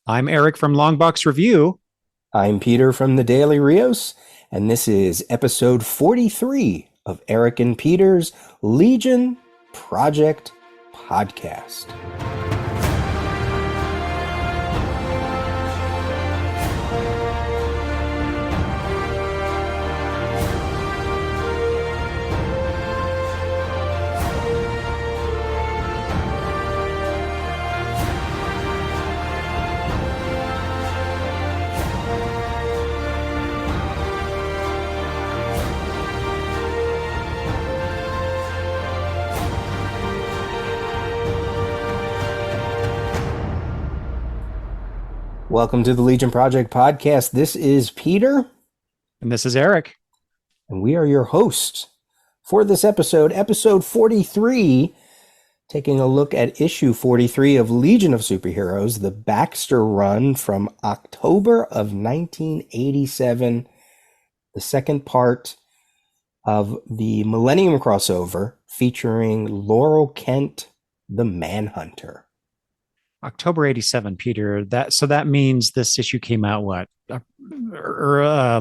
I'm Eric from Longbox Review. I'm Peter from the Daily Rios, and this is episode 43 of Eric and Peter's Legion Project Podcast. Welcome to the Legion Project Podcast. This is Peter. And this is Eric. And we are your hosts for this episode 43, taking a look at issue 43 of Legion of Superheroes, the Baxter run from October of 1987, the second part of the Millennium crossover featuring Laurel Kent, the Manhunter. October 87, Peter. That means this issue came out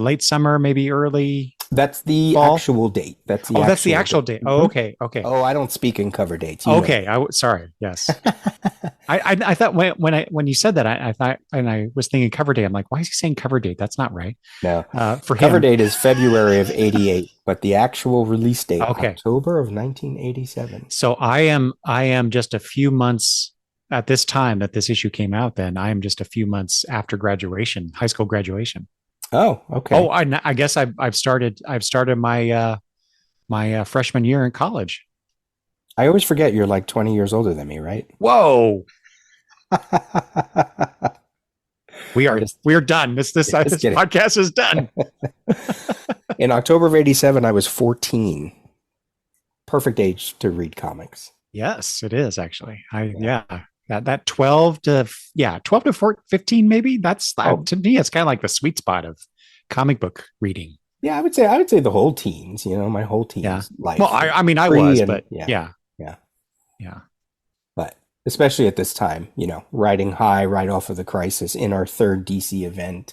late summer, maybe early That's the fall? actual date. That's the actual date. Oh, okay. Oh, I don't speak in cover dates. Okay. Sorry. Yes. I thought when you said that, I thought, and I was thinking cover date. I'm like, why is he saying cover date? That's not right. No. For cover him. date is February of 88, but the actual release date, Okay. October of 1987. So I am just a few months at this time that this issue came out. Then I am just a few months after graduation, high school graduation. Oh, okay. Oh, I guess I've started my my freshman year in college. I always forget you're like 20 years older than me, right? Whoa. We are done. This podcast is done. In October of 87, I was 14. Perfect age to read comics. Yes, it is actually. That 12 to 15 maybe. That's to me it's kind of like the sweet spot of comic book reading. Yeah, I would say the whole teens, my whole teens life. Well, I was, but yeah. But especially at this time, riding high right off of the Crisis in our third DC event.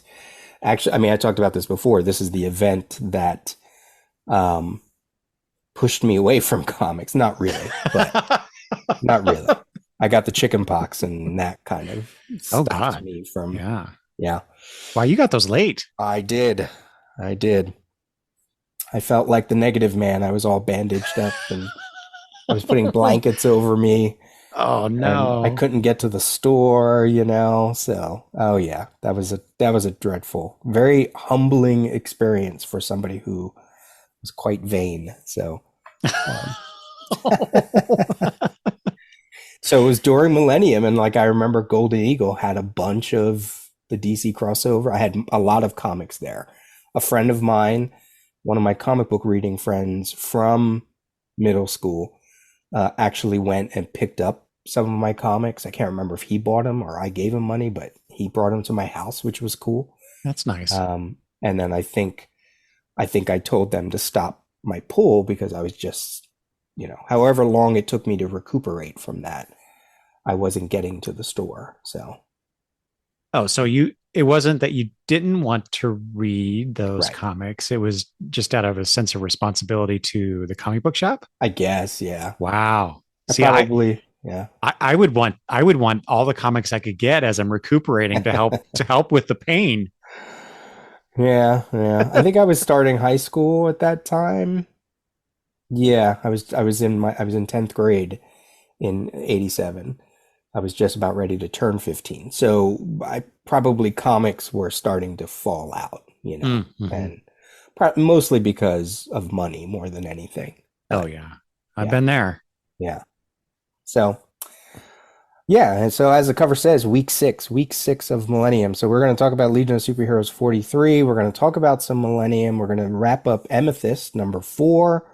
Actually, I talked about this before. This is the event that pushed me away from comics. Not really, but not really. I got the chicken pox and that kind of stopped me from. Yeah. Wow, you got those late. I did. I felt like the Negative Man. I was all bandaged up and I was putting blankets over me. Oh no. I couldn't get to the store, So, that was a dreadful, very humbling experience for somebody who was quite vain. So, so it was during Millennium, and I remember Golden Eagle had a bunch of the DC crossover. I had a lot of comics there. A friend of mine, one of my comic book reading friends from middle school, actually went and picked up some of my comics. I can't remember if he bought them or I gave him money, but he brought them to my house, which was cool. That's nice. And then I think I told them to stop my pull because I was just, however long it took me to recuperate from that, I wasn't getting to the store. So. Oh, so it wasn't that you didn't want to read those comics. It was just out of a sense of responsibility to the comic book shop? I guess, yeah. Wow. Yeah. I would want all the comics I could get as I'm recuperating to help with the pain. Yeah. I think I was starting high school at that time. Yeah, I was in 10th grade in 87. I was just about ready to turn 15. So comics were starting to fall out, Mm-hmm. and mostly because of money more than anything. Oh yeah. I've been there. Yeah. So, and so as the cover says, week six of Millennium. So we're going to talk about Legion of Superheroes 43. We're going to talk about some Millennium. We're going to wrap up Amethyst number 4.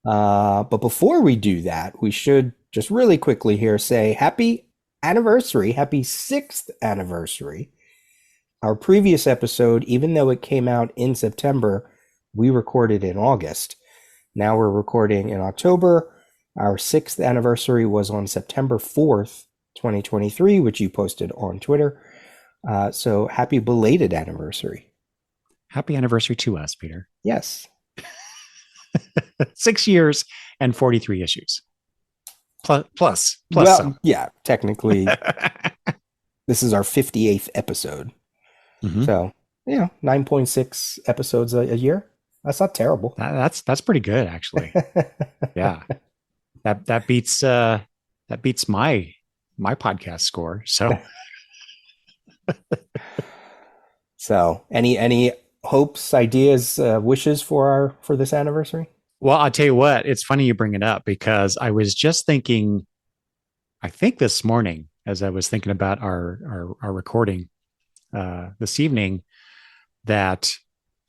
But before we do that, we should just really quickly here say happy 6th anniversary. Our previous episode, even though it came out in September, we recorded in August. Now we're recording in October. Our 6th anniversary was on September 4th 2023, which you posted on Twitter. So happy belated anniversary. Happy anniversary to us, Peter. Yes. 6 years and 43 issues. Plus well, some. Yeah, technically, this is our 58th episode. Mm-hmm. So, 9.6 episodes a year. That's not terrible. That's pretty good, actually. Yeah. That beats my podcast score. So So, any hopes, ideas, wishes for this anniversary? well, I'll tell you what, it's funny you bring it up because I was just thinking, I think this morning, as I was thinking about our recording this evening, that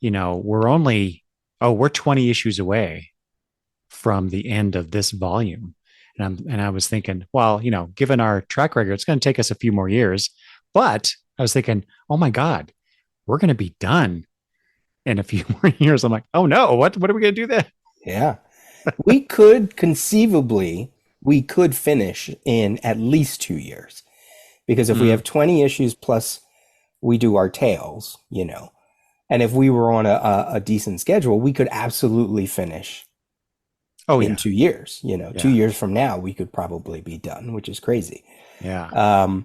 we're 20 issues away from the end of this volume. And I was thinking, well, given our track record, it's going to take us a few more years. But I was thinking, oh my God, we're going to be done in a few more years. I'm like, oh no, what are we going to do then? Yeah. We could conceivably, finish in at least 2 years. Because if we have 20 issues plus we do our tales, and if we were on a decent schedule, we could absolutely finish in 2 years. 2 years from now, we could probably be done, which is crazy. Yeah.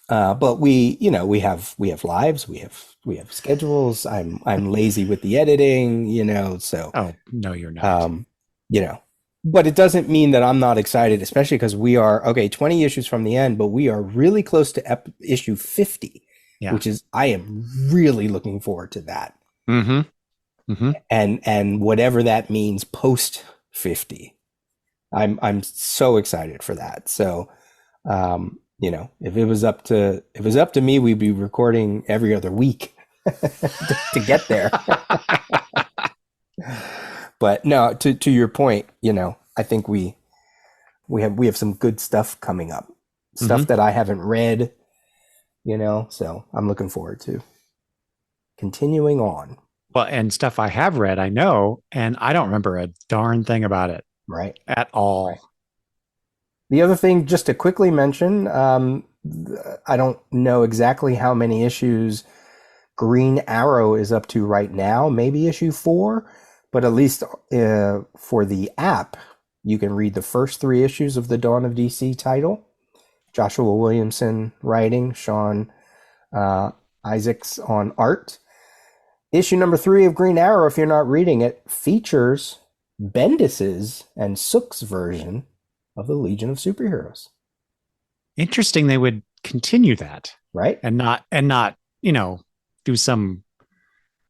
But we have lives, we have schedules. I'm lazy with the editing, so. Oh, no, you're not. But it doesn't mean that I'm not excited, especially because we are 20 issues from the end, but we are really close to issue 50, which is, I am really looking forward to that. Mm-hmm. Mm-hmm. And whatever that means post 50, I'm so excited for that. So, if it was up to me, we'd be recording every other week to get there. But no, to your point, I think we have some good stuff coming up, stuff that I haven't read, so I'm looking forward to continuing on. Well, and stuff I have read, I know, and I don't remember a darn thing about it. Right. At all. Right. The other thing, just to quickly mention, I don't know exactly how many issues Green Arrow is up to right now, maybe issue 4, but at least for the app, you can read the first 3 issues of the Dawn of DC title. Joshua Williamson writing, Sean Isaacs on art. Issue number 3 of Green Arrow, if you're not reading it, features Bendis's and Sook's version of the Legion of Superheroes. Interesting, they would continue that, right? And not do some.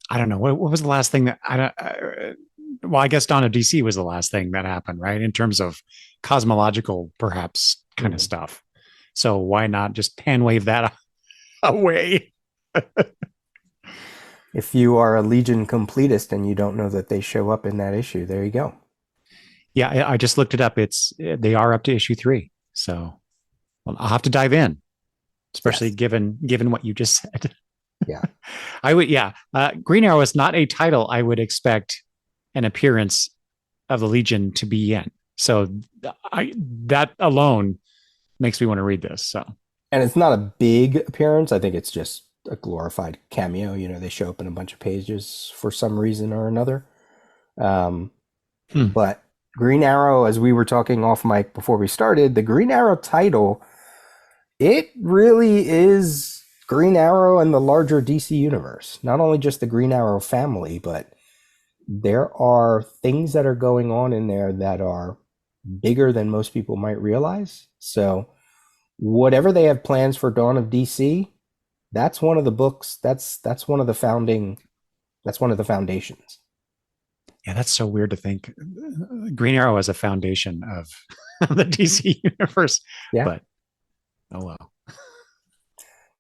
I don't know what was the last thing that I guess Dawn of DC was the last thing that happened, right? In terms of cosmological, perhaps kind of stuff. So why not just hand wave that away? If you are a Legion completist and you don't know that they show up in that issue, there you go. Yeah, I just looked it up. They are up to issue 3, so I'll have to dive in, especially given what you just said. Yeah, I would. Yeah, Green Arrow is not a title I would expect an appearance of the Legion to be in. So that alone makes me want to read this. So, and it's not a big appearance. I think it's just a glorified cameo. They show up in a bunch of pages for some reason or another. But Green Arrow, as we were talking off mic before we started, the Green Arrow title, it really is Green Arrow and the larger DC universe. Not only just the Green Arrow family, but there are things that are going on in there that are bigger than most people might realize. So whatever they have plans for Dawn of DC, that's one of the books. That's one of the foundations. Yeah, that's so weird to think. Green Arrow as a foundation of the DC universe. Yeah. But oh well.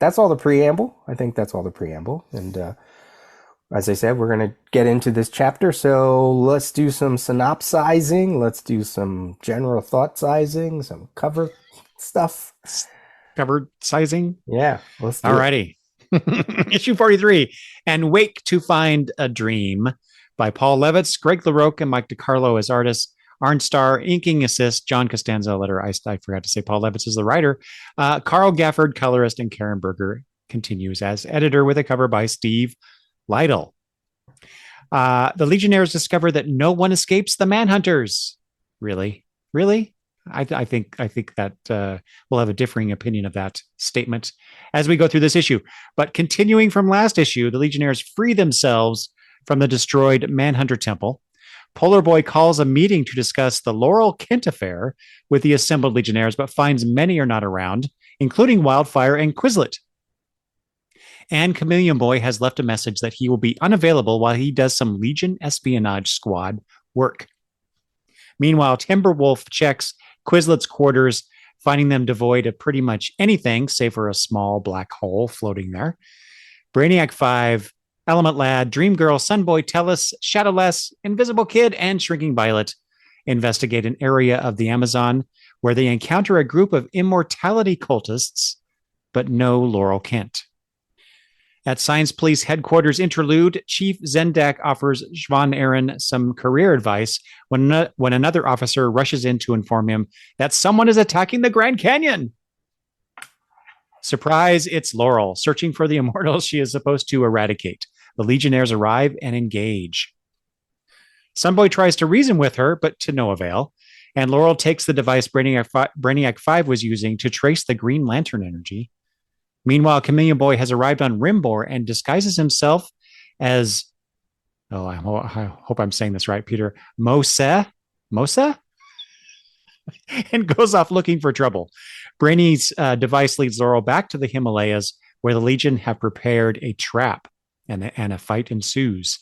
That's all the preamble. I think that's all the preamble. And as I said, we're going to get into this chapter. So let's do some synopsizing. Let's do some general thought sizing, some cover stuff. Cover sizing? Yeah. Let's do Alrighty. Issue 43. And Wake to Find a Dream by Paul Levitz, Greg LaRocque, and Mike DiCarlo as artists. Arnstar, inking assist, John Costanza, letter I forgot to say Paul Levitz is the writer, Carl Gafford, colorist, and Karen Berger continues as editor with a cover by Steve Lytle. The Legionnaires discover that no one escapes the Manhunters. Really? Really? I think that we'll have a differing opinion of that statement as we go through this issue. But continuing from last issue, the Legionnaires free themselves from the destroyed Manhunter Temple. Polar Boy calls a meeting to discuss the Laurel Kent affair with the assembled Legionnaires, but finds many are not around, including Wildfire and Quizlet. And Chameleon Boy has left a message that he will be unavailable while he does some Legion espionage squad work. Meanwhile, Timberwolf checks Quizlet's quarters, finding them devoid of pretty much anything save for a small black hole floating there. Brainiac 5, Element Lad, Dream Girl, Sunboy, Tellus, Shadowless, Invisible Kid, and Shrinking Violet investigate an area of the Amazon where they encounter a group of immortality cultists, but no Laurel Kent. At Science Police Headquarters Interlude, Chief Zendak offers Schwan Aaron some career advice when another officer rushes in to inform him that someone is attacking the Grand Canyon. Surprise, it's Laurel, searching for the immortals she is supposed to eradicate. The Legionnaires arrive and engage. Sunboy tries to reason with her, but to no avail, and Laurel takes the device Brainiac 5 was using to trace the Green Lantern energy. Meanwhile, Chameleon Boy has arrived on Rimbor and disguises himself as, I hope I'm saying this right, Peter, Mosa, and goes off looking for trouble. Brainy's device leads Laurel back to the Himalayas, where the Legion have prepared a trap, and a fight ensues.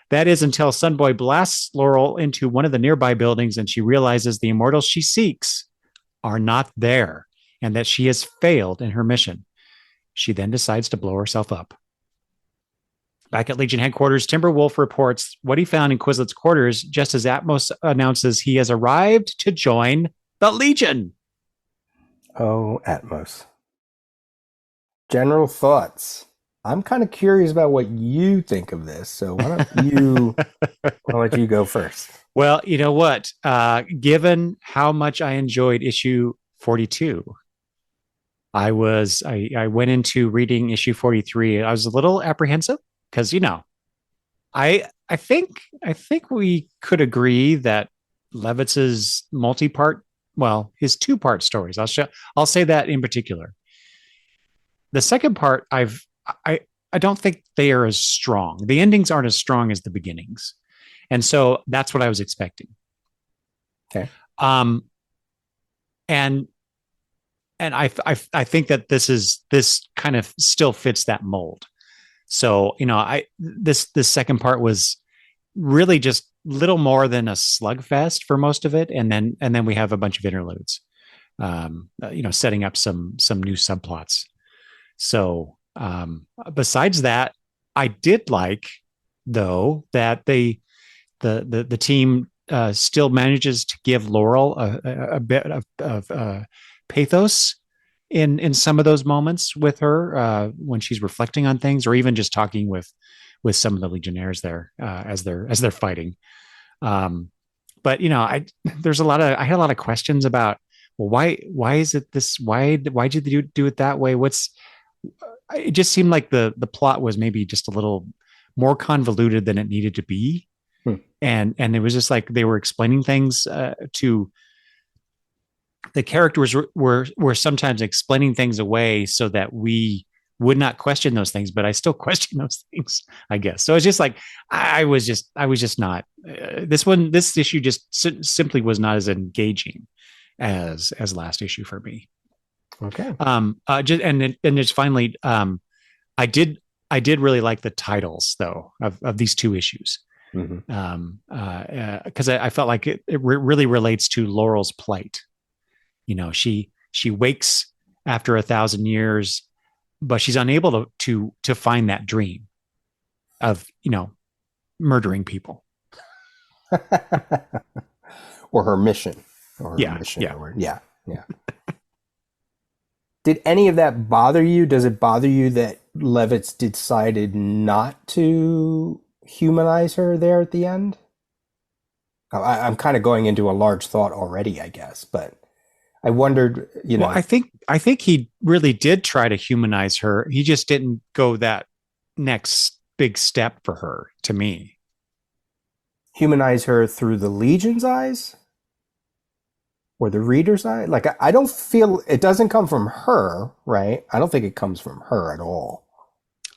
That is until Sunboy blasts Laurel into one of the nearby buildings, and she realizes the immortals she seeks are not there, and that she has failed in her mission. She then decides to blow herself up. Back at Legion headquarters, Timberwolf reports what he found in Quizlet's quarters just as Atmos announces he has arrived to join the Legion. Oh, Atmos. General thoughts. I'm kind of curious about what you think of this, so why don't you, I'll let you go first. Well, you know what? Given how much I enjoyed issue 42, I went into reading issue 43. I was a little apprehensive because, I think we could agree that Levitz's his two-part stories. I'll say that in particular. The second part, I don't think they are as strong. The endings aren't as strong as the beginnings, and so that's what I was expecting. Okay. And I think that this kind of still fits that mold. So, this second part was really just little more than a slugfest for most of it, and then we have a bunch of interludes, setting up some new subplots. So, besides that, I did like, though, that the team still manages to give Laurel a bit of pathos in some of those moments with her when she's reflecting on things, or even just talking with some of the Legionnaires there as they're fighting. But I had a lot of questions about, well, why is it this? Why did they do it that way? It just seemed like the plot was maybe just a little more convoluted than it needed to be. And it was just like they were explaining things to the characters were sometimes explaining things away so that we would not question those things, but I still question those things, I guess. So it's just like I was just not this issue just simply was not as engaging as last issue for me. Okay. Just finally, I did really like the titles though of these two issues. Mm-hmm. Because I felt like it really relates to Laurel's plight. She wakes after 1,000 years, but she's unable to find that dream of murdering people. Or her mission. Yeah. Yeah. Did any of that bother you? Does it bother you that Levitz decided not to humanize her there at the end? I'm kind of going into a large thought already, I guess, but I wondered, Well, I think he really did try to humanize her. He just didn't go that next big step for her, to me. humanize her through the Legion's eyes or the reader's eye. Like, I don't feel it doesn't come from her, right? I don't think it comes from her at all.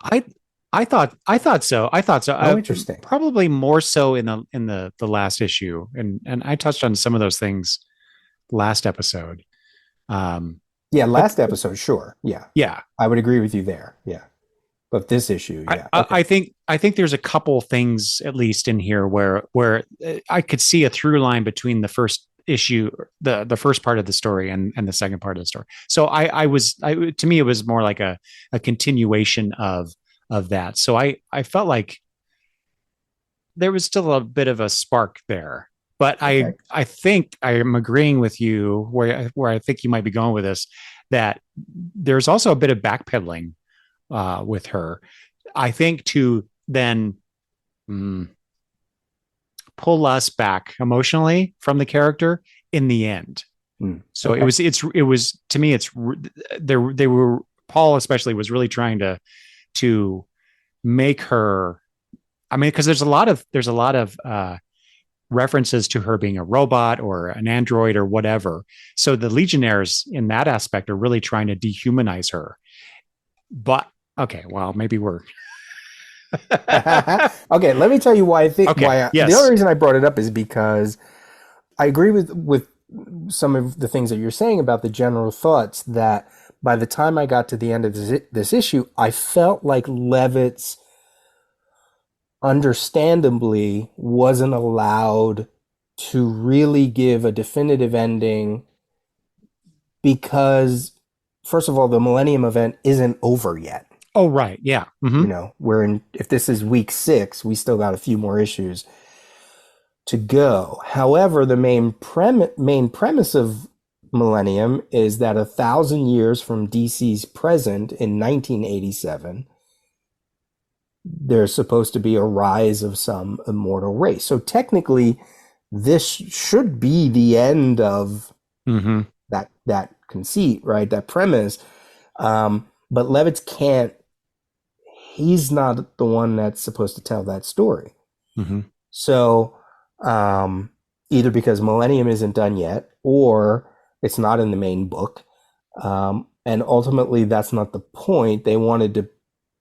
I I thought so. I thought so. Oh, interesting. Probably more so in the last issue, and I touched on some of those things last episode. Yeah, But last episode, sure. Yeah, yeah, I would agree with you there. Yeah. But this issue, I, yeah. I Okay. I think there's a couple things at least in here where I could see a through line between the first issue, the first part of the story, and the second part of the story. So to me it was more like a continuation of that. So I felt like there was still a bit of a spark there. But Okay. I think I am agreeing with you where I think you might be going with this, that there's also a bit of backpedaling with her. I think to then mm, pull us back emotionally from the character in the end. So Okay. it was to me it's there they were Paul especially was really trying to make her. I mean, because there's a lot of references to her being a robot or an android or whatever. So the Legionnaires in that aspect are really trying to dehumanize her. But okay, well, maybe we're Okay, let me tell you why I think okay. the only Yes. reason I brought it up is because I agree with some of the things that you're saying about the general thoughts that by the time I got to the end of this issue, I felt like Levitz understandably wasn't allowed to really give a definitive ending because first of all, the Millennium event isn't over yet. Oh, right. Yeah. You know, we're in, if this is week 6, we still got a few more issues to go. However, the main premise of Millennium is that 1,000 years from DC's present in 1987, there's supposed to be a rise of some immortal race. So technically, this should be the end of Mm-hmm. that conceit, right? That premise. But Levitz can't. He's not the one that's supposed to tell that story. Mm-hmm. So either because Millennium isn't done yet, or it's not in the main book. And ultimately, that's not the point. They wanted to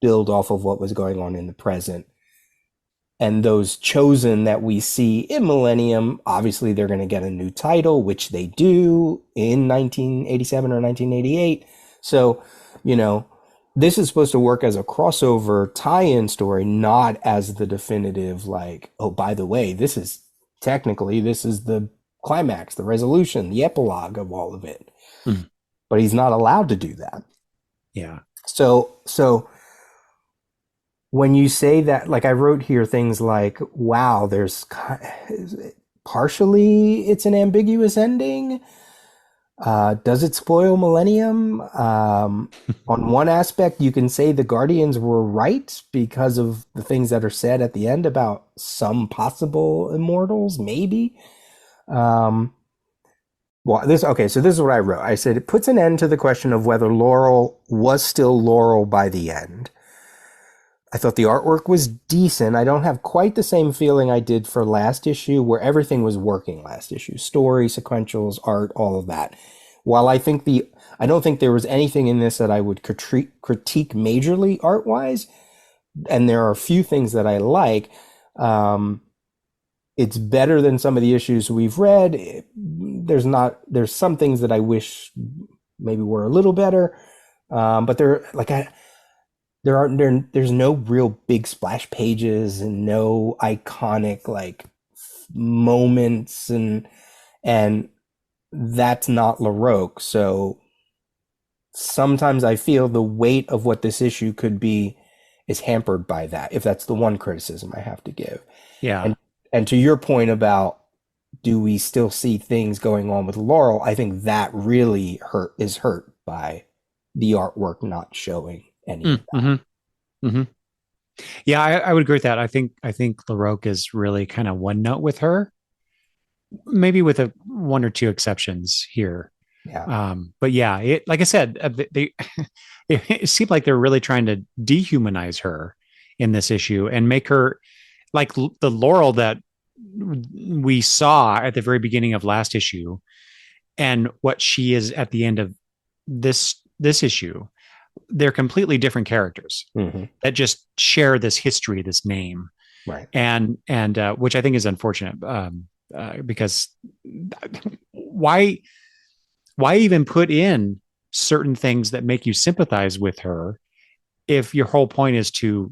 build off of what was going on in the present. And those chosen that we see in Millennium, obviously, they're going to get a new title, which they do in 1987 or 1988. So, you know, this is supposed to work as a crossover tie-in story, not as the definitive, like, oh, by the way, this is the climax, the resolution, the epilogue of all of it. Mm-hmm. But he's not allowed to do that. Yeah. So when you say that, like I wrote here things like, wow, there's partially it's an ambiguous ending. Does it spoil Millennium? On one aspect, you can say the Guardians were right because of the things that are said at the end about some possible immortals, maybe. Um, so this is what I wrote. I said it puts an end to the question of whether Laurel was still Laurel by the end. I thought the artwork was decent. I don't have quite the same feeling I did for last issue, where everything was working last issue. Story, sequentials, art, all of that. While I don't think there was anything in this that I would critique majorly art-wise, and there are a few things that I like. It's better than some of the issues we've read. There's some things that I wish maybe were a little better. But there's no real big splash pages and no iconic like moments, and that's not LaRoque. So sometimes I feel the weight of what this issue could be is hampered by that, if that's the one criticism I have to give. Yeah. And and to your point about, do we still see things going on with Laurel, I think that really hurt by the artwork not showing any of that. Mm-hmm. Mm-hmm. Yeah, I would agree with that. I think LaRoque is really kind of one note with her. maybe with a one or two exceptions here. Yeah. But yeah, it, like I said, it seemed like they're really trying to dehumanize her in this issue and make her like the Laurel that we saw at the very beginning of last issue and what she is at the end of this issue. They're completely different characters Hmm. that just share this history, this name, Right. and which I think is unfortunate, because why why even put in certain things that make you sympathize with her if your whole point is to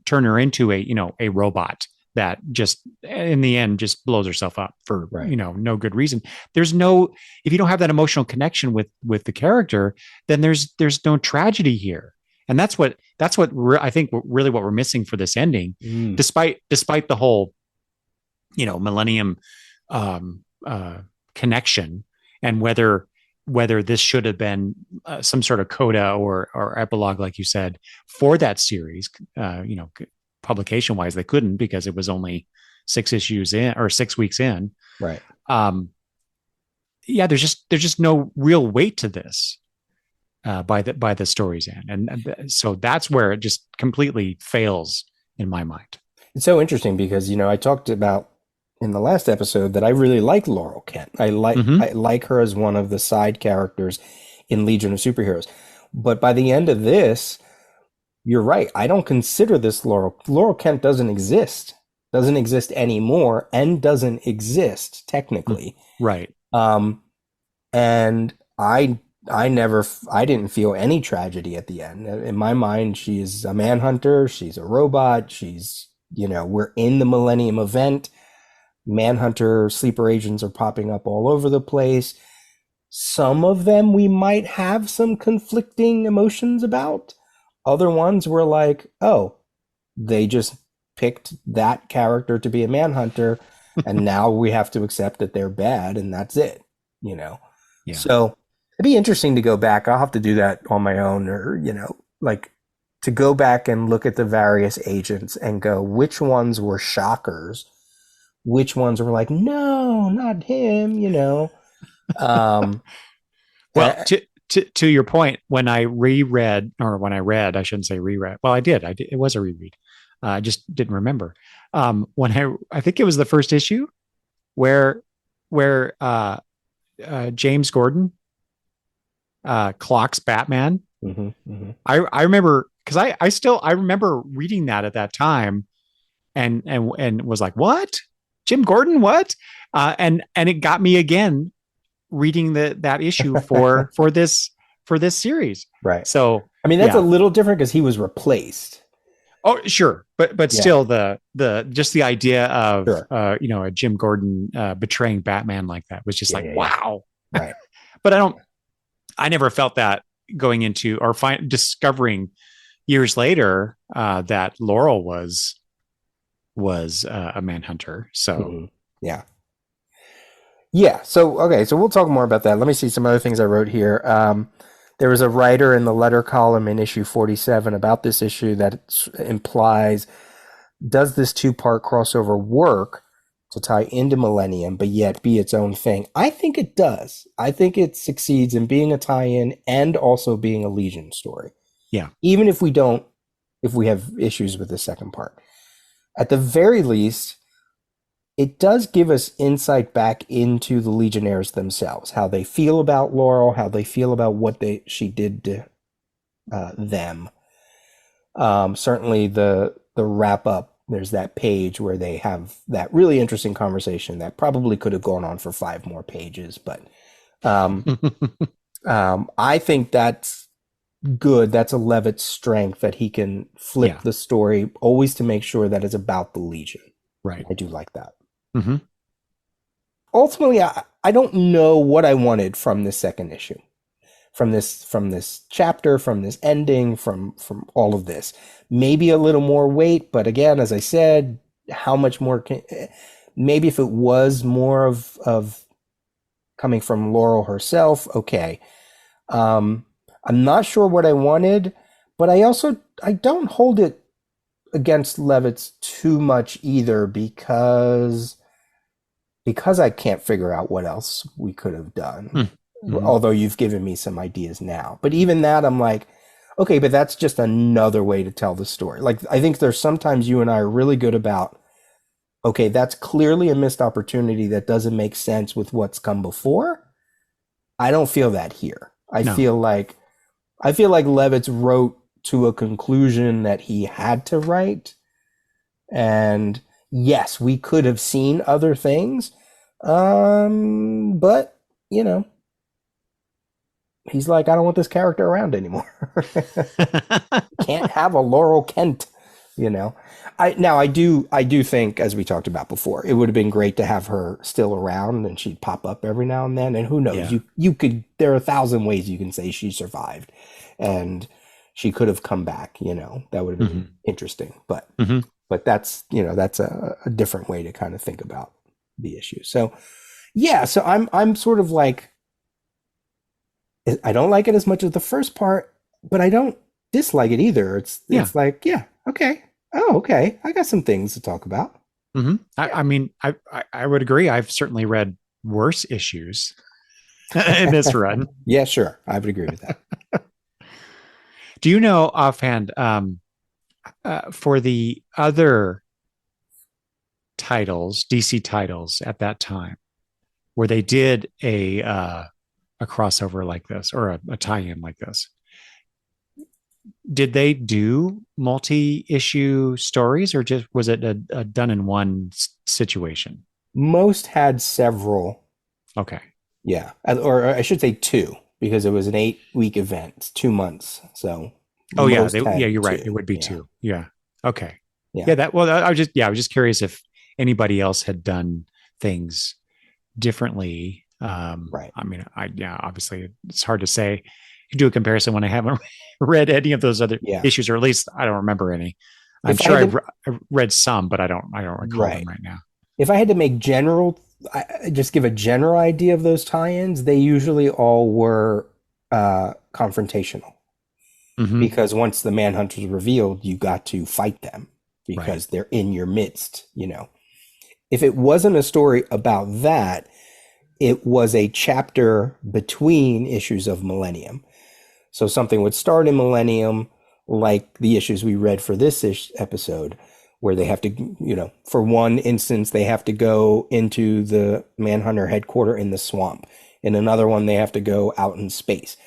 turn her into a a robot that just in the end just blows herself up for Right. no good reason. There's no, if you don't have that emotional connection with the character, then there's no tragedy here. And I think really what we're missing for this ending, Mm. despite the whole millennium um connection, and whether this should have been some sort of coda or epilogue, like you said, for that series. Publication wise, they couldn't because it was only 6 issues in or 6 weeks in. Right. Um, yeah, there's just no real weight to this by the story's end, and so that's where it just completely fails in my mind. It's so interesting because, I talked about in the last episode that I really like Laurel Kent. Mm-hmm. I like her as one of the side characters in Legion of Superheroes. But by the end of this, you're right. I don't consider this Laurel. Laurel Kent doesn't exist. Doesn't exist anymore and doesn't exist technically. Right. Um, and I didn't feel any tragedy at the end. In my mind, she's a manhunter, she's a robot, we're in the Millennium event. Manhunter sleeper agents are popping up all over the place. Some of them we might have some conflicting emotions about. Other ones were like, oh, they just picked that character to be a manhunter, and now we have to accept that they're bad, and that's it, you know. Yeah. So it'd be interesting to go back. I'll have to do that on my own, or like to go back and look at the various agents and go, which ones were shockers, which ones were like, no, not him. Um, Well, uh, to your point, when I read, I shouldn't say reread. Well, I did. It was a reread. I just didn't remember. When I think it was the first issue where James Gordon clocks Batman. mhm, mhm. I remember because I remember reading that at that time, and was like, what? Jim Gordon, what? And it got me again reading that issue for this series. Right. So I mean, that's a yeah. little different because he was replaced. Oh, sure. But Yeah, still the just the idea of sure. a Jim Gordon betraying Batman like that was just Yeah, like, yeah, yeah. wow. Right. But I never felt that going into or discovering years later that Laurel was a manhunter. So Mhm. Yeah. Yeah. So, okay. So we'll talk more about that. Let me see some other things I wrote here. There was a writer in the letter column in issue 47 about this issue that implies, does this two-part crossover work to tie into Millennium, but yet be its own thing? I think it does. I think it succeeds in being a tie-in and also being a Legion story. yeah. Even if we have issues with the second part. At the very least, it does give us insight back into the Legionnaires themselves, how they feel about Laurel, how they feel about what she did to them. Certainly, the wrap up. There's that page where they have that really interesting conversation that probably could have gone on for 5 more pages, but um, I think that's good. That's a Levitt's strength that he can flip Yeah. the story always to make sure that it's about the Legion. Right. I do like that. Mm-hmm. Ultimately, I don't know what I wanted from this second issue, from this chapter, from this ending, from all of this. Maybe a little more weight, but again, as I said, how much more maybe if it was more of coming from Laurel herself, okay. I'm not sure what I wanted, but I don't hold it against Levitz too much either, because because I can't figure out what else we could have done. Mm-hmm. Although you've given me some ideas now, but even that, I'm like, okay, but that's just another way to tell the story. Like, I think there's sometimes you and I are really good about, okay, that's clearly a missed opportunity that doesn't make sense with what's come before. I don't feel that here. No. I feel like Levitz wrote to a conclusion that he had to write. And yes, we could have seen other things. But you know, he's like, I don't want this character around anymore. Can't have a Laurel Kent, you know. I do think, as we talked about before, it would have been great to have her still around and she'd pop up every now and then. And who knows? Yeah. You could, there are 1,000 ways you can say she survived and she could have come back, you know. That would have been Mm-hmm. interesting. Mm-hmm. But that's, you know, that's a different way to kind of think about the issue. So yeah, so I'm sort of like, I don't like it as much as the first part, but I don't dislike it either. It's Yeah. it's like, yeah, okay. Oh, okay. I got some things to talk about. Mm-hmm. Yeah. I mean, I would agree. I've certainly read worse issues in this run. Yeah, sure. I would agree with that. Do you know offhand, for the other titles, DC titles at that time, where they did a crossover like this or a tie-in like this, did they do multi-issue stories, or just was it a done in one situation? Most had several, Okay. yeah. Or I should say two, because it was an 8-week event, it's 2 months. So Oh yeah, most yeah, had you're right. two. It would be Yeah. two. Yeah. Okay. Yeah. Yeah, I was just curious if anybody else had done things differently. Right. I mean, obviously it's hard to say. You do a comparison when I haven't read any of those other Yeah. issues, or at least I don't remember any. I'm If I sure had to, I've read some, but I don't recall them right. right now. If I had to make general, just give a general idea of those tie-ins, they usually all were confrontational, Mm-hmm. because once the Manhunters revealed, you got to fight them Right. because they're in your midst, you know. If it wasn't a story about that, it was a chapter between issues of Millennium. So something would start in Millennium, like the issues we read for this episode, where they have to, you know, for one instance, they have to go into the Manhunter headquarters in the swamp. In another one, they have to go out in space.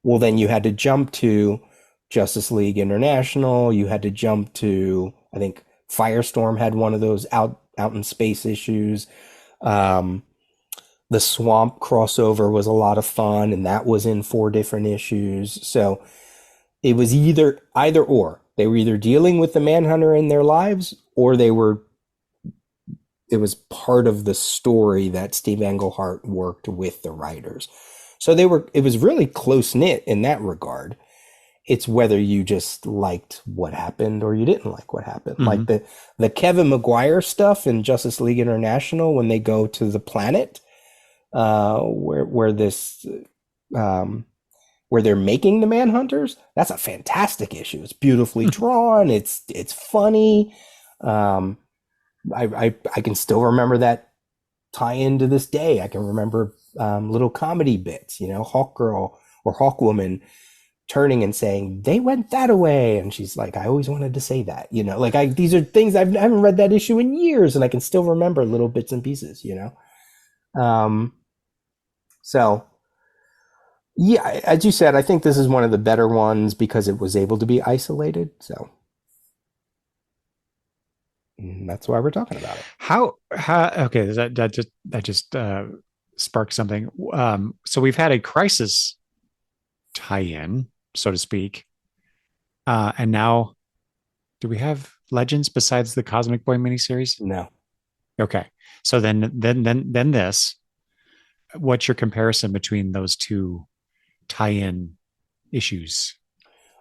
Well, then you had to jump to Justice League International. You had to jump to, I think, Firestorm had one of those out in space issues. Um, the Swamp crossover was a lot of fun, and that was in 4 different issues. So it was either or. They were either dealing with the Manhunter in their lives, or it was part of the story that Steve Englehart worked with the writers. So it was really close knit in that regard. It's whether you just liked what happened or you didn't like what happened. Mm-hmm. Like the Kevin Maguire stuff in Justice League International, when they go to the planet where this where they're making the Manhunters. That's a fantastic issue. It's beautifully drawn. It's funny. Um, I can still remember that tie in to this day. I can remember little comedy bits. You know, Hawk Girl or Hawk Woman turning and saying they went that away, and she's like, I always wanted to say that. You know, like these are things I haven't read that issue in years, and I can still remember little bits and pieces. You know, so yeah, as you said, I think this is one of the better ones because it was able to be isolated. So that's why we're talking about it. How okay, that just sparked something. So we've had a crisis tie-in, so to speak. And now do we have Legends besides the Cosmic Boy miniseries? No, Okay. So then this, what's your comparison between those two tie-in issues?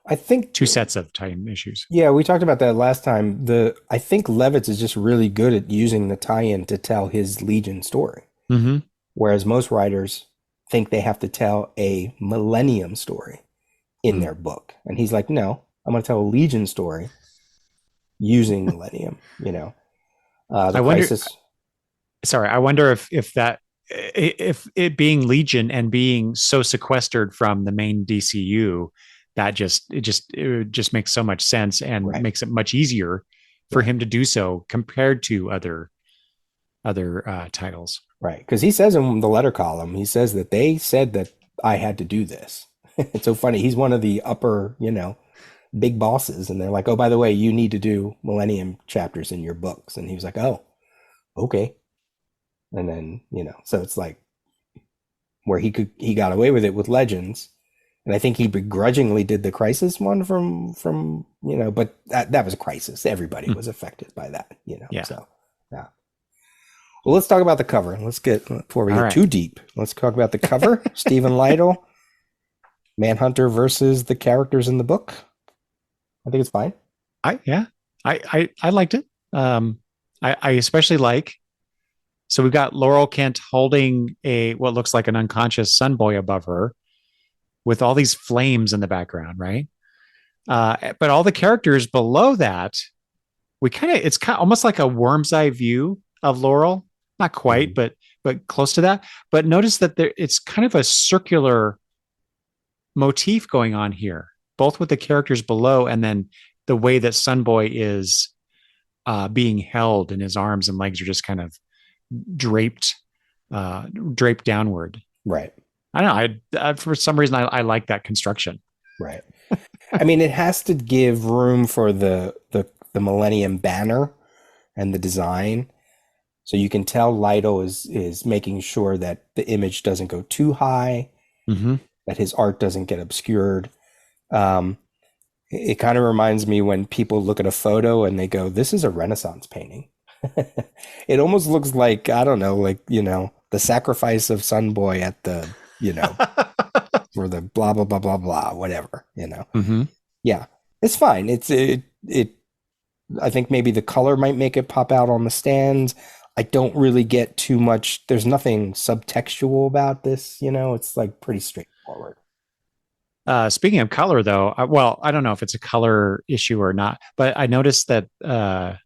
I think, Two sets of tie-in issues. yeah, we talked about that last time. I think Levitz is just really good at using the tie-in to tell his Legion story, Mm-hmm. whereas most writers think they have to tell a Millennium story in Mm. their book, and he's like, no, I'm going to tell a Legion story using Millennium. You know, the I wonder Crisis. sorry, I wonder if it being Legion and being so sequestered from the main DCU, that it just makes so much sense and Right. makes it much easier for Yeah. him to do so compared to other titles. Right. Because he says in the letter column, he says that they said that I had to do this. It's so funny. He's one of the upper, big bosses, and they're like, "Oh, by the way, you need to do Millennium chapters in your books." And he was like, "Oh, okay." And then, so it's like where he got away with it with Legends, and I think he begrudgingly did the Crisis one from but that was a Crisis. Everybody Hmm. was affected by that. Yeah. So yeah. Well, let's talk about the cover. Let's get before we All get right. too deep. Let's talk about the cover. Stephen Lytle, Manhunter versus the characters in the book. I think it's fine. Yeah. I liked it. I especially like. So we've got Laurel Kent holding a what looks like an unconscious sun boy above her with all these flames in the background, right? But all the characters below that, we kind of it's kind of almost like a worm's eye view of Laurel. Not quite, Mhm. but close to that. But notice that it's kind of a circular motif going on here, both with the characters below and then the way that Sunboy is being held and his arms and legs are just kind of draped draped downward. Right. I don't know. For some reason I like that construction. Right. I mean, it has to give room for the Millennium banner and the design. So you can tell Lido is making sure that the image doesn't go too high, Mm-hmm. that his art doesn't get obscured. Um, it kind of reminds me when people look at a photo and they go, "This is a Renaissance painting." It almost looks like, I don't know, like, the sacrifice of Sun Boy at for the blah blah blah blah blah, whatever. Mm-hmm. Yeah, it's fine. It. I think maybe the color might make it pop out on the stands. I don't really get too much. There's nothing subtextual about this. It's like pretty straightforward. Speaking of color, though, well, I don't know if it's a color issue or not, but I noticed that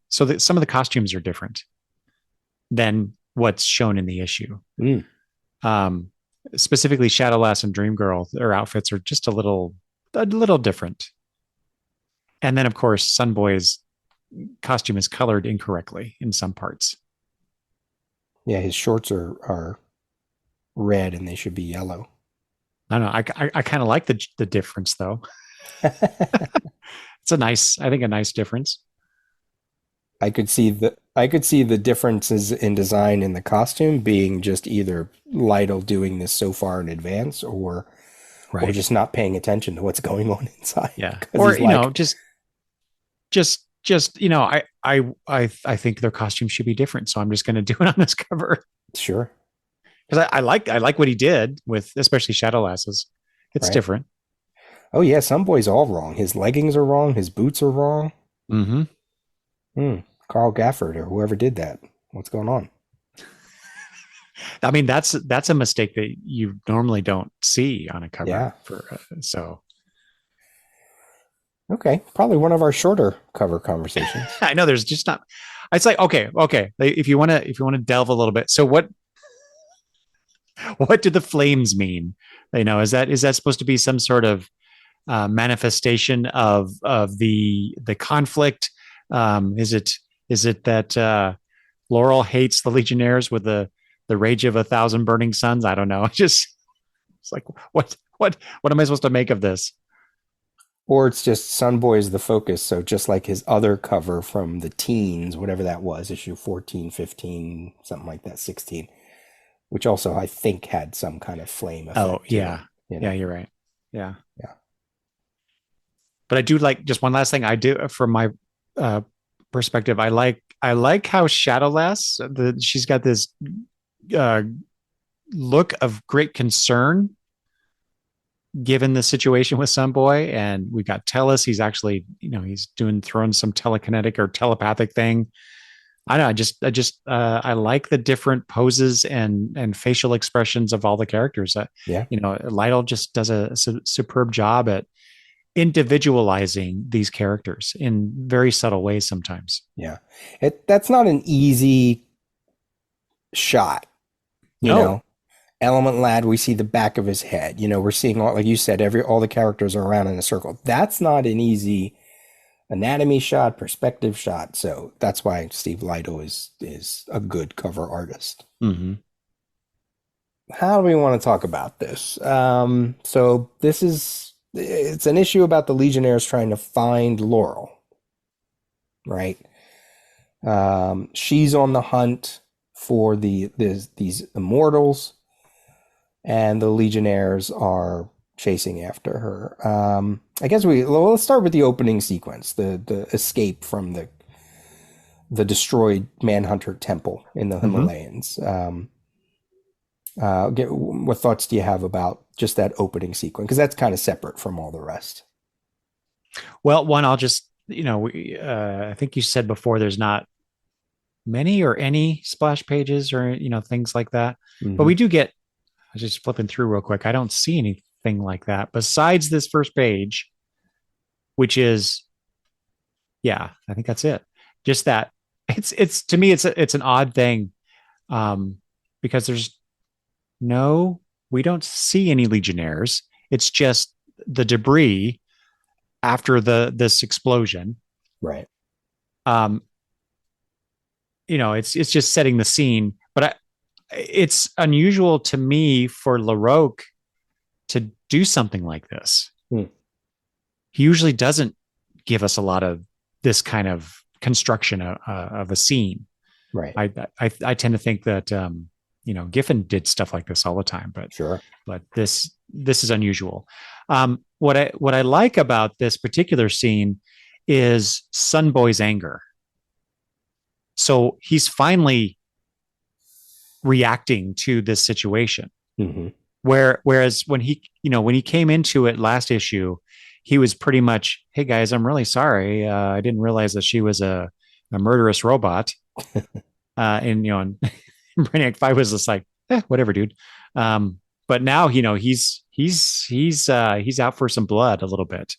so that some of the costumes are different than what's shown in the issue. Mm, Um, Specifically, Shadowlass and Dreamgirl, their outfits are just a little different. And then, of course, Sunboy's costume is colored incorrectly in some parts. yeah, his shorts are red and they should be yellow. I don't know. I kind of like the difference though. I think a nice difference. I could see the differences in design in the costume being just either Lytle doing this so far in advance, or Right. just not paying attention to what's going on inside Yeah. because Or he's like, just I think their costume should be different. So I'm just going to do it on this cover sure, because I like what he did with especially Shadowlasses. It's right? different. Oh yeah, some boy's all wrong. His leggings are wrong. His boots are wrong. Mm-hmm. Hmm. Carl Gafford or whoever did that. What's going on? I mean, that's a mistake that you normally don't see on a Yeah. cover for so Okay. Probably one of our shorter cover conversations. I know there's just not. It's like okay. If you want to delve a little bit. So what do the flames mean? Is that supposed to be some sort of manifestation of the conflict? Is it that Laurel hates the Legionnaires with the rage of 1,000 burning suns? I don't know. It's like what am I supposed to make of this? Or it's just Sunboy is the focus. So just like his other cover from the teens, whatever that was, issue 14, 15, something like that, 16, which also I think had some kind of flame Oh effect to it, yeah, you yeah, know. you're right. Yeah, Yeah. but I do like just one last thing. I do from my uh, perspective. I like how Shadowlass she's got this uh, look of great concern given the situation with Sunboy, and we got Tellus. He's actually, he's throwing some telekinetic or telepathic thing. I don't know. I like the different poses and facial expressions of all the characters. Yeah. Lytle just does a superb job at individualizing these characters in very subtle ways sometimes. Yeah. That's not an easy shot, you know. No. Element Lad, we see the back of his head. You know, we're seeing all, like you said, all the characters are around in a circle. That's not an easy anatomy shot, perspective shot. So that's why Steve Lido is a good cover artist. Mm-hmm. How do we want to talk about this? So this is it's an issue about the Legionnaires trying to find Laurel, right? She's on the hunt for these immortals, and the Legionnaires are chasing after her. I guess let's start with the opening sequence, the escape from the destroyed Manhunter temple in the Mm-hmm. Himalayas. What thoughts do you have about just that opening sequence? Because that's kind of separate from all the rest. Well, one, I'll just, I think you said before there's not many or any splash pages or, things like that. But Mm-hmm. we do get, I was just flipping through real quick. I don't see anything like that besides this first page, which is, yeah, I think that's it. Just that it's to me, it's an odd thing. Um, because there's no, we don't see any Legionnaires. It's just the debris after this explosion. Right. Um, it's just setting the scene. But it's unusual to me for LaRoque to do something like this. Hmm. He usually doesn't give us a lot of this kind of construction of a scene. Right. I tend to think that Giffen did stuff like this all the time, Sure. but this is unusual. What I like about this particular scene is Sunboy's anger. So he's finally reacting to this situation. Mm-hmm. Whereas when he came into it last issue, he was pretty much, "Hey guys, I'm really sorry. I didn't realize that she was a murderous robot." And Brainiac 5 was just like, whatever, dude. But now, he's out for some blood a little bit.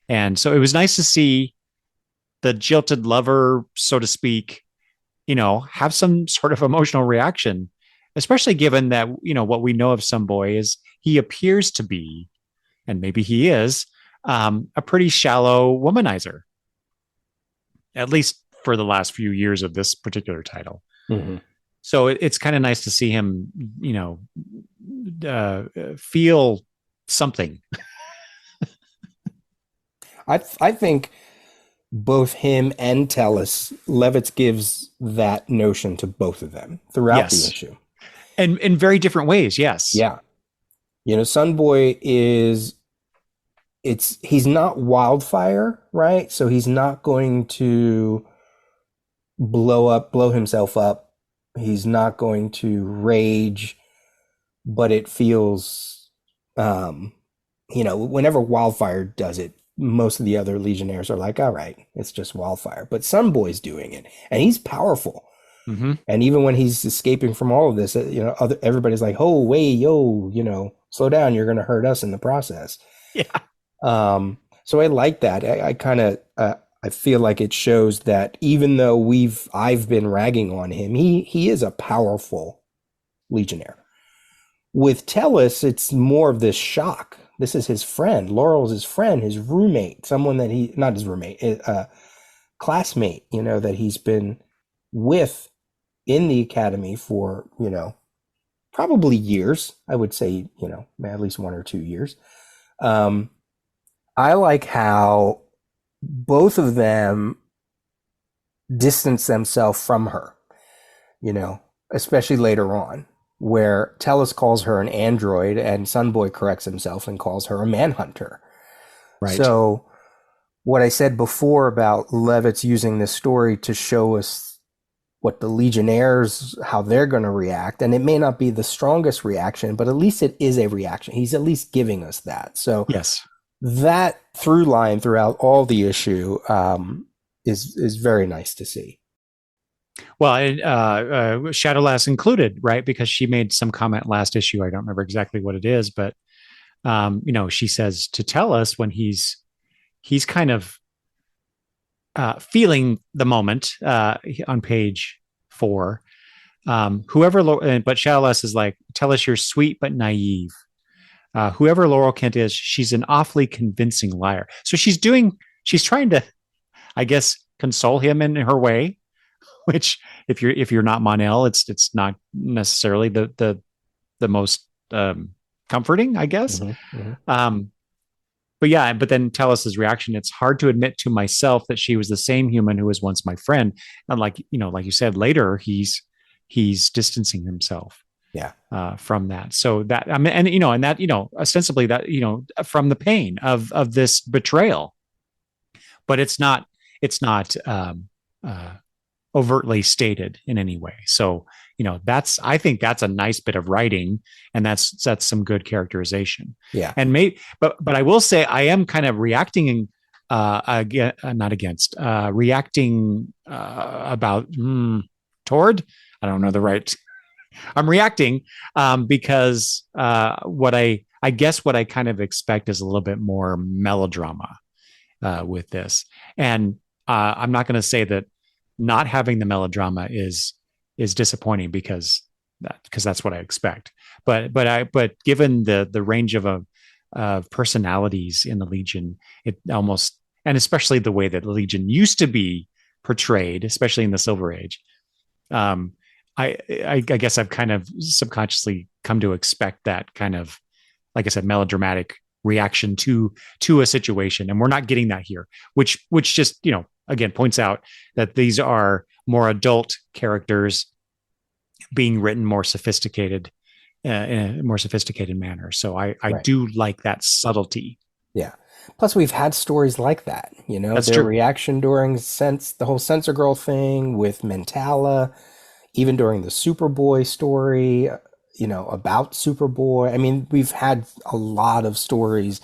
And so it was nice to see the jilted lover, so to speak, have some sort of emotional reaction, especially given that, what we know of Sunboy is he appears to be, and maybe he is, a pretty shallow womanizer, at least for the last few years of this particular title. Mm-hmm. So it's kind of nice to see him, feel something. I think both him and Tellus, Levitz gives that notion to both of them throughout the Yes. issue. And in very different ways. Yes. Yeah. Sunboy he's not wildfire, right? So he's not going to blow himself up. He's not going to rage, but it feels, whenever wildfire does it, most of the other Legionnaires are like, all right, it's just wildfire. But Sunboy's doing it, and he's powerful. Mm-hmm. And even when he's escaping from all of this, everybody's like, "Oh, wait, yo, slow down. You're going to hurt us in the process." Yeah. So I like that. I kind of, I feel like it shows that even though I've been ragging on him, he is a powerful Legionnaire. With Tellus, it's more of this shock. This is his friend. Laurel's his friend, his roommate, someone that not his roommate, classmate, that he's been with in the academy for, probably years. I would say, at least 1 or 2 years. I like how both of them distance themselves from her, especially later on, where Tellus calls her an android and Sunboy corrects himself and calls her a manhunter. Right. So what I said before about Levitz using this story to show us what the Legionnaires, how they're going to react, and it may not be the strongest reaction, but at least it is a reaction. He's at least giving us that. So yes, that through line throughout all the issue is very nice to see. Well, Shadowlass included, right? Because she made some comment last issue. I don't remember exactly what it is, but she says to tell us when he's kind of feeling the moment on page 4. Whoever, but Shadowless is like, tell us you're sweet but naive. Whoever Laurel Kent is, she's an awfully convincing liar. So she's trying to, I guess, console him in her way. Which, if you're not Monel, it's not necessarily the most comforting, I guess. Hmm. Hmm. Um, but yeah, but then Tellus's reaction, it's hard to admit to myself that she was the same human who was once my friend. And like you said, later he's distancing himself Yeah. from that. So that, I mean, and that, ostensibly that, from the pain of this betrayal, but it's not uh, overtly stated in any way. So, I think that's a nice bit of writing, and that's some good characterization. Yeah. And but I will say I am kind of reacting, again, not against, reacting, about, toward, I don't know the right, I'm reacting, because, what I guess what I kind of expect is a little bit more melodrama, with this. And, I'm not going to say that not having the melodrama is disappointing, because that's what I expect. But given the range of personalities in the Legion, it almost, and especially the way that the Legion used to be portrayed, especially in the Silver Age, um, I guess I've kind of subconsciously come to expect that kind of, like I said, melodramatic reaction to a situation, and we're not getting that here, which just, again, points out that these are more adult characters being written more sophisticated, in a more sophisticated manner. So I Right. do like that subtlety. Yeah. Plus, we've had stories like that. That's Their true. reaction during the whole Sensor Girl thing with Mentala, even during the Superboy story, about Superboy. I mean, we've had a lot of stories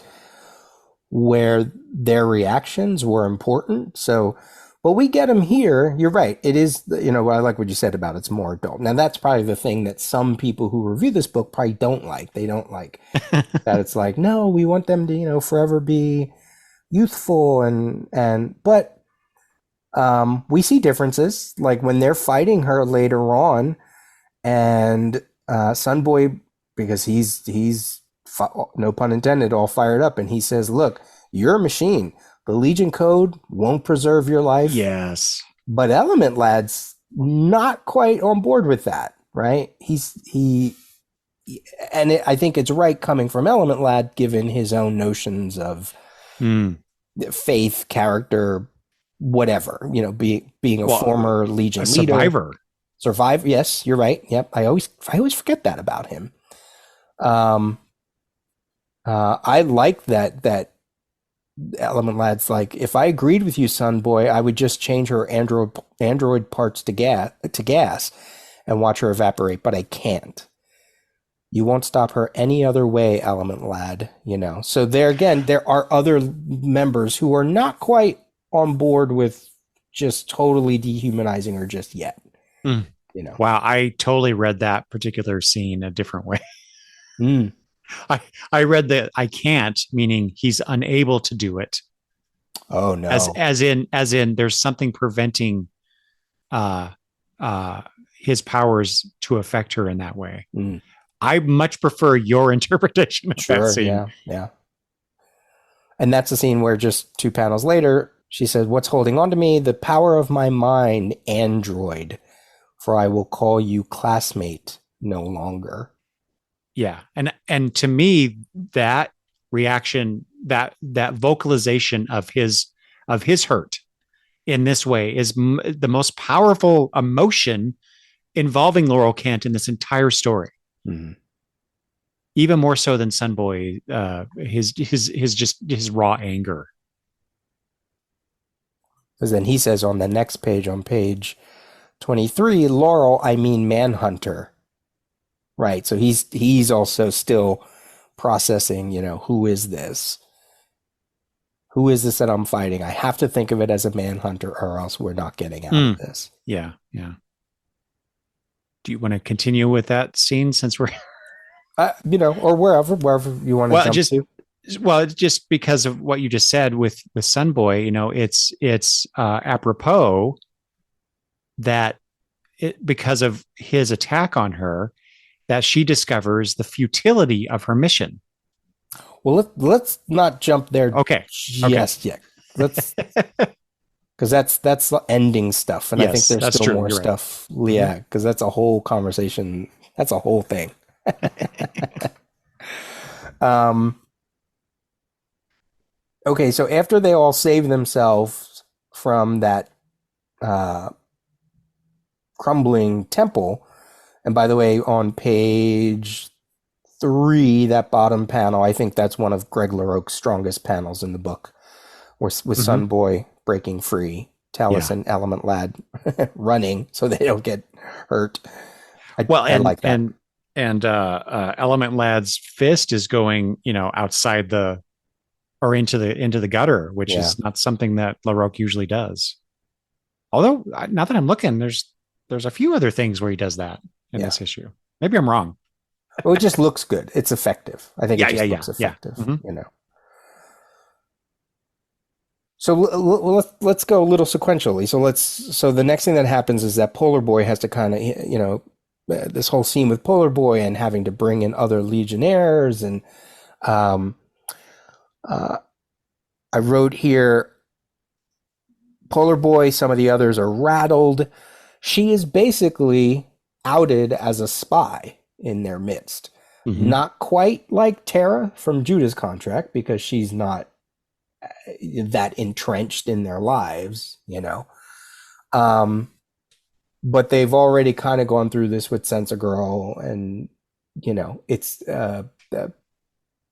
where their reactions were important. So, but we get them here. You're right. It is, I like what you said about it's more adult. Now, that's probably the thing that some people who review this book probably don't like. They don't like that it's like, no, we want them to, forever be youthful but we see differences. Like when they're fighting her later on, and Sunboy, because he's no pun intended, all fired up, and he says, "Look, you're a machine. The Legion Code won't preserve your life." Yes. But Element Lad's not quite on board with that, right? I think it's right coming from Element Lad, given his own notions of Mm. faith, character, whatever. Being a Well, former a Legion leader, survivor. survive. Yes, you're right. Yep, I always forget that about him. Um, I like that Element Lad's like, if I agreed with you, son boy, I would just change her android parts to gas and watch her evaporate, but I can't. You won't stop her any other way, Element Lad. So there again, there are other members who are not quite on board with just totally dehumanizing her just yet. Mm. You know. Wow, I totally read that particular scene a different way. Mm. I I read that I can't, meaning he's unable to do it, Oh no. as in there's something preventing, uh uh his powers to affect her in that way. Mm. I much prefer your interpretation of that Sure. scene. Yeah. Yeah. And that's the scene where just two panels later, she says, "What's holding on to me? The power of my mind, android, for I will call you classmate no longer." Yeah, and to me, that reaction, that vocalization of his hurt in this way is the most powerful emotion involving Laurel Kent in this entire story. Mm. Even more so than Sunboy, his just his raw anger. Because then he says on the next page, on page 23, Laurel, I mean Manhunter. Right. So he's also still processing, who is this? Who is this that I'm fighting? I have to think of it as a manhunter, or else we're not getting out of Mm, this. yeah, yeah. Do you want to continue with that scene since we're Or wherever you want to well, jump just to. just because of what you just said with Sunboy, it's apropos that because of his attack on her, that she discovers the futility of her mission. Well, let's not jump there Okay. Okay. just yet. Let's because that's the ending stuff, and I think Yes, there's that's still true. more You're right. stuff. Mm-hmm. Yeah, because that's a whole conversation. That's a whole thing. Um, okay, so after they all save themselves from that uh, crumbling temple, and by the way, on page 3, that bottom panel, I think that's one of Greg LaRocque's strongest panels in the book, with Mm-hmm. Sunboy breaking free, Talus Yeah. and Element Lad running so they don't get hurt. Well, I like that. Element Lad's fist is going, outside the or into the gutter, which Yeah, is not something that LaRocque usually does. Although now that I'm looking, there's a few other things where he does that in yeah. this issue. Maybe I'm wrong. Well, it just looks good. It's effective. I think it Yeah, yeah, just yeah, looks yeah. effective, Mm-hmm. you know. So let's go a little sequentially. So the next thing that happens is that Polar Boy has to kind of, this whole scene with Polar Boy and having to bring in other Legionnaires, and um, uh, I wrote here, Polar Boy, some of the others are rattled. She is basically outed as a spy in their midst. Mm-hmm. Not quite like Tara from Judah's Contract, because she's not that entrenched in their lives, you know. Um, but they've already kind of gone through this with Sense a Girl, and it's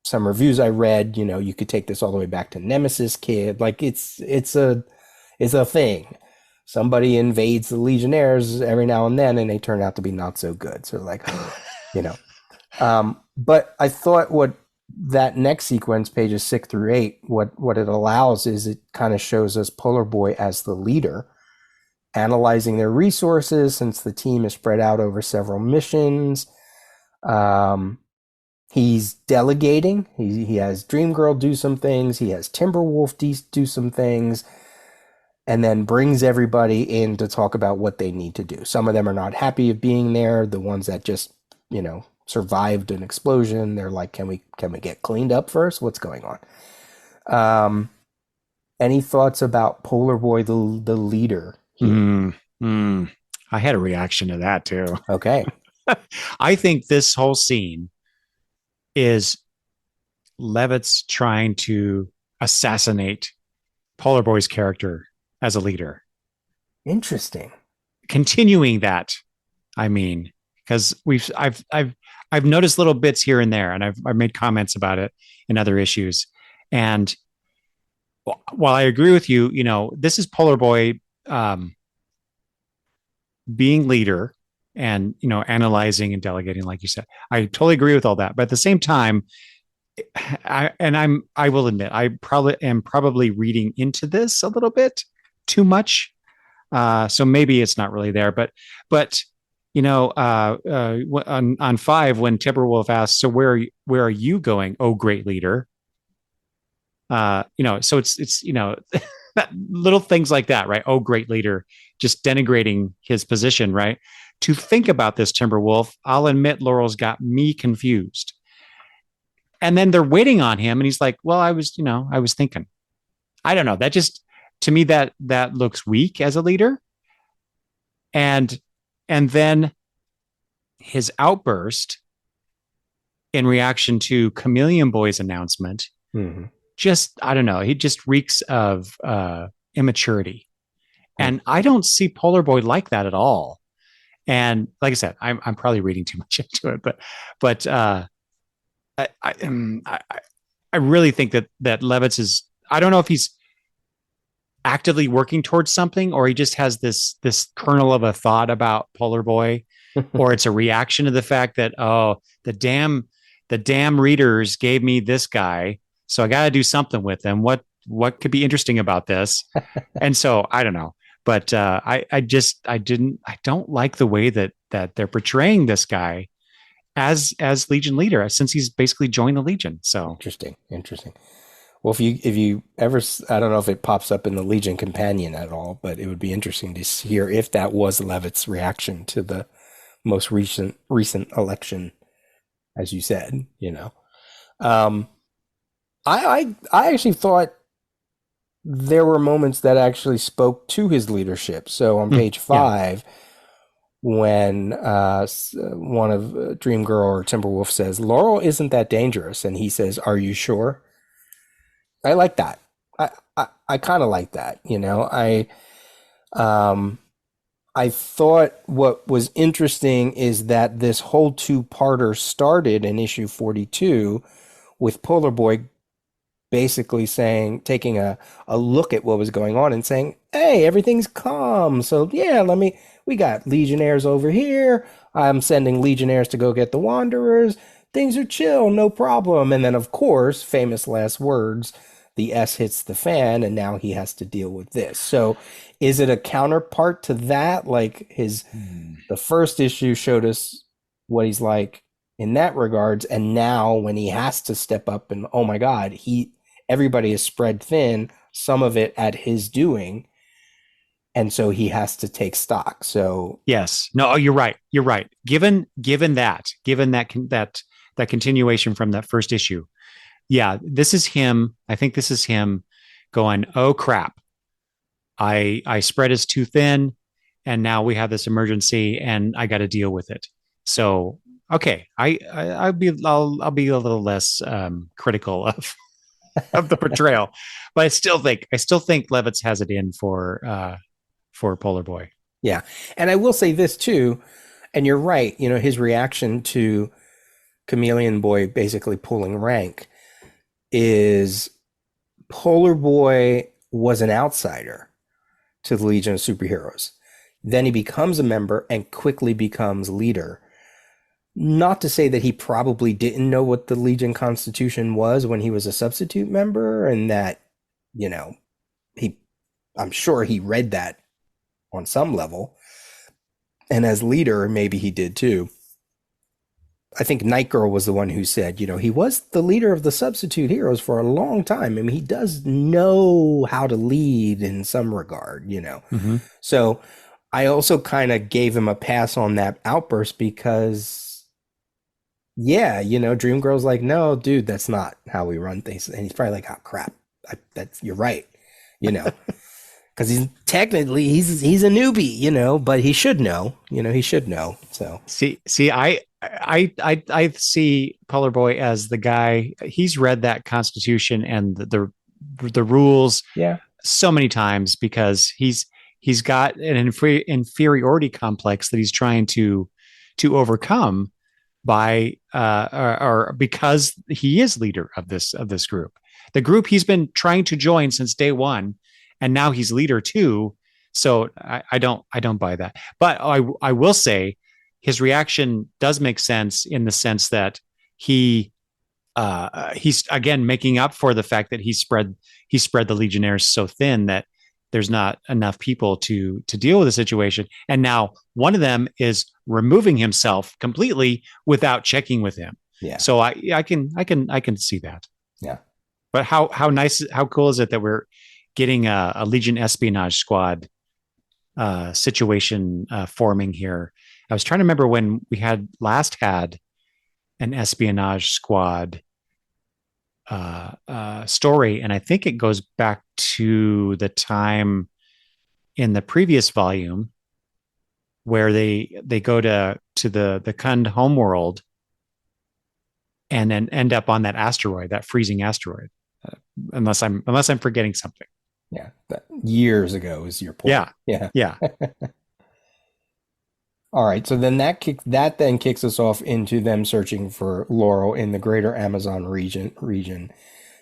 some reviews I read. You could take this all the way back to Nemesis Kid. Like it's a thing. Somebody invades the Legionnaires every now and then, and they turn out to be not so good. So like, you know. But I thought what that next sequence, pages 6 through 8, what it allows is it kind of shows us Polar Boy as the leader, analyzing their resources since the team is spread out over several missions. Um, he's delegating. He has Dream Girl do some things. He has Timberwolf do some things, and then brings everybody in to talk about what they need to do. Some of them are not happy of being there. The ones that just, survived an explosion, they're like, can we get cleaned up first? What's going on? Um, any thoughts about Polar Boy, the leader here? Mm, mm. I had a reaction to that too. Okay. I think this whole scene is Levitz trying to assassinate Polar Boy's character as a leader. Interesting. Continuing that, I mean, because I've noticed little bits here and there, and I've made comments about it in other issues. And while I agree with you, this is Polar Boy um, being leader and analyzing and delegating, like you said. I totally agree with all that, but at the same time, I will admit I probably reading into this a little bit too much. So maybe it's not really there, but on 5, when Timberwolf asks, "So where are you going, oh great leader?" So it's little things like that, right? Oh great leader, just denigrating his position, right? To think about this, Timberwolf, I'll admit Laurel's got me confused. And then they're waiting on him, and he's like, "Well, I was thinking." I don't know. That just, to me, that looks weak as a leader. And then his outburst in reaction to Chameleon Boy's announcement, Mm-hmm. just, I don't know, he just reeks of immaturity. And I don't see Polar Boy like that at all. And like I said, I'm probably reading too much into it, but I really think that Levitz is, I don't know if he's actively working towards something, or he just has this kernel of a thought about Polar Boy, or it's a reaction to the fact that, oh, the damn readers gave me this guy, so I got to do something with them. What could be interesting about this? And so I don't know, but I don't like the way that they're portraying this guy as Legion leader, since he's basically joined the Legion. So Interesting. Interesting. Well, if you ever, I don't know if it pops up in the Legion Companion at all, but it would be interesting to hear if that was Levitt's reaction to the most recent election, as you said. Um, I actually thought there were moments that actually spoke to his leadership. So on Hmm. page Yeah. 5, when one of Dream Girl or Timberwolf says, "Laurel isn't that dangerous," and he says, "Are you sure?" I like that. I kind of like that. Um, I thought what was interesting is that this whole two-parter started in issue 42 with Polar Boy basically saying, taking a look at what was going on and saying, hey, everything's calm. So, yeah, we got Legionnaires over here. I'm sending Legionnaires to go get the Wanderers. Things are chill, no problem. And then, of course, famous last words, the S hits the fan, and now he has to deal with this. So, is it a counterpart to that? Like Hmm. the first issue showed us what he's like in that regards, and now when he has to step up and oh my God, everybody is spread thin, some of it at his doing, and so he has to take stock. So Yes. No, oh, you're right. You're right. Given that continuation from that first issue. Yeah, this is him. I think this is him going, "Oh crap. I spread us too thin and now we have this emergency and I got to deal with it." So, okay, I'll be a little less critical of the portrayal, but I still think Levitz has it in for Polar Boy. yeah, and I will say this too, and you're right. His reaction to Chameleon Boy basically pulling rank is Polar Boy was an outsider to the Legion of Superheroes. Then he becomes a member and quickly becomes leader. Not to say that he probably didn't know what the Legion Constitution was when he was a substitute member, and that, you know, he, I'm sure he read that on some level. And as leader, maybe he did too. I think Night Girl was the one who said, he was the leader of the substitute heroes for a long time. I mean, he does know how to lead in some regard. Mm-hmm. So I also kind of gave him a pass on that outburst because, yeah, Dream Girl's like, no, dude, that's not how we run things. And he's probably like, oh, crap. You're right, you know, because he's a newbie, but he should know. So, See, I see Polar Boy as the guy. He's read that Constitution and the rules yeah. so many times because he's got an inferiority complex that he's trying to overcome by or because he is leader of this group, the group he's been trying to join since day one, and now he's leader too. So I don't buy that, but I will say his reaction does make sense in the sense that he's again making up for the fact that he spread the Legionnaires so thin that there's not enough people to deal with the situation. And now one of them is removing himself completely without checking with him. Yeah. So I can see that. Yeah. But how cool is it that we're getting a Legion espionage squad situation forming here? I was trying to remember when we had an espionage squad story, and I think it goes back to the time in the previous volume where they go to the Kund homeworld and then end up on that asteroid, that freezing asteroid. Unless I'm forgetting something. Yeah. That years ago is your point. Yeah, Yeah. yeah. All right. So then that then kicks us off into them searching for Laurel in the greater Amazon region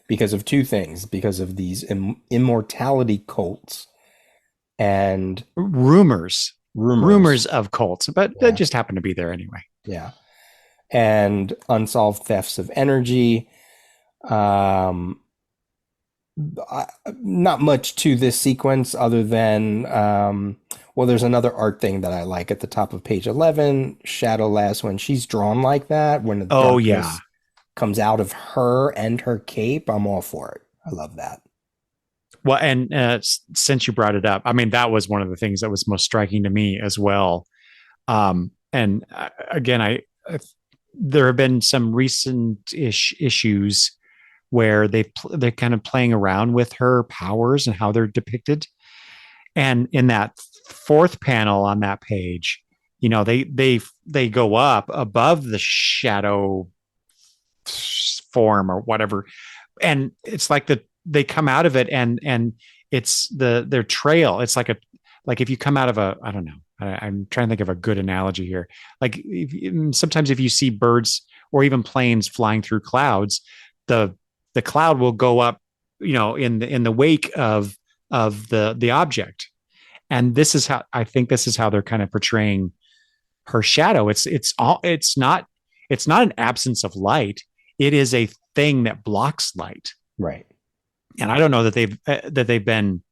because of two things, because of these immortality cults and Rumors, rumors. rumors of cults, but that Yeah. just happened to be there anyway. Yeah. And unsolved thefts of energy. Um, not much to this sequence other than well, there's another art thing that I like at the top of page 11, Shadow Lass, when she's drawn like that, when the Oh yeah, darkness comes out of her and her cape. I'm all for it. I love that. Well, and since you brought it up, I mean, that was one of the things that was most striking to me as well. And again, there have been some recent issues where they're kind of playing around with her powers and how they're depicted. And in that fourth panel on that page, they go up above the shadow form or whatever, and it's like they come out of it, and it's their trail. It's like if you come out of a, I don't know, I'm trying to think of a good analogy here. Like sometimes if you see birds or even planes flying through clouds, the the cloud will go up, in the wake of the object. And this is how I think this is how they're kind of portraying her shadow. It's not an absence of light. It is a thing that blocks light. Right. And I don't know that they've been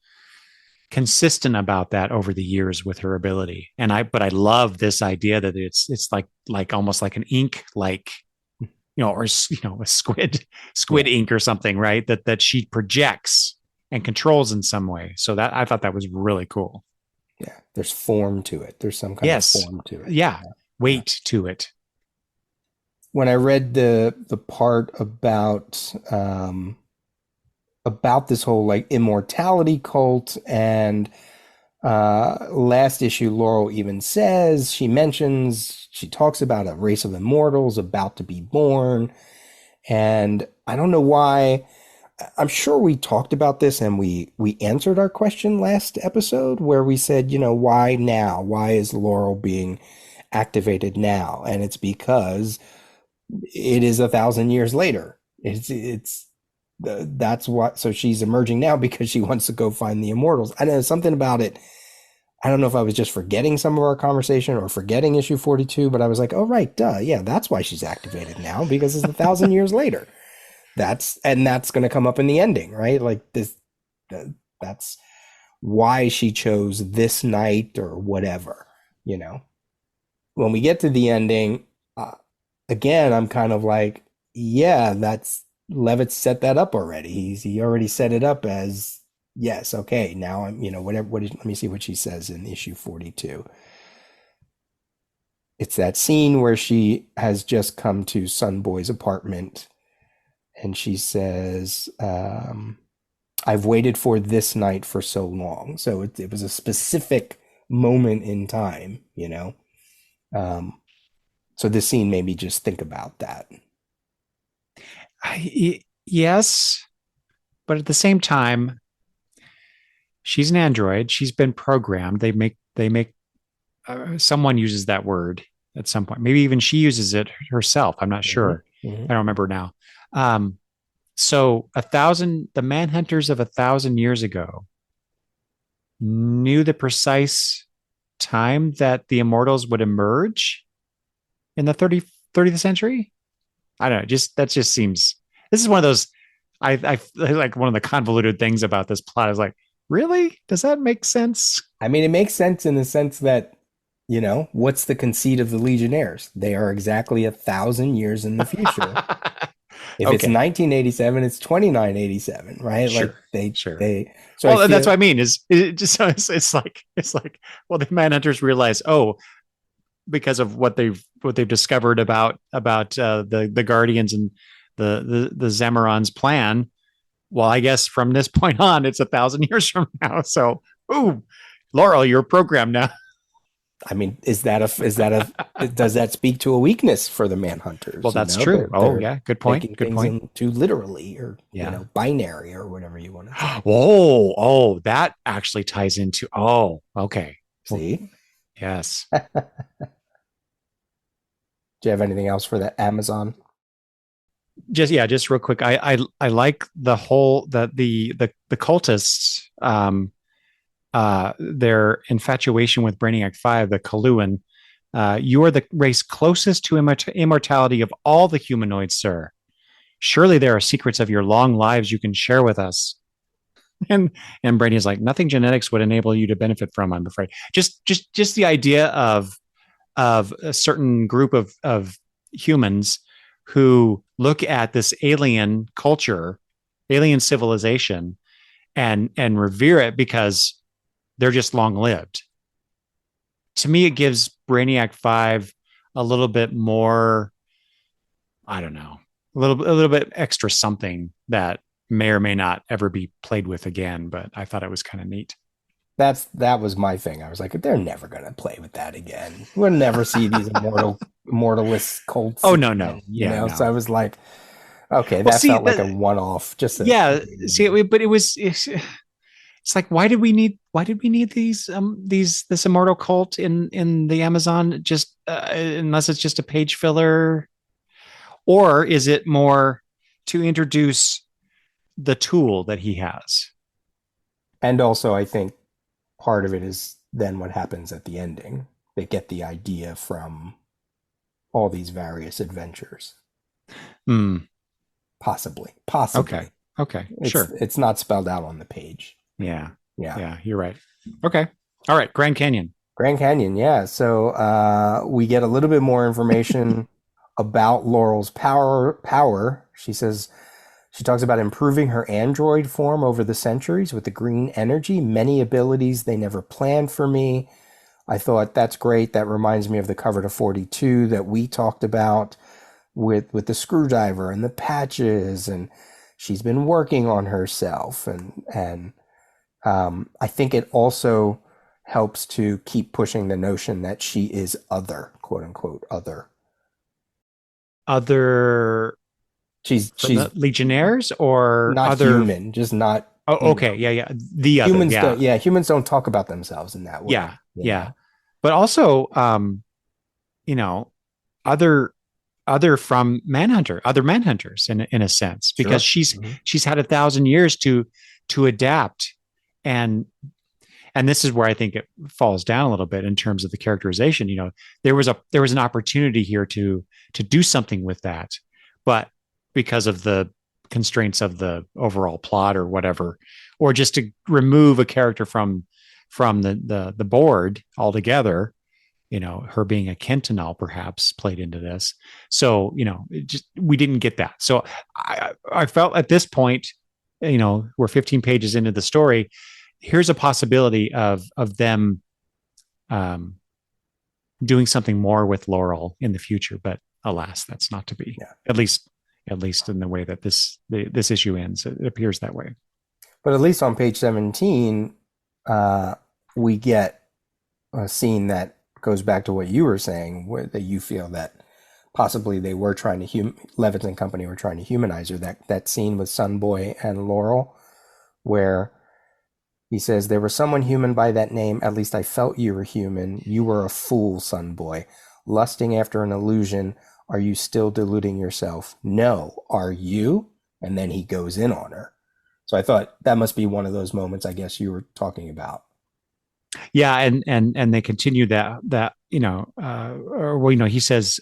consistent about that over the years with her ability. But I love this idea that it's like almost like an ink, like, or a squid Yeah. ink or something, right? That she projects and controls in some way. So that I thought that was really cool. Yeah. There's form to it. There's some kind of Yes. form to it. Yeah. Yeah. Yeah. Weight to it. When I read the part about this whole like immortality cult, and last issue, Laurel even says, she talks about a race of immortals about to be born. And I don't know why. I'm sure we talked about this and we answered our question last episode where we said, why now? Why is Laurel being activated now? And it's because it is 1,000 years later. That's what. So she's emerging now because she wants to go find the immortals. I know something about it. I don't know if I was just forgetting some of our conversation or forgetting issue 42, but I was like, oh, right, duh. Yeah, that's why she's activated now, because it's 1,000 years later. That's going to come up in the ending, right? Like this, that's why she chose this night or whatever, you know. When we get to the ending, again, I'm kind of like, yeah, that's Levitt set that up already. He already set it up as, yes, okay, now I'm, whatever. Let me see what she says in issue 42. It's that scene where she has just come to Sunboy's apartment, and she says, I've waited for this night for so long. So it was a specific moment in time, So this scene made me just think about that. Yes, but at the same time, she's an android. She's been programmed. They make someone uses that word at some point. Maybe even she uses it herself. I'm not Mm-hmm. sure. Mm-hmm. I don't remember now. So the Manhunters of 1,000 years ago knew the precise time that the immortals would emerge in the 30th century. I don't know. That just seems. This is one of those. I like one of the convoluted things about this plot is like, really? Does that make sense? I mean, it makes sense in the sense that, what's the conceit of the Legionnaires? They are exactly 1,000 years in the future. If it's Okay, 1987, it's 2987, right? Like sure, sure. so I Well, that's feel, what I mean. Is it just it's like well, the Manhunters realize, because of what they've discovered about the Guardians and the Zemorons plan. Well, I guess from this point on, it's 1,000 years from now. So, ooh, Laurel, you're programmed now. I mean, does that speak to a weakness for the Well, Manhunters? that's true. Oh, They're yeah, good point. taking Good things point. in too literally, or, Yeah. binary, or whatever you want to say. That actually ties into. Oh, okay. Well, See? yes. Do you have anything else for the Amazon? Just real quick. I like the whole the cultists. Their infatuation with Brainiac 5, the Kaluan. You are the race closest to immortality of all the humanoids, sir. Surely there are secrets of your long lives you can share with us. And Brainy is like, nothing genetics would enable you to benefit from, I'm afraid. Just the idea of a certain group of humans who look at this alien culture alien civilization and revere it because they're just long lived. To me, it gives Brainiac 5 a little bit more, I don't know, a little bit extra something that may or may not ever be played with again, but I thought it was kind of neat. That was my thing. I was like, they're never gonna play with that again. We'll never see these immortalist cults Oh no, no. again, Yeah, So I no. was like, okay, Well, that see felt like that a one-off, just a yeah, see but it's like why did we need these this immortal cult in the Amazon just unless it's just a page filler, or is it more to introduce the tool that he has? and also I think part of it is then what happens at the ending. They get the idea from all these various adventures. Hmm. Possibly. Okay. Possibly. Okay. It's Sure. it's not spelled out on the page. Yeah. Yeah. Yeah. You're right. Okay. All right. Grand Canyon. Grand Canyon, yeah. So we get a little bit more information about Laurel's power. She says she talks about improving her android form over the centuries with the green energy, many abilities they never planned for me. I thought that's great. That reminds me of the cover to 42 that we talked about with the screwdriver and the patches, and she's been working on herself, and I think it also helps to keep pushing the notion that she is other, quote unquote, other. Other from She's the Legionnaires or not other? human, just not, Oh, okay. Yeah. Yeah. The other. humans Yeah. don't, yeah, humans don't talk about themselves in that way, Yeah. Yeah. But also, you know, other from Manhunter, other Manhunters in a sense, because Sure. Hmm. she's had 1,000 years to adapt, and this is where I think it falls down a little bit in terms of the characterization. There was an opportunity here to do something with that, but because of the constraints of the overall plot or whatever, or just to remove a character from the board altogether, her being a Kentanol perhaps played into this. So, we didn't get that. So I felt at this point, we're 15 pages into the story. Here's a possibility of them um, doing something more with Laurel in the future, but alas, that's not to be. Yeah. At least in the way that this issue ends, it appears that way. But at least on page 17, uh, we get a scene that goes back to what you were saying, that you feel that possibly they were trying to Levitz and company were trying to humanize her. That scene with Sunboy and Laurel, where he says, there was someone human by that name. At least I felt you were human. You were a fool, Sunboy. Lusting after an illusion. Are you still deluding yourself? No. Are you? And then he goes in on her. So I thought that must be one of those moments I guess you were talking about. Yeah, and they continue that or well, he says,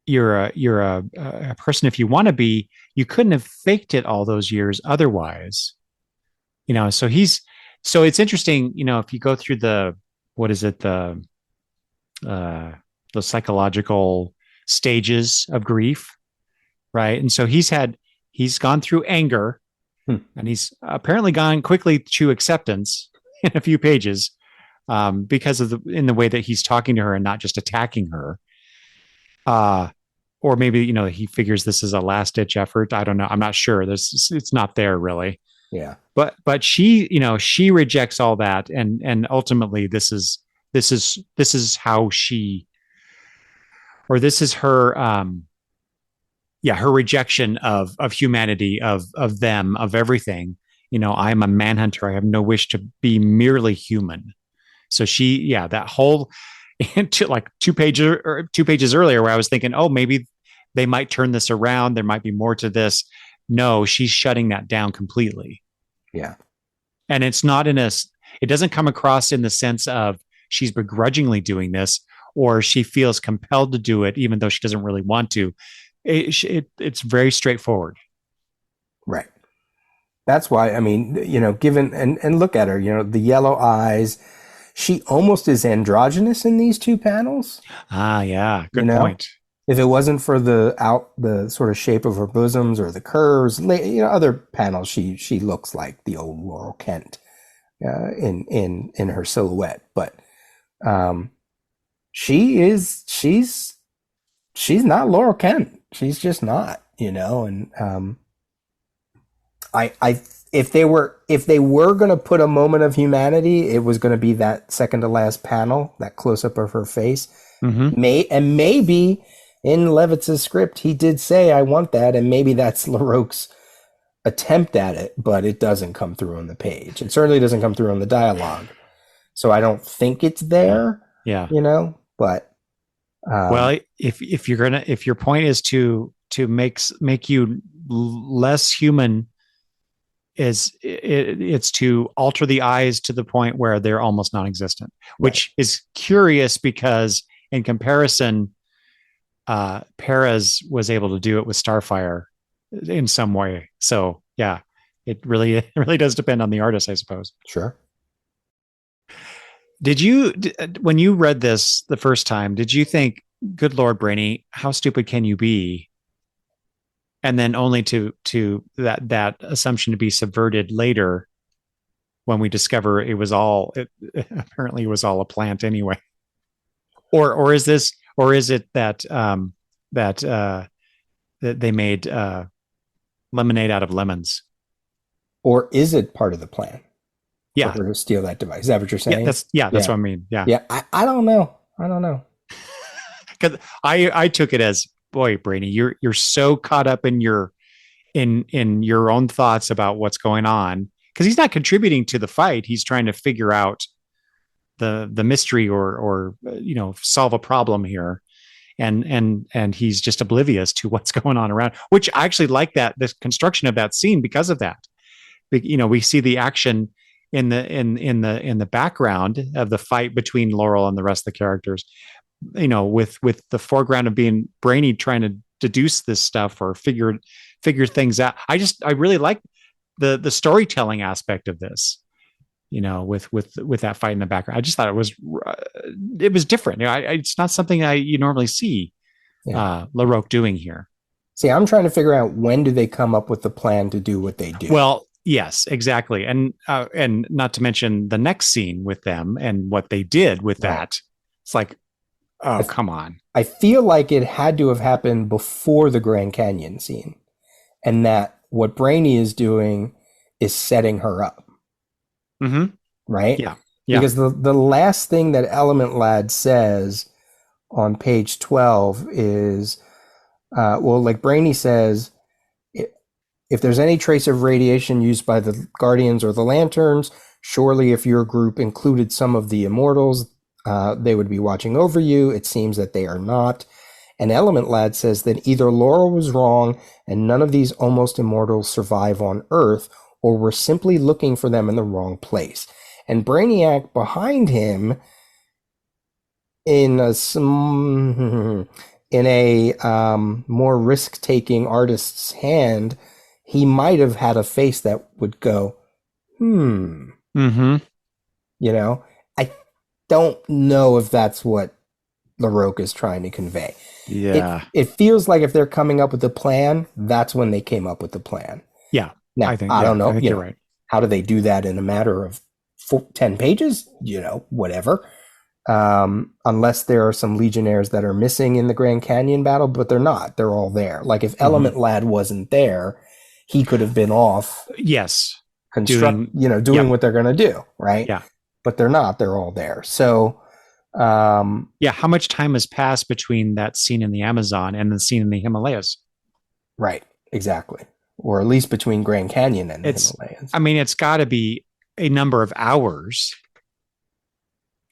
you're a person if you want to be. You couldn't have faked it all those years otherwise. So it's interesting. If you go through the what is it uh, the psychological stages of grief, right? And so he's gone through anger, Hmm. and he's apparently gone quickly to acceptance in a few pages, because of in the way that he's talking to her and not just attacking her. Uh, or maybe he figures this is a last ditch effort. I don't know. I'm not sure. It's not there really. Yeah. But she rejects all that, and ultimately this is how she, or this is her, her rejection of humanity, of them, of everything. I'm a manhunter. I have no wish to be merely human. So that whole into like 2 pages or 2 pages earlier, where I was thinking, oh, maybe they might turn this around. There might be more to this. No, she's shutting that down completely. Yeah. And it's not it doesn't come across in the sense of she's begrudgingly doing this, or she feels compelled to do it, even though she doesn't really want to. It's very straightforward. Right. That's why, I mean, given, and look at her, the yellow eyes. She almost is androgynous in these two panels, Ah, yeah, you good know? point. If it wasn't for the sort of shape of her bosoms or the curves, other panels, she looks like the old Laurel Kent in her silhouette. But um, she's not Laurel Kent. She's just not, and I if they were going to put a moment of humanity, it was going to be that second to last panel, that close up of her face. Mm-hmm. Maybe in Levitz's script he did say I want that, and maybe that's LaRoque's attempt at it, but it doesn't come through on the page. It certainly doesn't come through on the dialogue. So I don't think it's there. Yeah. But well, if your point is to make you less human, it's to alter the eyes to the point where they're almost non-existent, which is curious because in comparison, Perez was able to do it with Starfire in some way. So yeah, it really does depend on the artist, I suppose. Sure. When you read this the first time, did you think, good Lord, Brainy, how stupid can you be? And then only to that assumption to be subverted later when we discover apparently it was all a plant anyway. Or is it that that they made lemonade out of lemons? Or is it part of the plan? Yeah. For her to steal that device. Is that what you're saying? That's what I mean. Yeah. Yeah. I don't know. Because I took it as, boy, Brainy, you're so caught up in your own thoughts about what's going on, because he's not contributing to the fight. He's trying to figure out the mystery or solve a problem here, and he's just oblivious to what's going on around. Which I actually like this construction of that scene because of that. We see the action in the background of the fight between Laurel and the rest of the characters, with the foreground of being Brainy trying to deduce this stuff or figure things out. I really like the storytelling aspect of this, with that fight in the background. I just thought it was different. It's not something you normally see LaRoque doing here. See, I'm trying to figure out, when do they come up with the plan to do what they do? Well, yes, exactly. And not to mention the next scene with them and what they did with that. It's like, oh, come on. I feel like it had to have happened before the Grand Canyon scene, and that what Brainy is doing is setting her up. Mm-hmm. Right? Yeah. Because the last thing that Element Lad says on page 12 is, like Brainy says, if there's any trace of radiation used by the Guardians or the Lanterns, surely if your group included some of the Immortals, they would be watching over you. It seems that they are not. And Element Lad says that either Laurel was wrong and none of these almost immortals survive on Earth, or we're simply looking for them in the wrong place. And Brainiac behind him, in a more risk-taking artist's hand, he might have had a face that would go, Mm-hmm. I don't know if that's what LaRoque is trying to convey. Yeah. It feels like if they're coming up with a plan, that's when they came up with the plan. Yeah. Now, I don't know. I think you're right. How do they do that in a matter of 10 pages? Whatever. Unless there are some Legionnaires that are missing in the Grand Canyon battle, but they're not. They're all there. Like if Element Lad wasn't there, he could have been off. Yes. Doing what they're going to do. Right. Yeah. But they're not. They're all there. So, how much time has passed between that scene in the Amazon and the scene in the Himalayas? Right. Exactly. Or at least between Grand Canyon and the Himalayas. I mean, it's got to be a number of hours,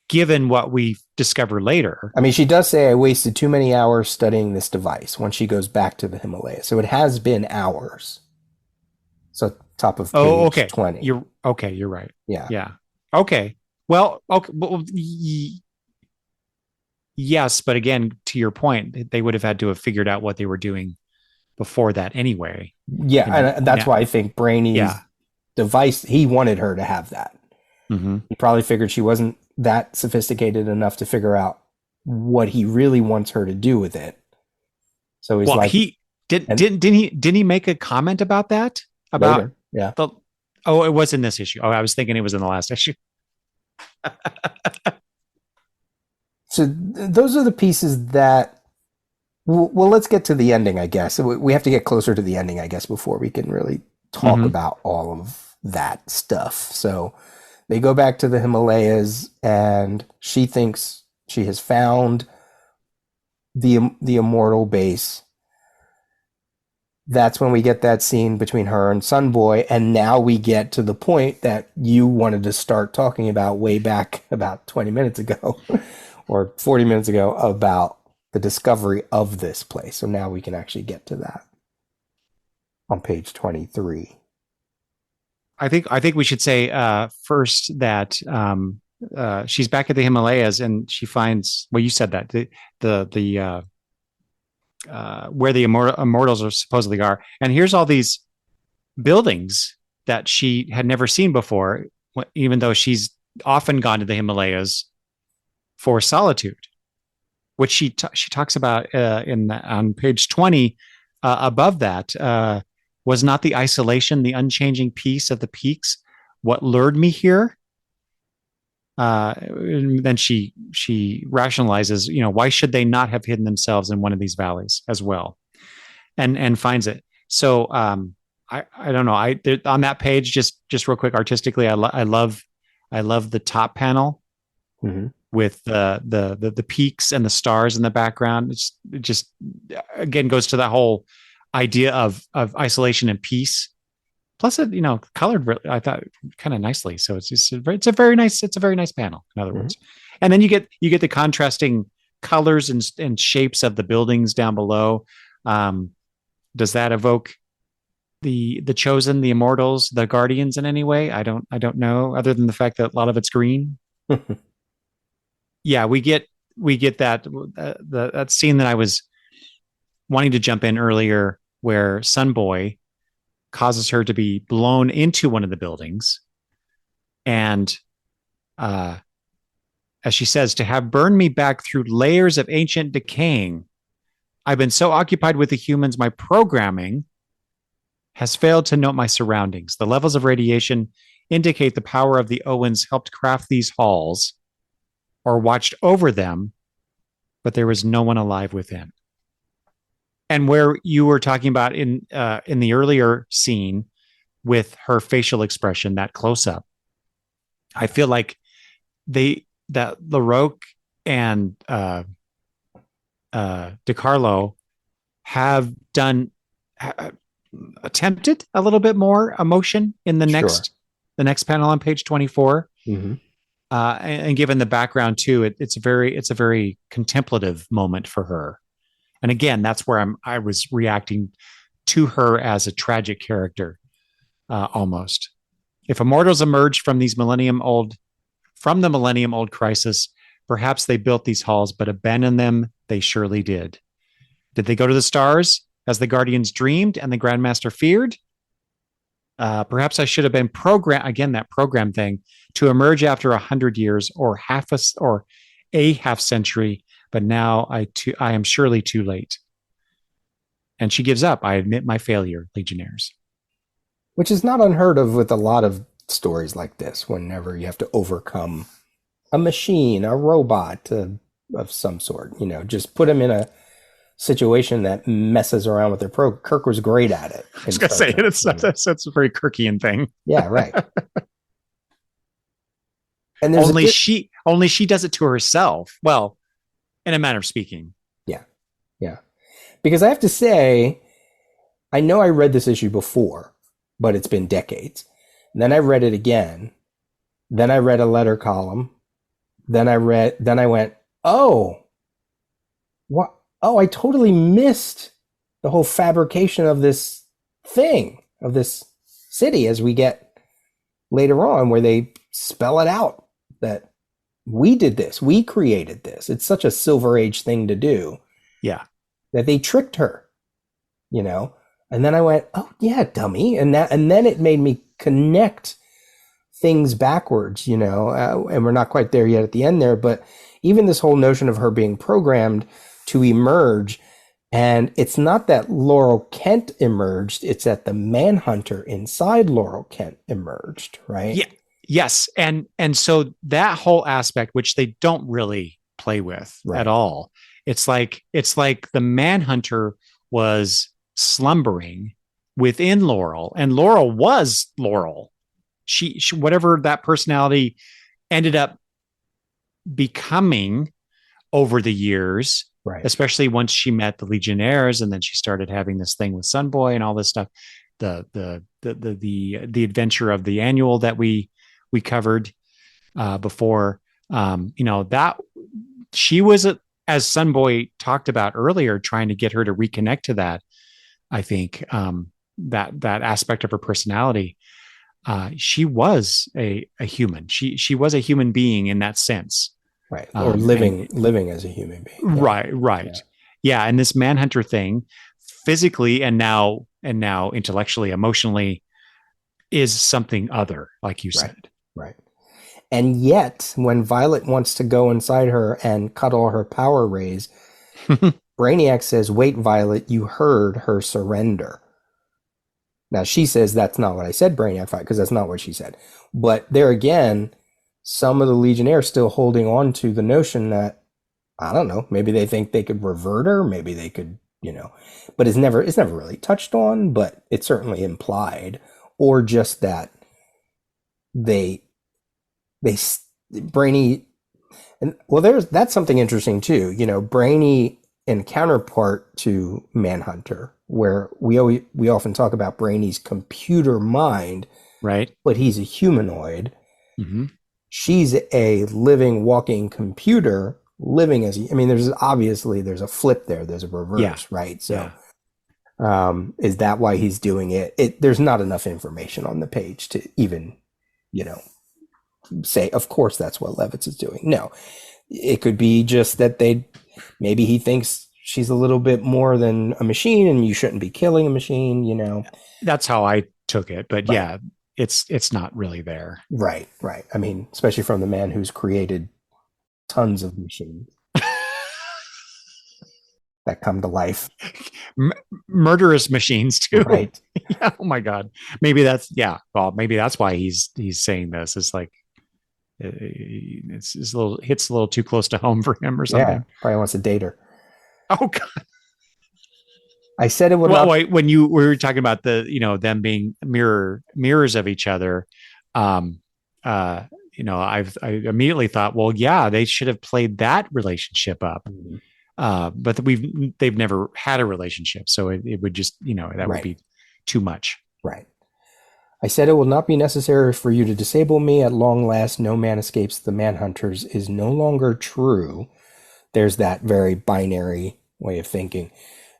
given what we discover later. I mean, she does say, I wasted too many hours studying this device when she goes back to the Himalayas. So it has been hours. So top of page 20. You're right. Yeah. Yeah. Okay. Well, okay. Well, yes, but again, to your point, they would have had to have figured out what they were doing before that anyway. Yeah, and that's why I think Brainy's device, he wanted her to have that. Mm-hmm. He probably figured she wasn't that sophisticated enough to figure out what he really wants her to do with it. So he's Well, like, he did and didn't he make a comment about that? About later, yeah. the oh, it was in this issue. Oh, I was thinking it was in the last issue. So those are the pieces that. Well, let's get to the ending, I guess. We have to get closer to the ending, I guess, before we can really talk Mm-hmm. about all of that stuff. So they go back to the Himalayas, and she thinks she has found the immortal base. That's when we get that scene between her and Sunboy, and now we get to the point that you wanted to start talking about way back about 20 minutes ago or 40 minutes ago about the discovery of this place. So now we can actually get to that on page 23. I think we should say first that she's back at the Himalayas and she finds well, you said that the where the immortals are supposedly are, and here's all these buildings that she had never seen before, even though she's often gone to the Himalayas for solitude, which she talks about on page 20. Above that, was not the isolation, the unchanging peace of the peaks, what lured me here? Then she rationalizes, why should they not have hidden themselves in one of these valleys as well, and finds it. So I don't know. On that page, just real quick, artistically, I love the top panel Mm-hmm. with the peaks and the stars in the background. It just again goes to that whole idea of isolation and peace. Plus, it colored really, I thought kind of nicely. So it's a very nice panel. In other Mm-hmm. words, and then you get the contrasting colors and shapes of the buildings down below. Um, does that evoke the chosen, the immortals, the guardians in any way? I don't know. Other than the fact that a lot of it's green. Yeah, we get that scene that I was wanting to jump in earlier, where Sunboy causes her to be blown into one of the buildings, and uh, as she says, to have burned me back through layers of ancient decaying. I've been so occupied with the humans, my programming has failed to note my surroundings. The levels of radiation indicate the power of the Owens helped craft these halls or watched over them, but there was no one alive within. And where you were talking about in the earlier scene with her facial expression, that close up, I feel like that LaRoque and DiCarlo have done attempted a little bit more emotion in the Sure. next panel on page 24. Mm-hmm. And given the background too, it's a very contemplative moment for her. And again, that's where I was reacting to her as a tragic character, almost. If immortals emerged from the millennium old crisis, perhaps they built these halls, but abandon them they surely did. Did they go to the stars as the guardians dreamed and the grandmaster feared? Perhaps I should have been programmed, again, that program thing, to emerge after 100 years or a half century, but now I am surely too late. And she gives up. I admit my failure, Legionnaires. Which is not unheard of with a lot of stories like this, whenever you have to overcome a machine, a robot of some sort. Just put them in a situation that messes around with their program. Kirk was great at it. I was going to say, that's a very Kirkian thing. Yeah, right. And only she does it to herself. Well, in a manner of speaking. Yeah, yeah. Because I have to say, I know I read this issue before, but it's been decades. And then I read it again. Then I read a letter column. Then I went, oh, what? Oh, I totally missed the whole fabrication of this thing, of this city, as we get later on, where they spell it out that we did this, we created this. It's such a Silver Age thing to do. Yeah. That they tricked her, And then I went, oh yeah, dummy. And then it made me connect things backwards, and we're not quite there yet at the end there, but even this whole notion of her being programmed to emerge And it's not that Laurel Kent emerged, it's that the Manhunter inside Laurel Kent emerged, right? Yeah. Yes. And so that whole aspect, which they don't really play with at Right. all, it's like the Manhunter was slumbering within Laurel, and Laurel was Laurel. She whatever that personality ended up becoming over the years, Right. especially once she met the Legionnaires, and then she started having this thing with Sunboy and all this stuff. The adventure of the annual that we covered before. That she was as Sunboy talked about earlier, trying to get her to reconnect to that. I think that aspect of her personality. She was a human. She was a human being in that sense. Right. Or And living as a human being. Yeah. right. Yeah. Yeah. And this Manhunter thing, physically and now intellectually, emotionally, is something other, like you Right. said. Right. And yet, when Violet wants to go inside her and cut all her power rays, Brainiac says, "Wait, Violet, you heard her surrender." Now she says that's not what I said, Brainiac fight, because that's not what she said. But there again, some of the Legionnaires still holding on to the notion that I don't know, maybe they think they could revert her, maybe they could, but it's never really touched on, but it's certainly implied, or just that they they Brainy and well, that's something interesting too. Brainy in counterpart to Manhunter, where we often talk about Brainy's computer mind, Right. but he's a humanoid. Mm-hmm. She's a living, walking computer living as I mean, there's a flip there, there's a Yeah. reverse, right? So, Yeah. is that why he's doing it? There's not enough information on the page to even, you know, say, of course, that's what Levitz is doing. No, it could be just that maybe he thinks she's a little bit more than a machine and you shouldn't be killing a machine. That's how I took it. But Right, yeah, it's not really there. right, right. I mean, especially from the man who's created tons of machines that come to life. M- Murderous machines too. Right. Yeah. Oh my God. Maybe that's yeah. Well, maybe that's why he's saying this. It's like it's a little hits a little too close to home for him or Yeah, something. probably wants to date her. Oh God. I said it would Well, not. wait, when we were talking about them being mirrors of each other, um, uh, I immediately thought, well, yeah, they should have played that relationship up. But they've never had a relationship, so it would just that would Right, be too much. right. I said it will not be necessary for you to disable me. At long last, no man escapes the Manhunters is no longer true. There's that very binary way of thinking.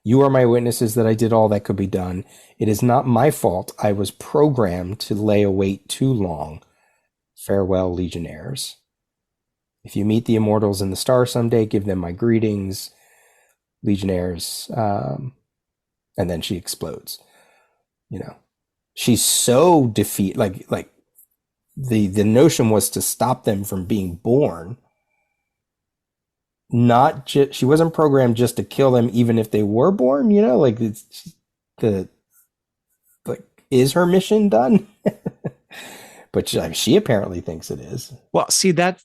You are my witnesses that I did all that could be done. It is not my fault. I was programmed to lay await too long. Farewell, Legionnaires. If you meet the immortals in the star someday, give them my greetings, Legionnaires. And then she explodes. You know, she's so defeat. Like the notion was to stop them from being born. Not just she wasn't programmed just to kill them, even if they were born. Like it's the like is her mission done? But she apparently thinks it is. Well, see that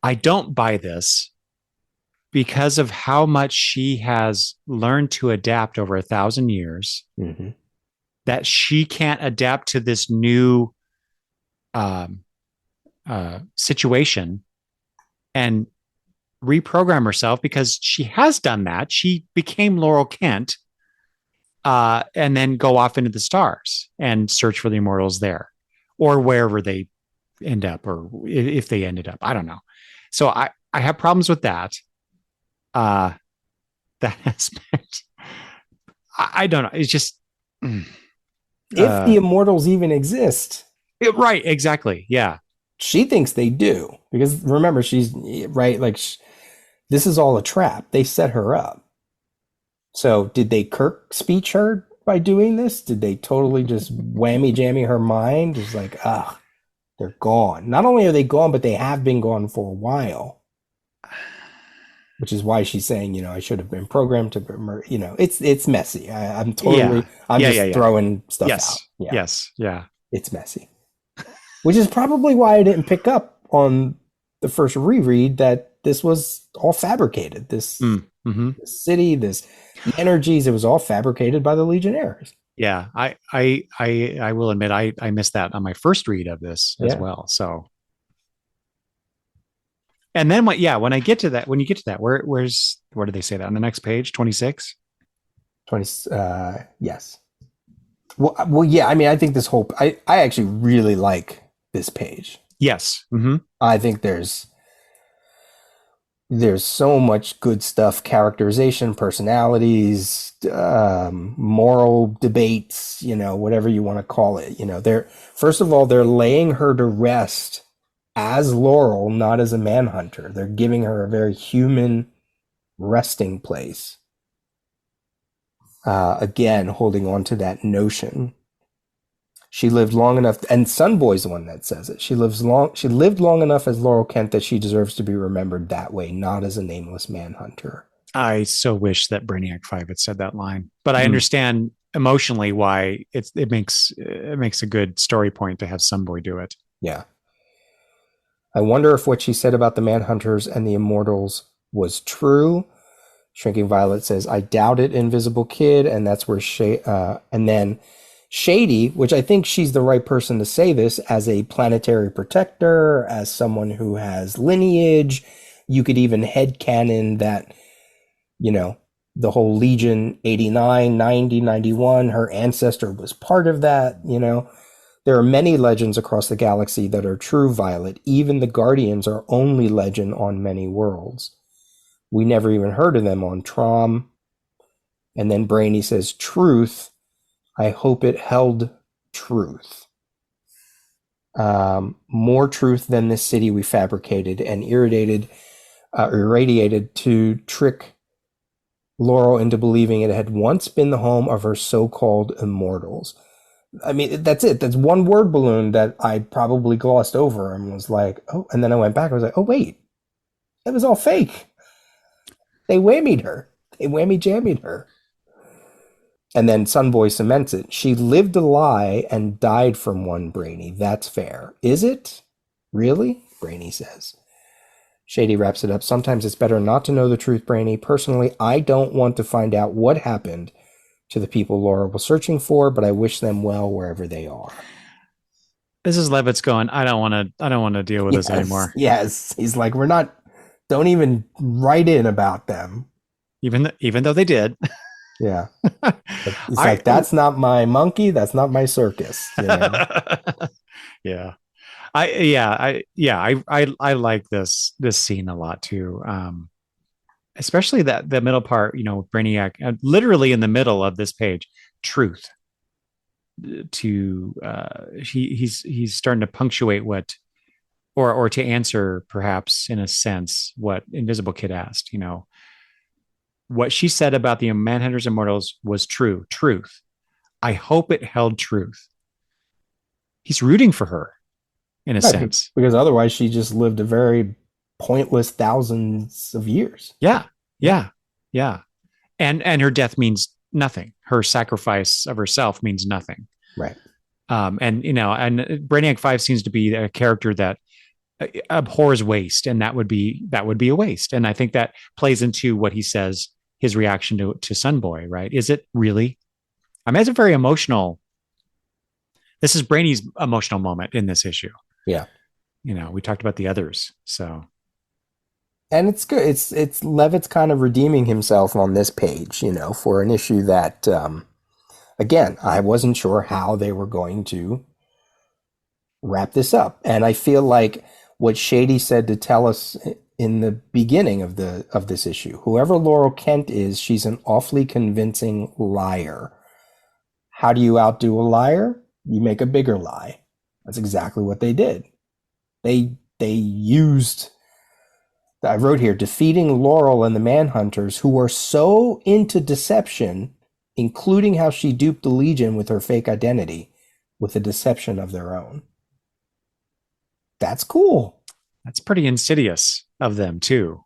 I don't buy this because of how much she has learned to adapt over 1,000 years. Mm-hmm. That she can't adapt to this new um, situation and reprogram herself, because she has done that. She became Laurel Kent, and then go off into the stars and search for the immortals there, or wherever they end up, or if they ended up. I don't know. So I have problems with that. Uh, that aspect. I don't know. It's just If the immortals even exist, right. Exactly. Yeah. she thinks they do because remember she's right. Like this is all a trap. They set her up. So did they Kirk speech her by doing this? Did they totally just whammy jammy her mind? It's like, they're gone. Not only are they gone, but they have been gone for a while. which is why she's saying, I should have been programmed to, it's messy. Yeah. I'm Yeah. Yeah. just Yeah. throwing stuff out. Yes. Yeah, Yes. Yeah. it's messy, which is probably why I didn't pick up on the first reread that this was all fabricated. Mm-hmm. This city, the energies, it was all fabricated by the Legionnaires. Yeah. I will admit I missed that on my first read of this as Yeah, well. So, and then when I get to that, when you get to that, where do they say that on the next page? 26? 20. Yes. Well, yeah. I mean, I think I actually really like this page. Yes. Mm-hmm. I think there's so much good stuff, characterization, personalities, moral debates, whatever you want to call it. They're first of all, they're laying her to rest as Laurel, not as a manhunter. They're giving her a very human resting place. Again, holding on to that notion. She lived long enough, and Sunboy's the one that says it. She lived long enough as Laurel Kent that she deserves to be remembered that way, not as a nameless manhunter. I so wish that Brainiac 5 had said that line, but I Mm, understand emotionally why it makes a good story point to have Sunboy do it. yeah. I wonder if what she said about the manhunters and the immortals was true. Shrinking Violet says, I doubt it, Invisible Kid. And that's where and then Shady, which I think she's the right person to say this as a planetary protector, as someone who has lineage. You could even headcanon that, you know, the whole Legion 89, 90, 91, her ancestor was part of that. There are many legends across the galaxy that are true, Violet. Even the Guardians are only legend on many worlds. We never even heard of them on Trom. And then Brainy says, truth. I hope it held truth. More truth than this city we fabricated and irradiated to trick Laurel into believing it had once been the home of her so-called immortals. I mean, that's it. That's one word balloon that I probably glossed over and was like, oh, and then I went back. I was like, oh, wait, that was all fake. They whammied her. They whammy jammied her. And then Sunboy cements it. She lived a lie and died from one, Brainy. That's fair. Is it? Really? Brainy says. Shady wraps it up. Sometimes it's better not to know the truth, Brainy. Personally, I don't want to find out what happened to the people Laura was searching for, but I wish them well wherever they are. This is Levitt's going, I don't want to deal with this Yes, anymore. yes. He's like, don't even write in about them. Even though they did. Yeah. It's I like, that's not my monkey. That's not my circus. yeah. I like this scene a lot too. Especially that the middle part, Brainiac, literally in the middle of this page, truth. To he's starting to punctuate what, or to answer perhaps in a sense what Invisible Kid asked. What she said about the Manhunters Immortals was true. Truth. I hope it held truth. He's rooting for her in a Right, sense. because otherwise she just lived a very pointless thousands of years. Yeah. Yeah. Yeah. Yeah. And her death means nothing. Her sacrifice of herself means nothing. Right. And Brainiac 5 seems to be a character that abhors waste, and that would be a waste. And I think that plays into what he says, his reaction to Sunboy, right? Is it really? I mean, it's a very emotional. This is Brainy's emotional moment in this issue. Yeah. We talked about the others, so And it's good. It's Levitt's kind of redeeming himself on this page, for an issue that again, I wasn't sure how they were going to wrap this up. And I feel like what Shady said to tell us in the beginning of this issue, whoever Laurel Kent is, she's an awfully convincing liar. How do you outdo a liar? You make a bigger lie. That's exactly what they did. They used, I wrote here, defeating Laurel and the Manhunters, who were so into deception, including how she duped the Legion with her fake identity, with a deception of their own. That's cool. that's pretty insidious of them too.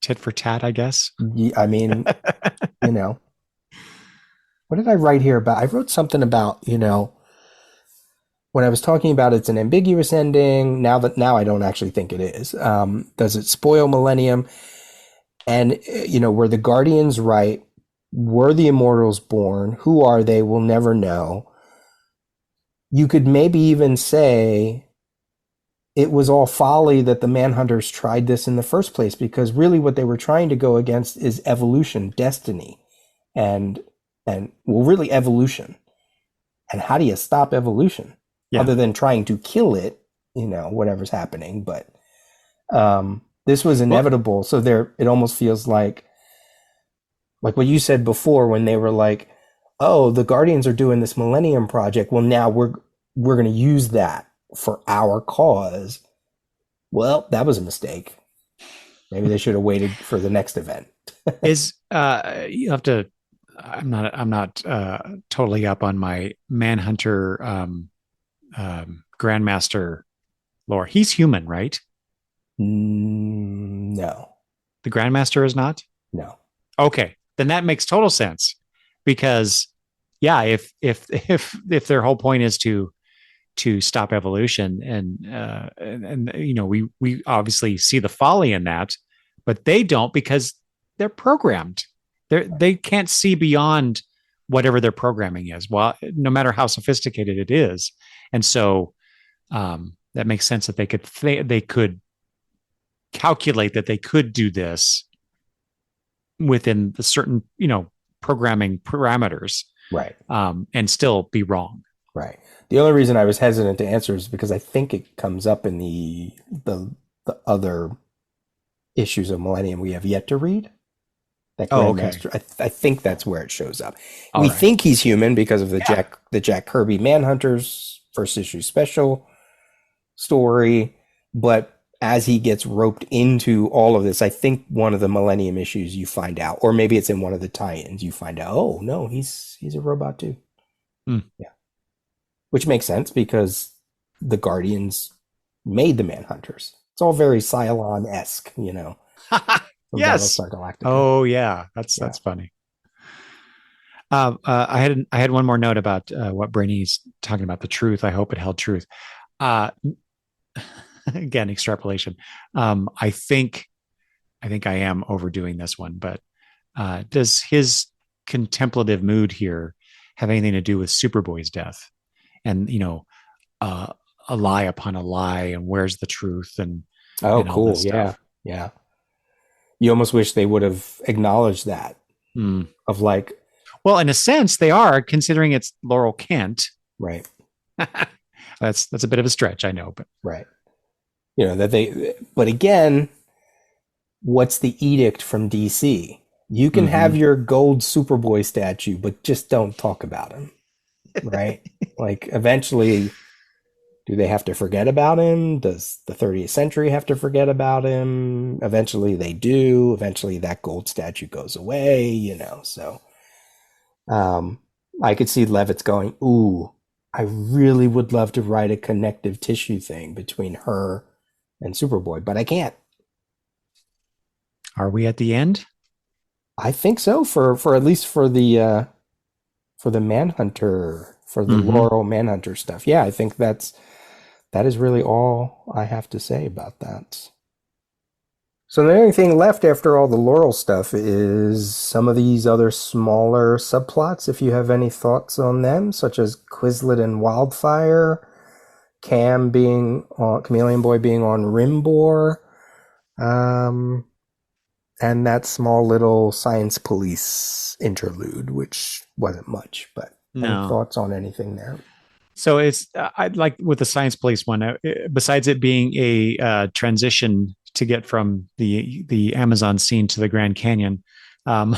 tit for tat, I guess. I mean, you know, what did I write here about? I wrote something about, when I was talking about it's an ambiguous ending. Now I don't actually think it is. Does it spoil Millennium? And were the Guardians right? Were the Immortals born? Who are they? We'll never know. You could maybe even say it was all folly that the Manhunters tried this in the first place, because really what they were trying to go against is evolution, destiny, and well, really evolution. And how do you stop evolution Yeah. other than trying to kill it? Whatever's happening. But this was Well, inevitable. So it almost feels like what you said before when they were like, "Oh, the Guardians are doing this Millennium Project. Well, now we're going to use that for our cause." Well, that was a mistake. Maybe they should have waited for the next event. is you have to I'm not totally up on my Manhunter Grandmaster lore. He's human, right? No, The Grandmaster is not? no, Okay. Then that makes total sense because yeah, if their whole point is to stop evolution and we obviously see the folly in that, but they don't because they're programmed. They can't see beyond whatever their programming is. Well, no matter how sophisticated it is, and so that makes sense that they could calculate that they could do this within the certain programming parameters right, and still be wrong. right. The only reason I was hesitant to answer is because I think it comes up in the other issues of Millennium we have yet to read. That Oh, okay. Grandmaster, I think that's where it shows up. All We right. think he's human because of Yeah. the Jack Kirby Manhunters first issue special story, but as he gets roped into all of this, I think one of the Millennium issues you find out, or maybe it's in one of the tie-ins, you find out, oh no, he's a robot too. Hmm. Yeah, which makes sense because the Guardians made the Manhunters. It's all very Cylon-esque, from Yes. Battlestar Galactica. Oh yeah, Yeah. that's funny. I had one more note about what Brainy's talking about the truth. I hope it held truth. Uh, again, extrapolation. I think I am overdoing this one, but does his contemplative mood here have anything to do with Superboy's death? And uh, a lie upon a lie, and where's the truth, Oh, and all this cool. Yeah. stuff. Yeah. You almost wish they would have acknowledged that Hmm. of like, Well, in a sense, they are considering it's Laurel Kent. right, That's a bit of a stretch, I know, but right. But again, what's the edict from DC? You can have mhm. your gold Superboy statue, but just don't talk about him, right? Like eventually, do they have to forget about him? Does the 30th century have to forget about him? Eventually they do. Eventually that gold statue goes away. So um, I could see Levitt's going, ooh, I really would love to write a connective tissue thing between her and Superboy, but I can't. Are we at the end? I think so for at least for the Manhunter, for the Hmm. Laurel Manhunter stuff. Yeah, I think that is really all I have to say about that. So the only thing left after all the Laurel stuff is some of these other smaller subplots. If you have any thoughts on them, such as Quizlet and Wildfire, Chameleon Boy being on Rimbor, um, and that small little Science Police interlude, which wasn't much. But any No. thoughts on anything there? So it's I'd like with the Science Police one. Besides it being a transition to get from the Amazon scene to the Grand Canyon, um,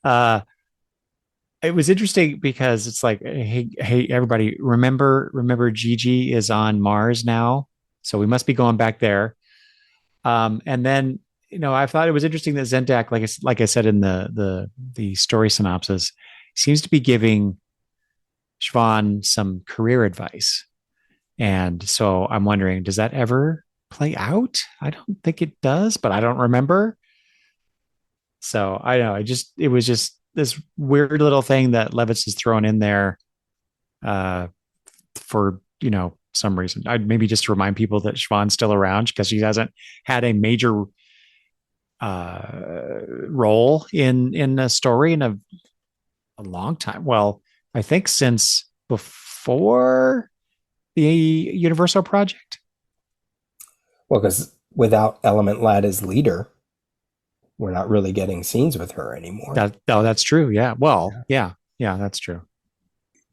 uh, it was interesting because it's like, hey, everybody, remember, Gigi is on Mars now, so we must be going back there. And then I thought it was interesting that Zendak, like I said in the story synopsis, seems to be giving Siobhan some career advice. And so I'm wondering, does that ever play out. I don't think it does, but I don't remember. So I know it was just this weird little thing that Levitz is thrown in there uh, for some reason. I'd maybe just to remind people that Siobhan's still around because she hasn't had a major role in a story in a long time. Well, I think since before the Universal project. Well, because without Element Lad as leader, we're not really getting scenes with her anymore. That's true. Yeah. Well, yeah, that's true.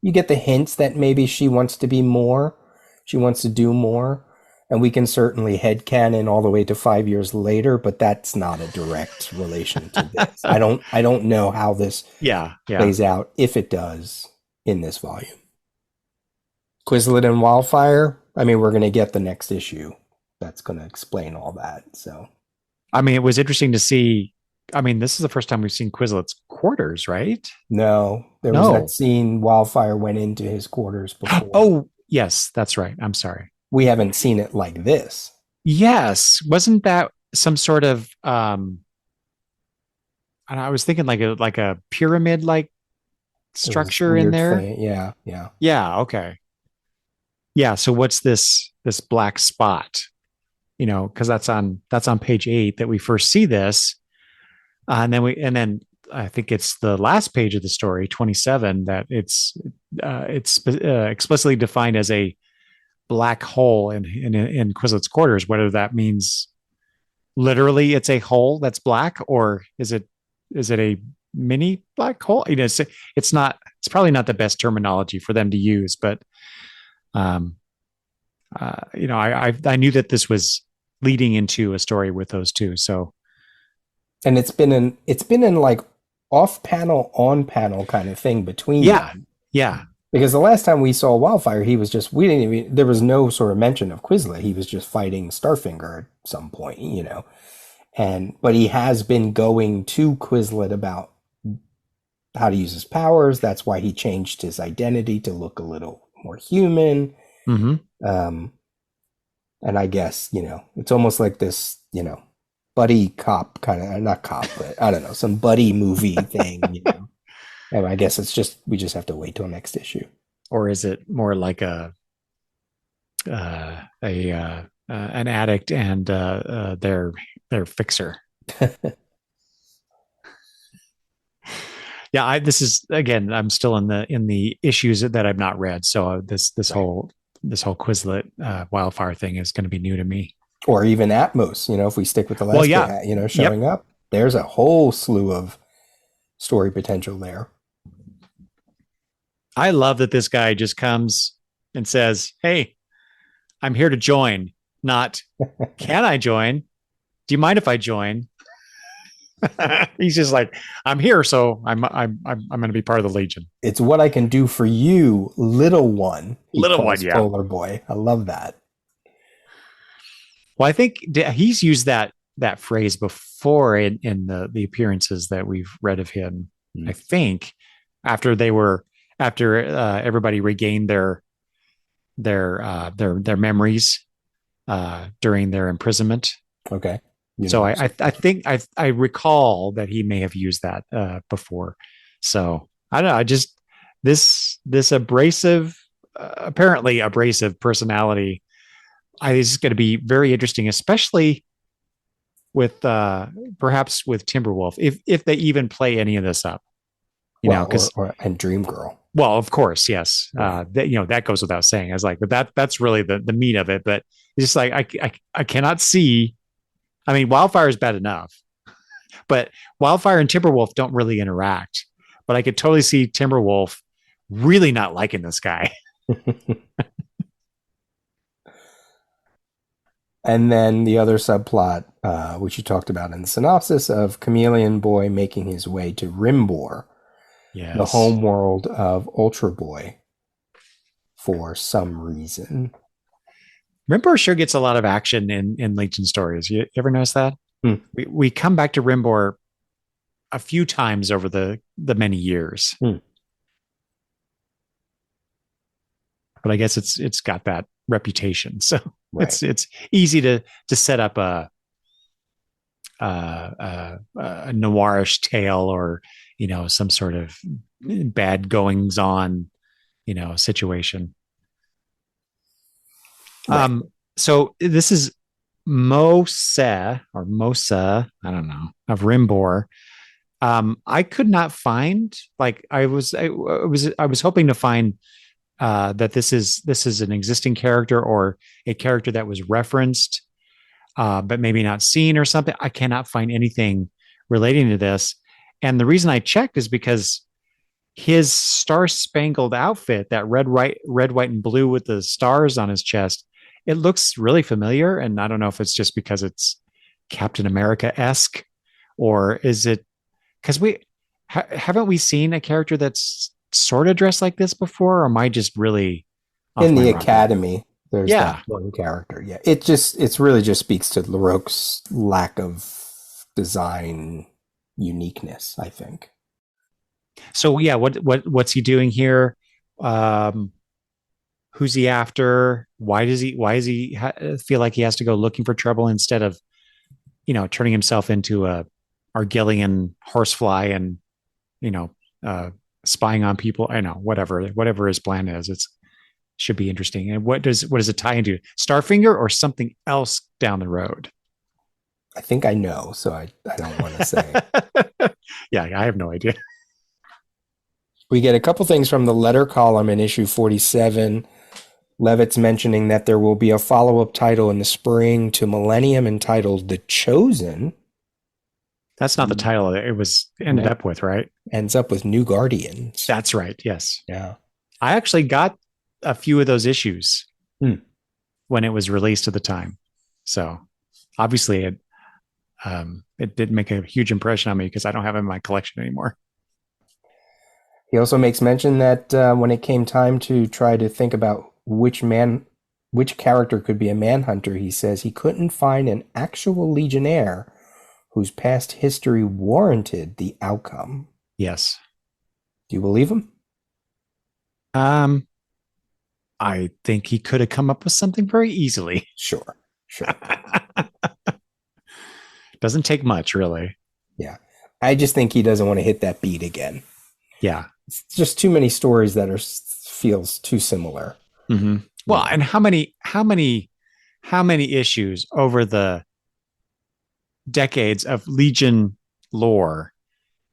You get the hints that maybe she wants to be more, she wants to do more, and we can certainly headcanon all the way to 5 years later, but that's not a direct relation to this. I don't know how this Yeah, yeah. plays out, if it does, in this volume. Quizlet and Wildfire, I mean, we're going to get the next issue that's going to explain all that. So, I mean, it was interesting to see. I mean, this is the first time we've seen Quizlet's quarters, right? no, there was that No. scene Wildfire went into his quarters before. Oh, yes, that's right. I'm sorry. We haven't seen it like this. Yes, wasn't that some sort of I was thinking like a pyramid like There was this structure in weird there? thing. Yeah, yeah. Yeah, okay. Yeah, so what's this black spot? Because that's on page 8 that we first see this. And then I think it's the last page of the story, 27, that it's explicitly defined as a black hole in Quizlet's quarters. Whether that means literally it's a hole that's black, or is it a mini black hole? It's probably not the best terminology for them to use, but um, I knew that this was leading into a story with those two. So And it's been in like off panel, on panel kind of thing between yeah, them. yeah, Because the last time we saw Wildfire, he was just we didn't even there was no sort of mention of Quizlet. He was just fighting Starfinger at some point. And but he has been going to Quizlet about how to use his powers. That's why he changed his identity to look a little more human. mm-hmm. Um, and I guess, it's almost like this, buddy cop kind of, not cop, but I don't know, some buddy movie thing. And I guess we just have to wait till next issue. Or is it more like an addict and their fixer? Yeah, this is again. I'm still in the issues that I've not read. So this Right. whole Quizlet wildfire thing is going to be new to me. Or even Atmos, if we stick with the Well, last yeah, guy, yep. showing up, there's a whole slew of story potential there. I love that this guy just comes and says, "Hey, I'm here to join." Not, can I join? Do you mind if I join? He's just like, I'm here, so I'm going to be part of the Legion. It's what I can do for you, little one, he Little one, calls yeah. Polar Boy. I love that. Well, I think he's used that phrase before in the appearances that we've read of him. Mm. I think after everybody regained their memories during their imprisonment. Okay. So I think I recall that he may have used that before. So I don't know. I just this abrasive, apparently abrasive personality. I think is going to be very interesting, especially with perhaps with Timberwolf, if they even play any of this up. Well, Because and Dream Girl. well, of course, yes, Right. that goes without saying. I was like, but that's really the meat of it. But it's just like I cannot see. I mean, Wildfire is bad enough, but Wildfire and Timberwolf don't really interact. But I could totally see Timberwolf really not liking this guy. And then the other subplot, which you talked about in the synopsis, of Chameleon Boy making his way to Rimbor, the Yes. home world of Ultra Boy, for some reason. Rimbor sure gets a lot of action in Legion stories. You ever notice that? Hmm. We come back to Rimbor a few times over the many years. Hmm. But I guess it's got reputation. So Right. it's easy to set up a noirish tale, or some sort of bad goings on situation. Right. So this is Mosa, I don't know, of Rimbor. I could not find, like, I was hoping to find that this is an existing character, or a character that was referenced, but maybe not seen or something. I cannot find anything relating to this. And the reason I checked is because his star spangled outfit, that red, white, and blue with the stars on his chest, it looks really familiar. And I don't know if it's just because it's Captain America esque, or is it because haven't we seen a character that's sort of dressed like this before? Or am I just really off In my the rocker? Academy, there's that Yeah. one character. Yeah. It's really just speaks to LaRoque's lack of design uniqueness, I think. So yeah, what's he doing here? Um, who's he after? Why does he feel like he has to go looking for trouble instead of turning himself into a Argillian horsefly and you know uh, spying on people? I know, whatever his plan is, it's should be interesting. And what does it tie into? Starfinger or something else down the road? I think I know, so I don't want to say. Yeah, I have no idea. We get a couple things from the letter column in issue 47. Levitt's mentioning that there will be a follow-up title in the spring to Millennium entitled The Chosen. That's not the title it was ended No. up with, right? Ends up with New Guardians. That's right. Yes. Yeah. I actually got a few of those issues Hmm. when it was released at the time. So obviously it did make a huge impression on me because I don't have it in my collection anymore. He also makes mention that when it came time to try to think about which character could be a Manhunter, he says he couldn't find an actual Legionnaire whose past history warranted the outcome. Yes. Do you believe him? Um, I think he could have come up with something very easily. Sure, sure. Doesn't take much, really. Yeah. I just think he doesn't want to hit that beat again. Yeah. It's just too many stories that are feels too similar. Mm-hmm. Well, and how many issues over the decades of Legion lore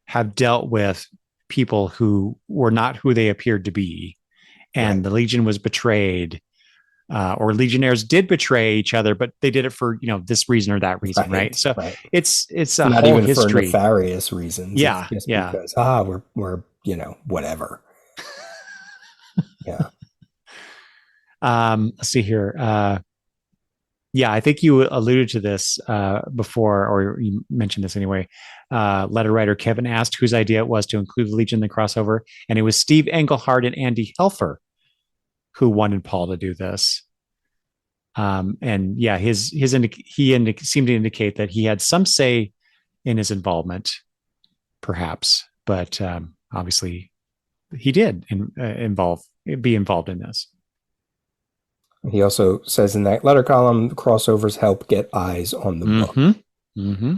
have dealt with people who were not who they appeared to be, Right. and the Legion was betrayed, or Legionnaires did betray each other, but they did it for this reason or that reason, right? Right. So Right. it's It's a not whole even for history. nefarious reasons. It's Yeah, just yeah. because we're whatever. Yeah. Let's see here. Yeah, I think you alluded to this before, or you mentioned this anyway. Letter writer Kevin asked whose idea it was to include Legion in the crossover, and it was Steve Englehart and Andy Helfer who wanted Paul to do this. And yeah, he seemed to indicate that he had some say in his involvement, perhaps, but obviously he did be involved in this. He also says in that letter column, crossovers help get eyes on the book. Mm-hmm. Mm-hmm.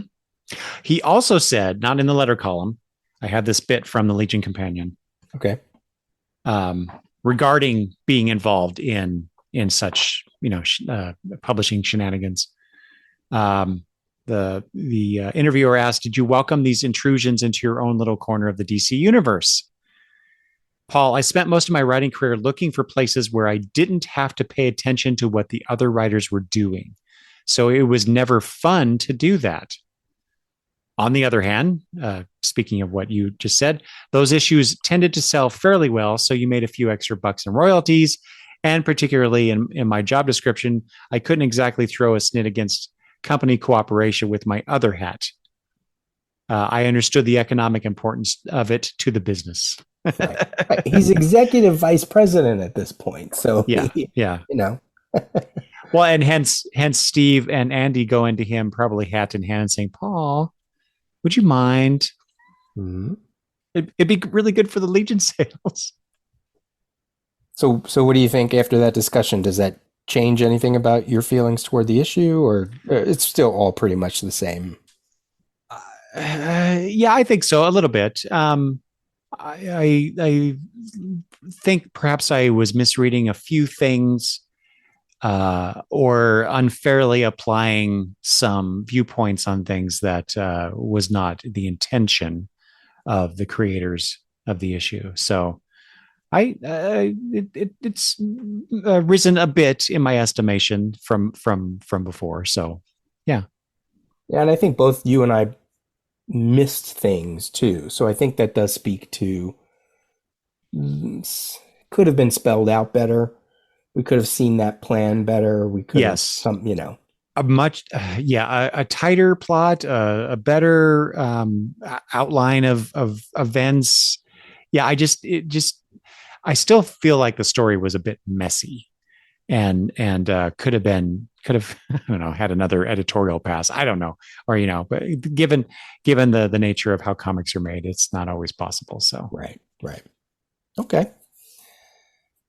He also said, not in the letter column, I have this bit from the Legion Companion, Okay. Regarding being involved in such publishing shenanigans. The interviewer asked, "Did you welcome these intrusions into your own little corner of the DC universe?" Paul, I spent most of my writing career looking for places where I didn't have to pay attention to what the other writers were doing. So it was never fun to do that. On the other hand, speaking of what you just said, those issues tended to sell fairly well, so you made a few extra bucks in royalties. And particularly in my job description, I couldn't exactly throw a snit against company cooperation with my other hat. I understood the economic importance of it to the business. Right. He's executive vice president at this point. So, Yeah, yeah. you know, Well, and hence Steve and Andy go into him probably hat in hand saying, "Paul, would you mind? Mhm. It'd be really good for the Legion sales." So what do you think after that discussion? Does that change anything about your feelings toward the issue, or it's still all pretty much the same? Yeah, I think so, a little bit. I think perhaps I was misreading a few things, or unfairly applying some viewpoints on things that was not the intention of the creators of the issue. So it's risen a bit in my estimation from before. So yeah. Yeah, and I think both you and I missed things too. So I think that does speak to could have been spelled out better. We could have seen that plan better. We could have Yes. some. A much yeah, a tighter plot, a better outline of events. Yeah, I still feel like the story was a bit messy, and could have I don't know, had another editorial pass. I don't know, or but given the nature of how comics are made, it's not always possible. So Right, right. Okay.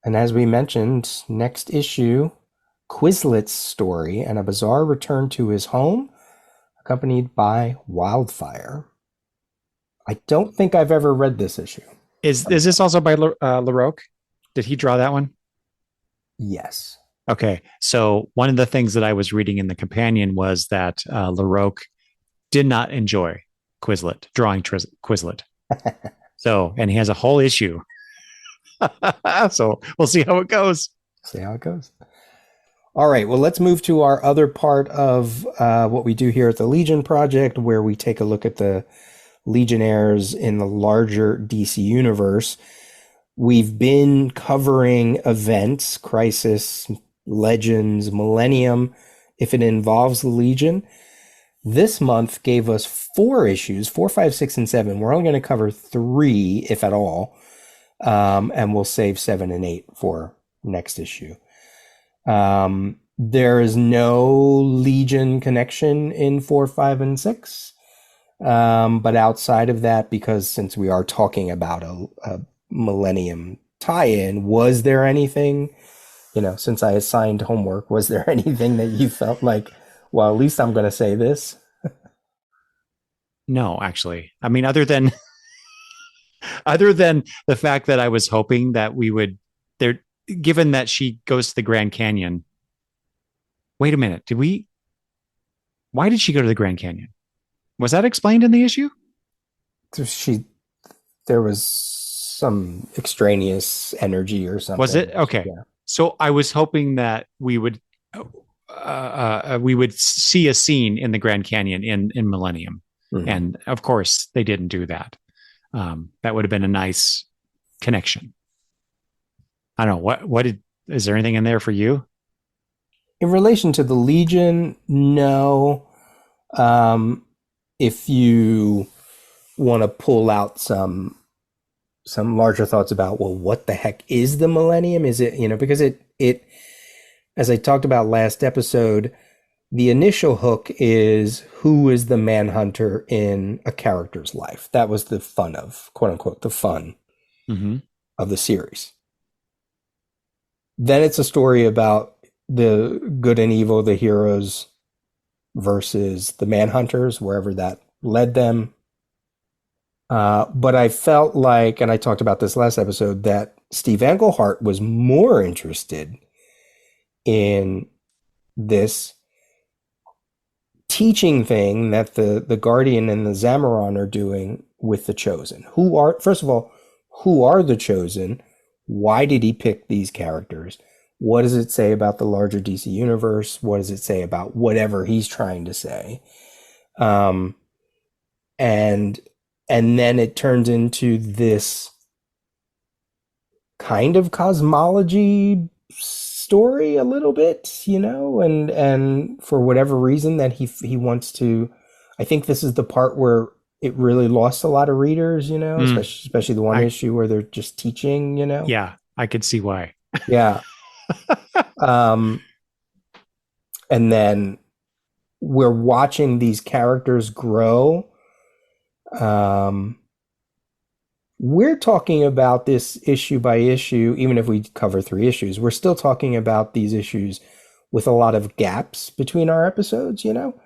And as we mentioned, next issue, Quizlet's story and a bizarre return to his home, accompanied by wildfire. I don't think I've ever read this issue. is this also by LaRoque? Did he draw that one? Yes. Okay, so one of the things that I was reading in the companion was that LaRoque did not enjoy Quizlet drawing Quizlet. So, and he has a whole issue. So we'll see how it goes. See how it goes. All right, well, let's move to our other part of what we do here at the Legion Project, where we take a look at the Legionnaires in the larger DC universe. We've been covering events, Crisis, Legends, Millennium, if it involves the Legion. This month gave us 4 issues, 4, 5, 6, and 7. We're only going to cover 3, if at all, and we'll save 7 and 8 for next issue. There is no Legion connection in 4, 5, and 6. But outside of that, because since we are talking about a Millennium tie-in, was there anything, since I assigned homework, was there anything that you felt like, well, at least I'm going to say this? No, actually, I mean, other than the fact that I was hoping that we would there, given that she goes to the Grand Canyon. Wait a minute, did we? Why did she go to the Grand Canyon? Was that explained in the issue? She, there was some extraneous energy or Was something. it okay? Yeah. So I was hoping that we would see a scene in the Grand Canyon in Millennium, Mhm. and of course they didn't do that. That would have been a nice connection. I don't know what did. Is there anything in there for you? In relation to the Legion, no. Um, if you want to pull out some larger thoughts about, well, what the heck is the Millennium? Is it, because it as I talked about last episode, the initial hook is who is the Manhunter in a character's life. That was the fun of, quote unquote, the fun Mm-hmm. of the series. Then it's a story about the good and evil, the heroes versus the Manhunters, wherever that led them. But I felt like, and I talked about this last episode, that Steve Englehart was more interested in this teaching thing that the Guardian and the Zamaron are doing with the Chosen. First of all, who are the Chosen? Why did he pick these characters? What does it say about the larger DC universe? What does it say about whatever he's trying to say? Um, and and then it turns into this kind of cosmology story a little bit, and for whatever reason that he wants to. I think this is the part where it really lost a lot of readers, Mm, especially the one I issue where they're just teaching. yeah, I could see why. Yeah. Um, and then we're watching these characters grow. Um, we're talking about this issue by issue, even if we cover 3 issues, we're still talking about these issues with a lot of gaps between our episodes, you know?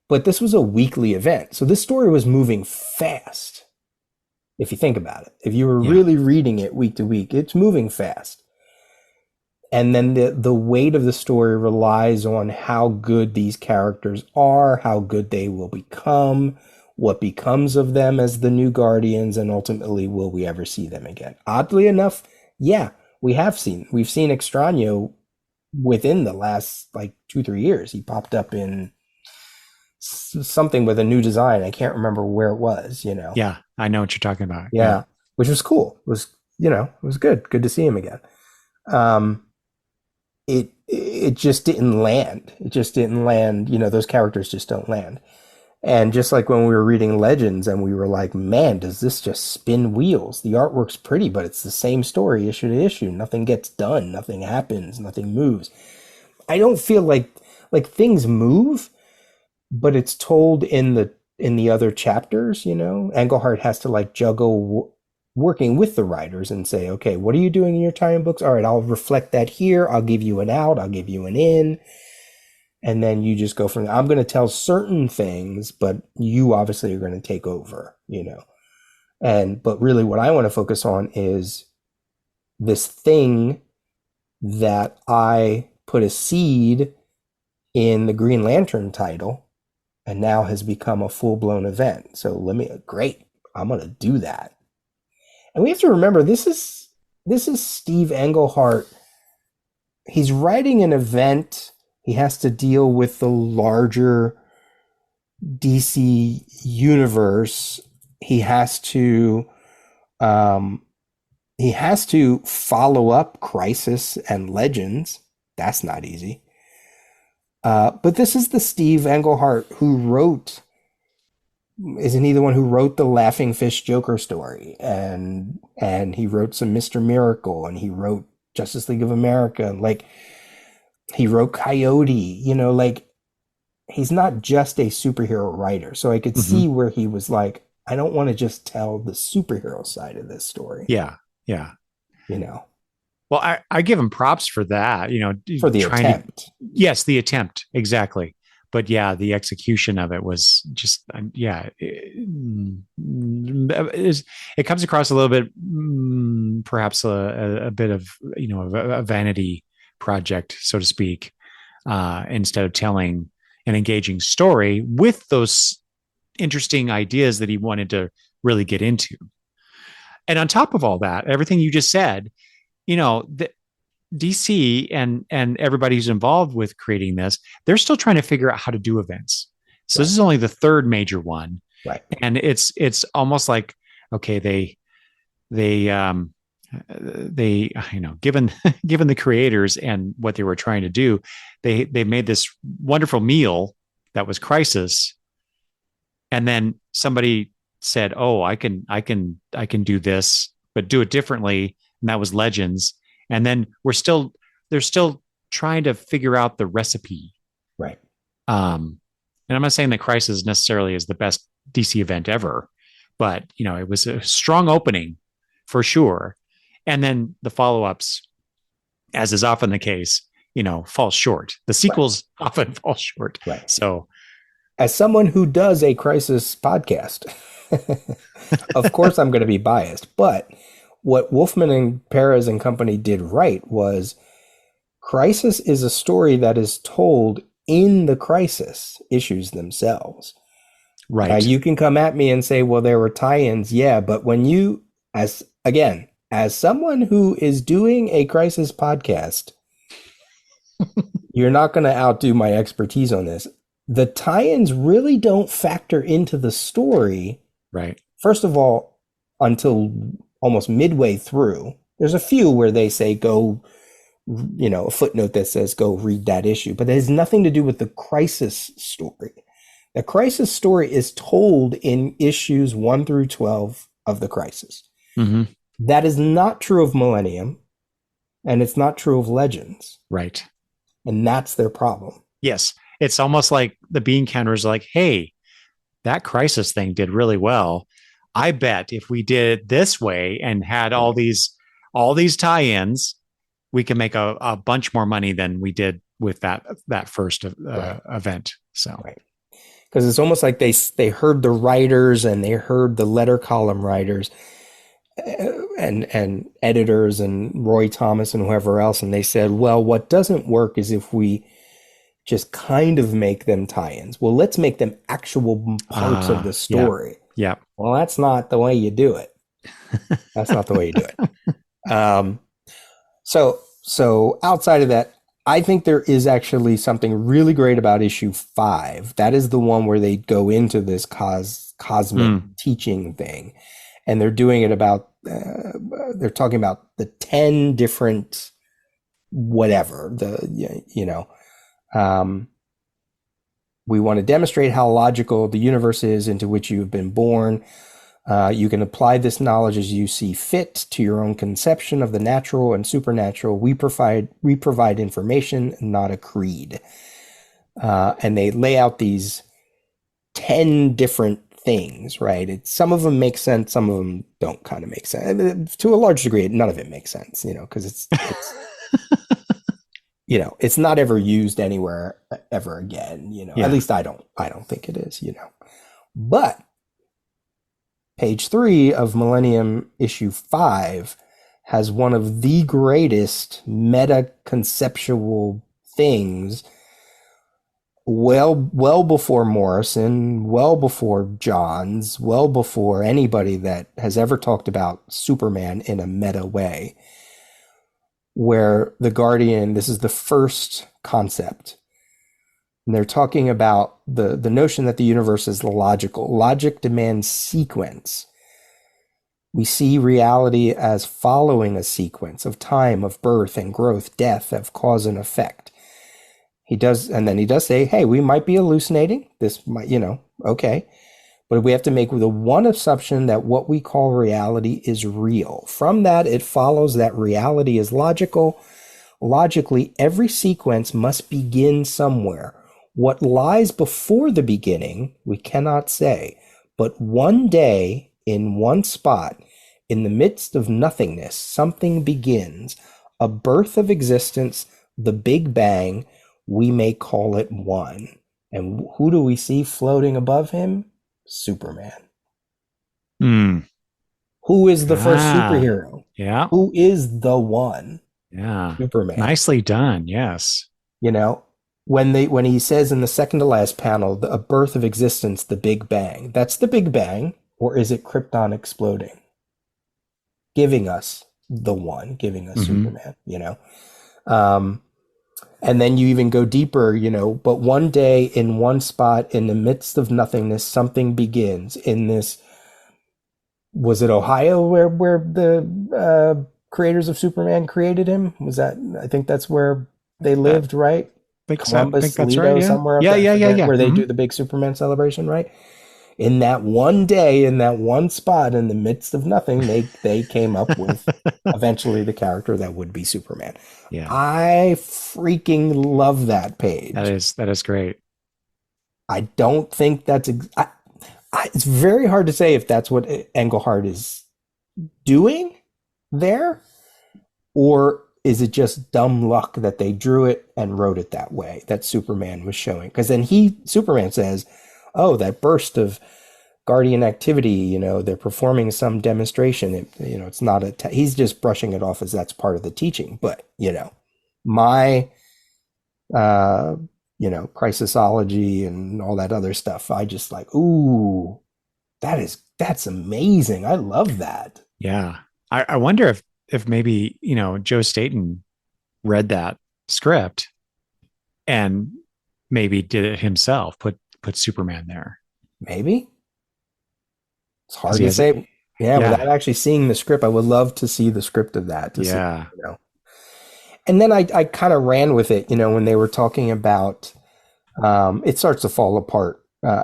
But this was a weekly event. So this story was moving fast, if you think about it. If you were Yeah. really reading it week to week, it's moving fast. And then the weight of the story relies on how good these characters are, how good they will become, what becomes of them as the new Guardians, and ultimately, will we ever see them again? Oddly enough, yeah, we've seen Extraño within the last like 2 3 years. He popped up in something with a new design. I can't remember where it was, you know. Yeah. I know what you're talking about. Yeah. Yeah, which was cool. It was, you know, it was good to see him again. Um, it just didn't land. It just didn't land. You know, those characters just don't land. And just like when we were reading Legends and we were like, man, does this just spin wheels? The artwork's pretty, but it's the same story issue to issue. Nothing gets done, nothing happens, nothing moves. I don't feel like things move, but it's told in the other chapters, you know. Englehart has to like juggle working with the writers and say, okay, what are you doing in your tie-in books? All right, I'll reflect that here. I'll give you an out. I'll give you an in. And then you just go from there. I'm going to tell certain things, but you obviously are going to take over, you know. But really what I want to focus on is this thing that I put a seed in the Green Lantern title and now has become a full-blown event. So great. I'm going to do that. And we have to remember this is Steve Englehart. He's writing an event. He has to deal with the larger DC universe. He has to um, follow up Crisis and Legends. That's not easy. But this is the Steve Englehart who wrote. Isn't he the one who wrote the Laughing Fish Joker story? And he wrote some Mr. Miracle, and he wrote Justice League of America. Like, he wrote Coyote, you know, like, he's not just a superhero writer. So I could Mm-hmm. see where he was like, I don't want to just tell the superhero side of this story, Yeah. Yeah. you know, Well, I give him props for that, you know, for the trying to, attempt. yes, the attempt, exactly. But yeah, the execution of it was just, yeah, it comes across a little bit, perhaps a bit of, you know, a vanity project, so to speak, instead of telling an engaging story with those interesting ideas that he wanted to really get into. And on top of all that, everything you just said, you know, DC and everybody who's involved with creating this, they're still trying to figure out how to do events. So this Right, is only the third major one, right, and it's almost like, okay, they you know, given given the creators and what they were trying to do, they made this wonderful meal that was Crisis, and then somebody said, oh, I can do this, but do it differently, and that was Legends. And then they're still trying to figure out the recipe. right. And I'm not saying that Crisis necessarily is the best DC event ever, but you know, it was a strong opening for sure. And then the follow-ups, as is often the case, you know, fall short. The Right, sequels often fall short. right. So As someone who does a Crisis podcast, of course I'm going to be biased, but what Wolfman and Perez and company did right was Crisis is a story that is told in the Crisis issues themselves. Now right. you can come at me and say, well, there were tie-ins, yeah, but when you, as someone who is doing a Crisis podcast, you're not going to outdo my expertise on this. The tie-ins really don't factor into the story. Right. First of all, until almost midway through, there's a few where they say go, you know, a footnote that says go read that issue, but it has nothing to do with the Crisis story. The Crisis story is told in issues 1 through 12 of the Crisis. Mm-hmm. That is not true of Millennium, and it's not true of Legends, Right. and that's their problem. Yes. It's almost like the bean counters like, hey, that Crisis thing did really well. I bet if we did it this way and had all these tie-ins, we can make a bunch more money than we did with that first Right, event. So right. Because it's almost like they heard the writers and they heard the letter column writers and editors and Roy Thomas and whoever else, and they said, well, what doesn't work is if we just kind of make them tie-ins. Well, let's make them actual parts of the yeah, story. yeah. Well, that's not the way you do it. That's not the way you do it. So outside of that, I think there is actually something really great about issue 5. That is the one where they go into this cosmic teaching thing, and they're doing it about. They're talking about the 10 different whatever we want to demonstrate how logical the universe is into which you have been born. You can apply this knowledge as you see fit to your own conception of the natural and supernatural. We provide information, not a creed. And they lay out these 10 different things, right? Some of them make sense, some of them don't kind of make sense. I mean, to a large degree, none of it makes sense, because it's it's not ever used anywhere ever again, At Yeah. least I don't think it is, But page 3 of Millennium issue 5 has one of the greatest meta conceptual things, well before Morrison, well before Johns, well before anybody that has ever talked about Superman in a meta way, where the Guardian, this is the first concept. And they're talking about the notion that the universe is logical. Logic demands sequence. We see reality as following a sequence of time, of birth and growth, death, of cause and effect. And then he does say, hey, we might be hallucinating. This might, okay. But we have to make the one assumption that what we call reality is real. From that, it follows that reality is logical. Logically, every sequence must begin somewhere. What lies before the beginning, we cannot say. But one day, in one spot, in the midst of nothingness, something begins. A birth of existence, the Big Bang, we may call it one. And who do we see floating above him? Superman. Mm. Who is the first Ah, superhero? yeah, Who is the one? yeah. Superman. Nicely done. Yes. You know, when he says in the second to last panel, a birth of existence, the Big Bang. That's the Big Bang, or is it Krypton exploding? Giving us the one, giving us Mm-hmm. Superman. Um, and then you even go deeper, but one day in one spot in the midst of nothingness, something begins in this. Was it Ohio where the creators of Superman created him? Was that? I think that's where they I lived, right? think so. I think Columbus, that's right. Lido, Yeah. somewhere up Yeah. there. I Yeah. Yeah. forget Yeah. where they Mm-hmm. do the big Superman celebration, right? In that one day, in that one spot, in the midst of nothing, they came up with eventually the character that would be Superman. Yeah. I freaking love that That page. is great. I don't think it's very hard to say if that's what Engelhart is doing there, or is it just dumb luck that they drew it and wrote it that way, that Superman was showing? Because then Superman says, oh, that burst of Guardian activity, they're performing some demonstration. It's not he's just brushing it off as that's part of the teaching. But, my, uh, crisisology and all that other stuff, I just like, ooh, that's amazing. I love that. Yeah. I wonder if maybe, Joe Staten read that script and maybe did it himself, put Superman there. Maybe. It's Because hard he to has it. say. Yeah, Yeah. without actually seeing the script, I would love to see the script of that to see, Yeah. you know. And then I kind of ran with it, when they were talking about it starts to fall apart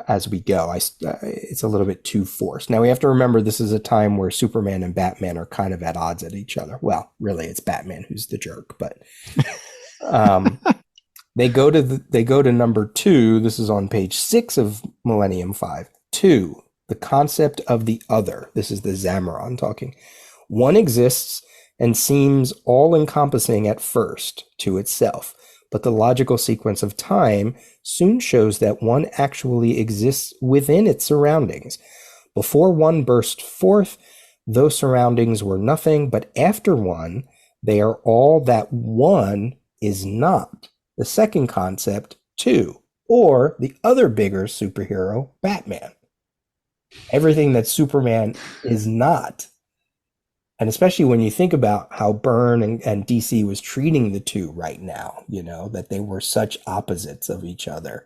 as we go. It's a little bit too forced. Now we have to remember this is a time where Superman and Batman are kind of at odds at each other. Well, really, it's Batman who's the jerk, but um, they go to number 2. This is on page 6 of Millennium 5. 2. the concept of the other. This is the Zamoron talking. One exists and seems all encompassing at first to itself, but the logical sequence of time soon shows that one actually exists within its surroundings. Before one burst forth, those surroundings were nothing, but after one, they are all that one is not. The second concept, two, or the other bigger superhero, Batman. Everything that Superman is not. And especially when you think about how Byrne and DC was treating the two right now, that they were such opposites of each other,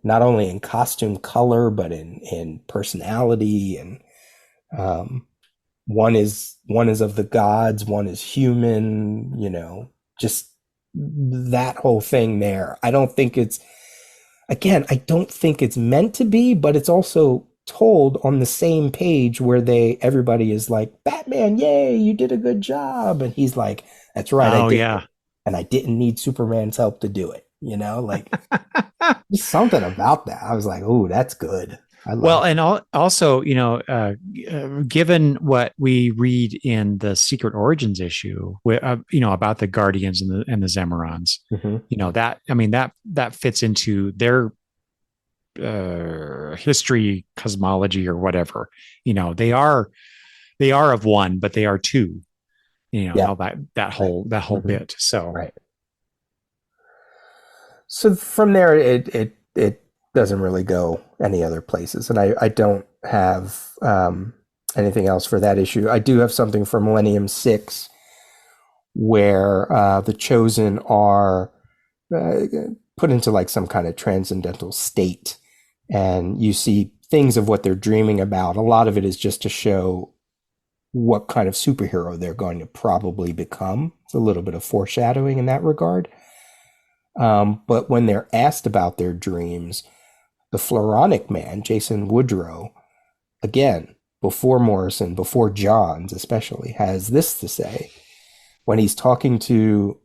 not only in costume color, but in personality. And one is of the gods, one is human, just that whole thing there. I don't think it's meant to be, but it's also told on the same page where everybody is like, Batman, yay, you did a good job. And he's like, that's right, I Oh did. yeah. And I didn't need Superman's help to do it. Like just something about that. I was like, oh, that's good. I love Well, it. and also, given what we read in the Secret Origins issue, about the Guardians and the Zemorons, Mm-hmm. that I mean that fits into their history, cosmology, or whatever. They are of one, but they are two. And Yeah, all that right. whole Mm-hmm. bit. So Right. So from there, it doesn't really go any other places, and I don't have anything else for that issue. I do have something for Millennium Six, where the Chosen are uh, put into like some kind of transcendental state, and you see things of what they're dreaming about. A lot of it is just to show what kind of superhero they're going to probably become. It's a little bit of foreshadowing in that regard. But when they're asked about their dreams, the Floronic Man, Jason Woodrow, again, before Morrison, before Johns especially, has this to say when he's talking to.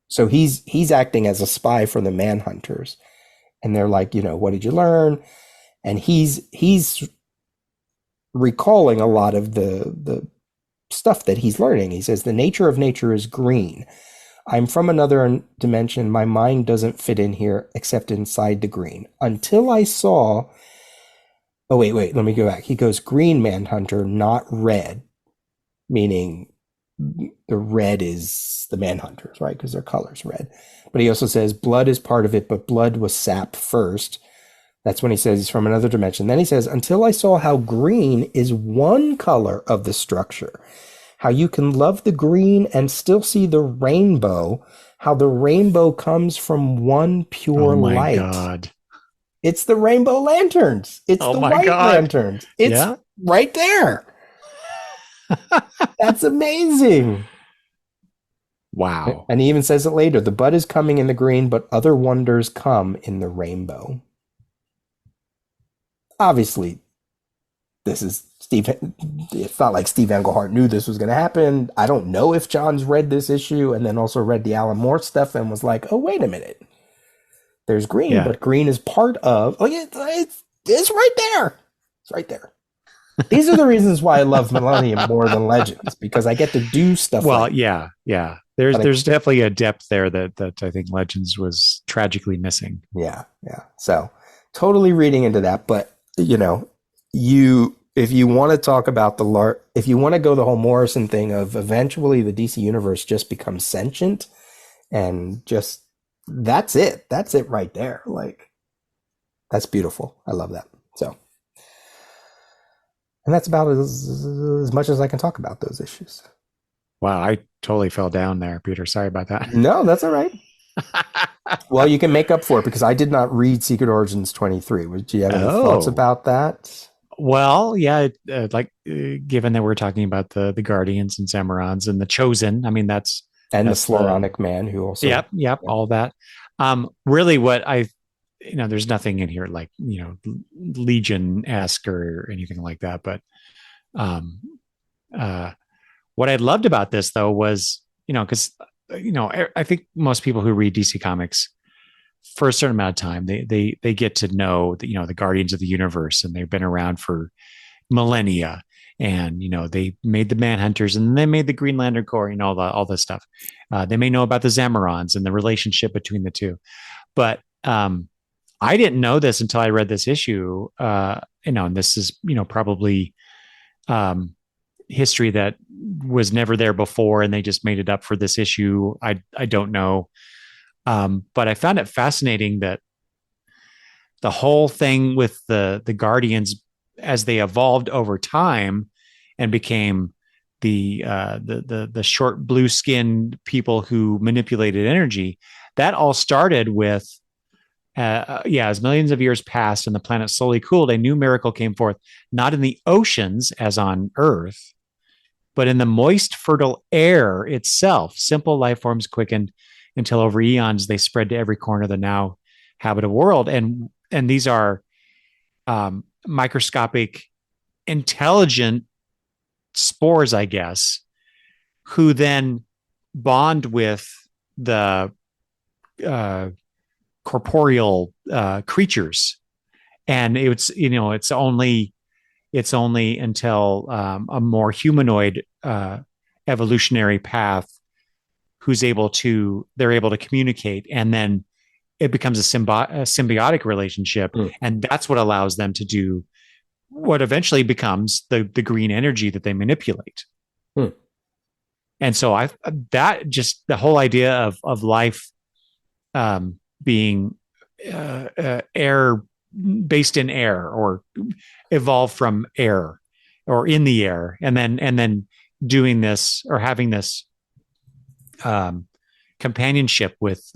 So he's acting as a spy for the Manhunters, and they're like, what did you learn? And he's recalling a lot of the stuff that he's learning. He says the nature of nature is green. I'm from another dimension. My mind doesn't fit in here except inside the green. Until I saw. Oh, wait, let me go back. He goes green Manhunter, not red, meaning the red is the Manhunters, right? Because their color's red. But he also says blood is part of it, but blood was sap first. That's when he says he's from another dimension. Then he says, until I saw how green is one color of the structure, how you can love the green and still see the rainbow, how the rainbow comes from one oh pure my light. God. It's the rainbow lanterns. It's Oh the my white God. lanterns. It's Yeah. right there. That's amazing. Wow. And he even says it later. The bud is coming in the green, but other wonders come in the rainbow. Obviously, this is Steve. It's not like Steve Englehart knew this was going to happen. I don't know if Johns read this issue and then also read the Alan Moore stuff and was like, oh, wait a minute. There's green, Yeah. but green is part of. Oh, yeah, it's right there. It's right there. These are the reasons why I love Millennium more than Legends, because I get to do stuff Well, like yeah, yeah. There's that. there's definitely a depth there that I think Legends was tragically missing. Yeah, yeah. So totally reading into that, but you if you want to talk about if you want to go the whole Morrison thing of eventually the DC universe just becomes sentient and just that's it. That's it right there. Like that's beautiful. I love that. So, and that's about as much as I can talk about those issues. Wow, I totally fell down there, Peter. Sorry about that. No, that's all right. Well, you can make up for it because I did not read Secret Origins 23. Do you have any thoughts Oh, about that? well, yeah. Given that we're talking about the Guardians and Samurons and the Chosen, I mean And the that's the Floronic Man who also. yep, Yeah. all that. Really, what there's nothing in here like Legion esque or anything like that. But um, uh, what I loved about this though was because I think most people who read DC Comics for a certain amount of time. They get to know the, the guardians of the universe, and they've been around for millennia. And they made the Manhunters, and they made the Green Lantern Corps, all this stuff. They may know about the Zamorans and the relationship between the two, but I didn't know this until I read this issue. And this is probably history that was never there before, and they just made it up for this issue. I don't know, but I found it fascinating that the whole thing with the Guardians, as they evolved over time and became the short blue skinned people who manipulated energy, that all started with as millions of years passed and the planet slowly cooled, a new miracle came forth, not in the oceans as on Earth, but in the moist, fertile air itself. Simple life forms quickened until over eons they spread to every corner of the now habitable world. And these are microscopic, intelligent spores, I guess, who then bond with the corporeal creatures. And it's only until a more humanoid evolutionary path they're able to communicate, and then it becomes a symbiotic relationship, Mm. and that's what allows them to do what eventually becomes the green energy that they manipulate. Mm. And so that just the whole idea of life being air, based in air, or evolved from air, or in the air, and then doing this, or having this companionship with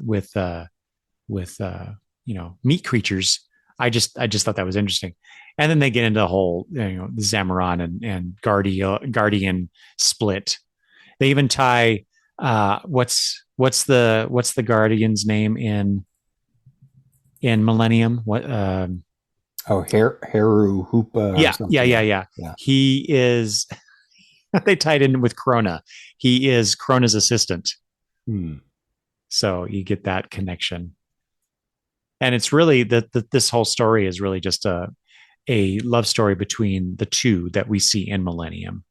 meat creatures. I just thought that was interesting. And then they get into the whole Zamoran and Guardian split. They even tie what's the Guardian's name in Millennium? What Heru Hoopa or something. Yeah. He is they tied in with Krona. He is Krona's assistant. Hmm. So you get that connection. And it's really this whole story is really just a love story between the two that we see in Millennium,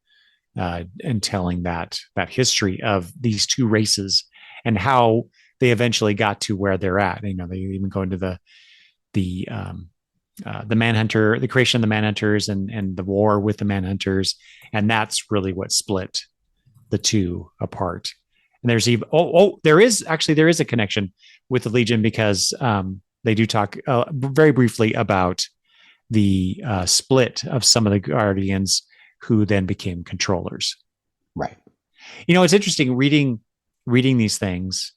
and telling that history of these two races and how they eventually got to where they're at. They even go into the Manhunter, the creation of the Manhunters, and the war with the Manhunters, and that's really what split the two apart. And there's even there is a connection with the Legion, because they do talk very briefly about the split of some of the Guardians who then became controllers. Right. It's interesting reading these things.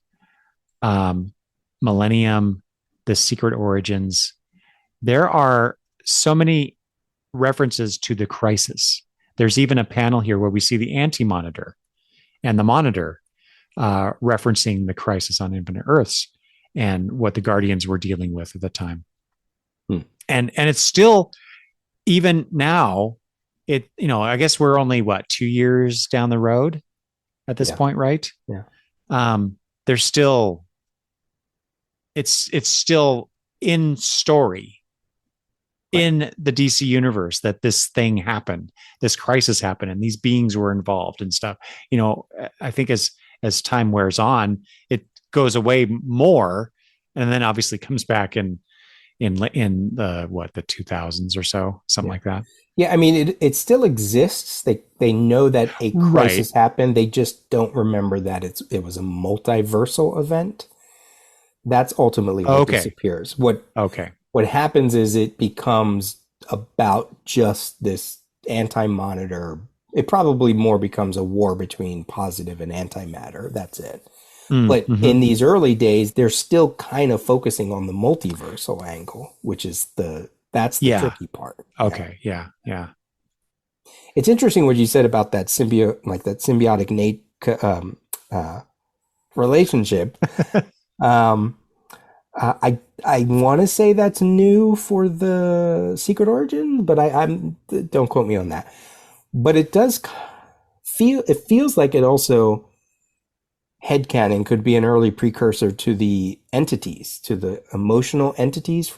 Millennium, the Secret Origins. There are so many references to the Crisis. There's even a panel here where we see the Anti-Monitor and the Monitor referencing the Crisis on Infinite Earths and what the Guardians were dealing with at the time. Hmm. And it's still, even now, I guess we're only 2 years down the road at this point, right? Yeah. There's still, it's still in story, right, in the DC universe, that this thing happened, this crisis happened, and these beings were involved and stuff. I think as time wears on, it goes away more, and then obviously comes back in the 2000s or so, something like that. Yeah, I mean, it still exists. They know that a crisis happened. They just don't remember that it was a multiversal event. That's ultimately what disappears. What happens is it becomes about just this anti-monitor. It probably more becomes a war between positive and antimatter. That's it. But in these early days, they're still kind of focusing on the multiversal angle, which is that's the tricky part. Okay. Yeah. It's interesting what you said about that symbiotic relationship. I want to say that's new for the Secret Origin, but I'm don't quote me on that. But it feels like it also headcanon could be an early precursor to the entities, to the emotional entities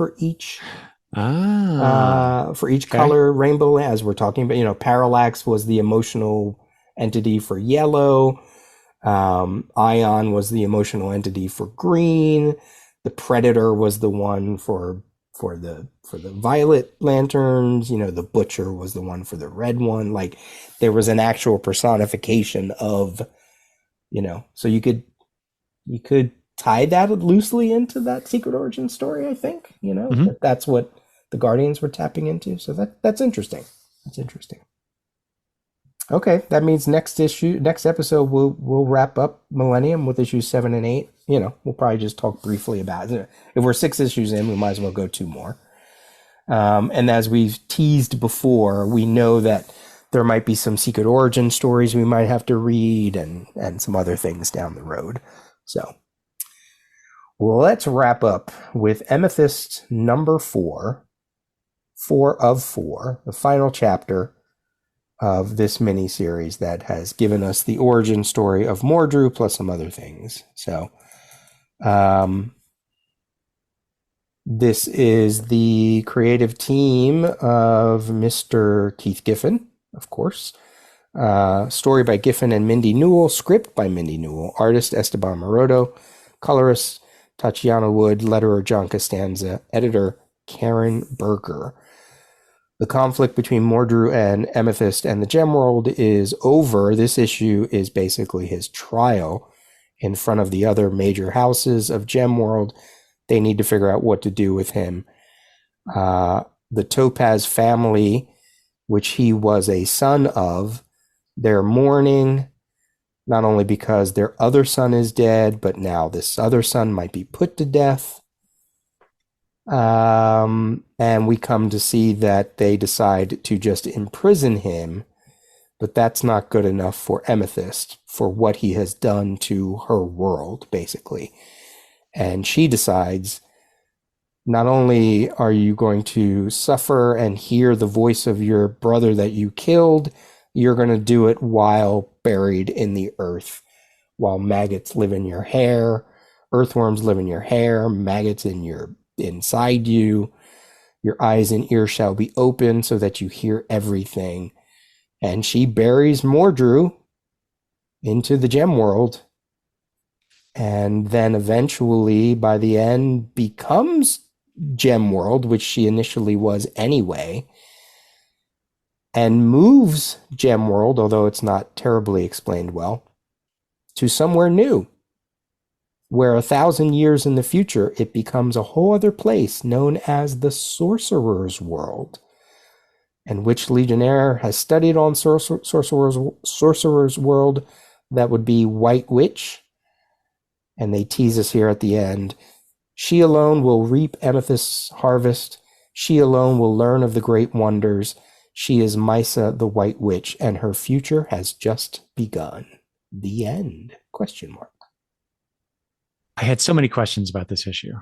Ah, for each okay. color rainbow, as we're talking about. Parallax was the emotional entity for yellow. Ion was the emotional entity for green. The Predator was the one for the violet lanterns. The Butcher was the one for the red one. Like there was an actual personification of, so you could tie that loosely into that secret origin story. I think Hmm. that's what the Guardians were tapping into. So that's interesting. That's interesting. Okay, that means next episode, we'll wrap up Millennium with issues 7 and 8. We'll probably just talk briefly about it. If we're 6 issues in, we might as well go two more. And as we've teased before, we know that there might be some secret origin stories we might have to read, and some other things down the road. So let's wrap up with Amethyst number 4, 4 of 4, the final chapter of this mini series that has given us the origin story of Mordru plus some other things. So, this is the creative team of Mr. Keith Giffen, of course. Story by Giffen and Mindy Newell, script by Mindy Newell, artist Esteban Maroto, colorist Tatiana Wood, letterer John Costanza, editor Karen Berger. The conflict between Mordru and Amethyst and the Gemworld is over. This issue is basically his trial in front of the other major houses of Gemworld. They need to figure out what to do with him. The Topaz family, which he was a son of, they're mourning, not only because their other son is dead, but now this other son might be put to death. And we come to see that they decide to just imprison him, but that's not good enough for Amethyst for what he has done to her world, basically. And she decides, not only are you going to suffer and hear the voice of your brother that you killed, you're going to do it while buried in the earth, while maggots live in your hair, earthworms live in your hair, maggots inside you. Your eyes and ears shall be open so that you hear everything. And she buries Mordru into the gem world, and then eventually, by the end, becomes Gem World, which she initially was anyway, and moves Gem World, although it's not terribly explained well, to somewhere new, where 1,000 years in the future, it becomes a whole other place known as the Sorcerer's World, and which Legionnaire has studied on Sorcerer's World. That would be White Witch. And they tease us here at the end. She alone will reap Amethyst's harvest. She alone will learn of the great wonders. She is Mysa the White Witch, and her future has just begun. The end? Question mark. I had so many questions about this issue,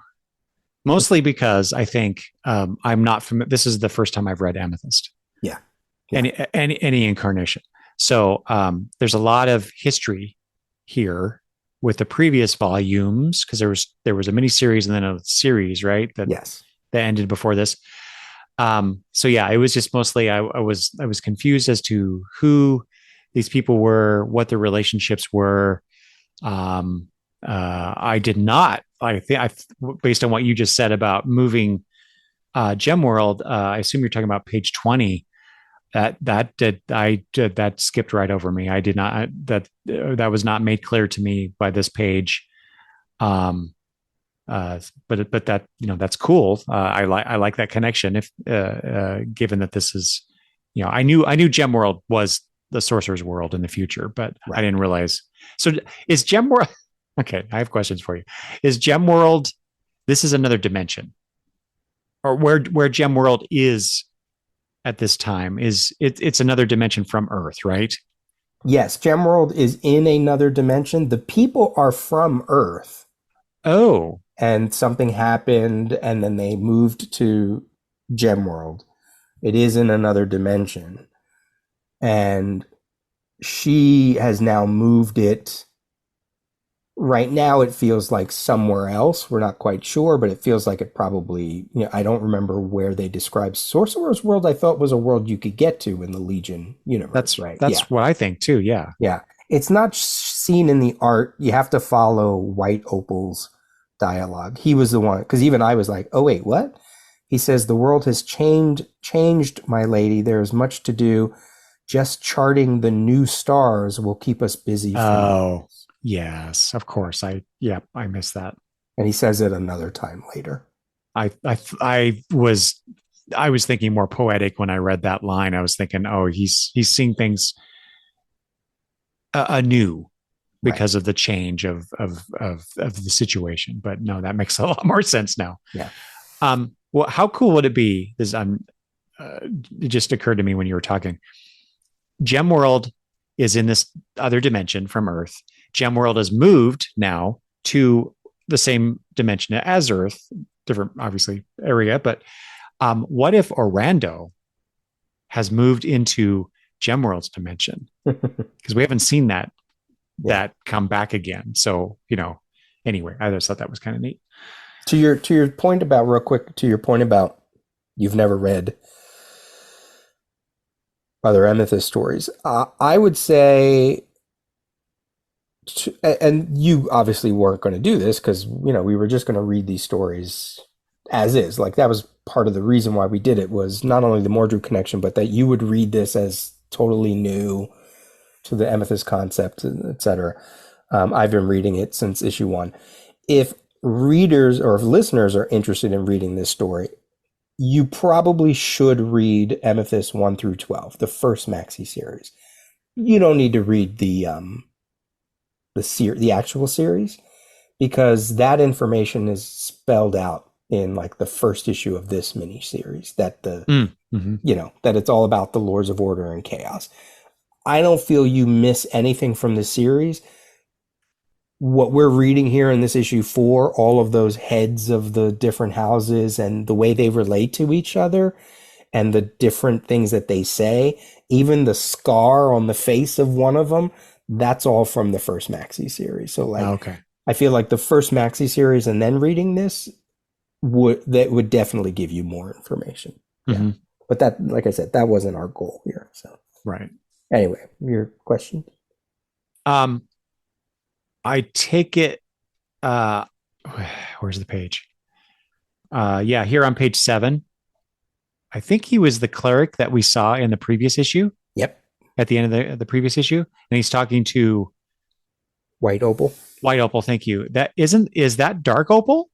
mostly because I think I'm not familiar. This is the first time I've read Amethyst, Yeah. Yeah. any incarnation. So there's a lot of history here with the previous volumes, because there was a mini series and then a series, right? That Yes. that ended before this. So yeah, it was just mostly I was confused as to who these people were, what their relationships were. I did not. I think based on what you just said about moving Gem World, I assume you're talking about page 20. That skipped right over me. I did not that was not made clear to me by this page. Um, but that that's cool. I like that connection. If given that this is, I knew Gem World was the Sorcerer's World in the future, but I Right. didn't realize. So is Gem World? Okay, I have questions for you. Is Gem World? This is another dimension, or where Gem World is at this time is it's another dimension from Earth, right? Yes. Gemworld is in another dimension. The people are from Earth, Oh, and something happened, and then they moved to Gemworld. It is in another dimension. And she has now moved it Right now, it feels like somewhere else. We're not quite sure, but it feels like it probably, I don't remember where they described Sorcerer's World. I thought was a world you could get to in the Legion universe, That's right? Yeah. that's what I think too. Yeah. Yeah. It's not seen in the art. You have to follow White Opal's dialogue. He was the one, because even I was like, oh, wait, what? He says, the world has changed, my lady. There is much to do. Just charting the new stars will keep us busy for Oh, months. yes, of Yeah. course. I missed that. And he says it another time later. I was thinking more poetic when I read that line. I was thinking, oh, he's seeing things anew Right. because of the change of the situation. But no, that makes a lot more sense now. Yeah. Well, how cool would it be? It just occurred to me when you were talking. Gemworld is in this other dimension from Earth. Gemworld has moved now to the same dimension as Earth, different, obviously, area. But what if Orlando has moved into Gemworld's dimension? Because we haven't seen Yeah. that come back again. So, anyway, I just thought that was kind of neat. To your point about real quick, to your point about you've never read other Amethyst stories, I would say, and you obviously weren't going to do this because we were just going to read these stories as is. Like that was part of the reason why we did it, was not only the Mordru connection, but that you would read this as totally new to the Amethyst concept, etc. I've been reading it since issue one. If readers or if listeners are interested in reading this story, you probably should read Amethyst 1 through 12, the first maxi series. You don't need to read the actual series, because that information is spelled out in like the first issue of this mini series, that Mm-hmm. that it's all about the Lords of Order and Chaos. I don't feel you miss anything from the series. What we're reading here in this issue 4, all of those heads of the different houses and the way they relate to each other and the different things that they say, even the scar on the face of one of them, that's all from the first maxi series. So like Okay. I feel like the first maxi series and then reading this would definitely give you more information. Yeah. Mm-hmm. But that, like I said, that wasn't our goal here. So Right. anyway, your question? Um, I take it. Uh, where's the page? Yeah, here on page 7. I think he was the cleric that we saw in the previous issue, Yep. at the end of the previous issue, and he's talking to White Opal. White Opal. Thank you. Is that Dark Opal?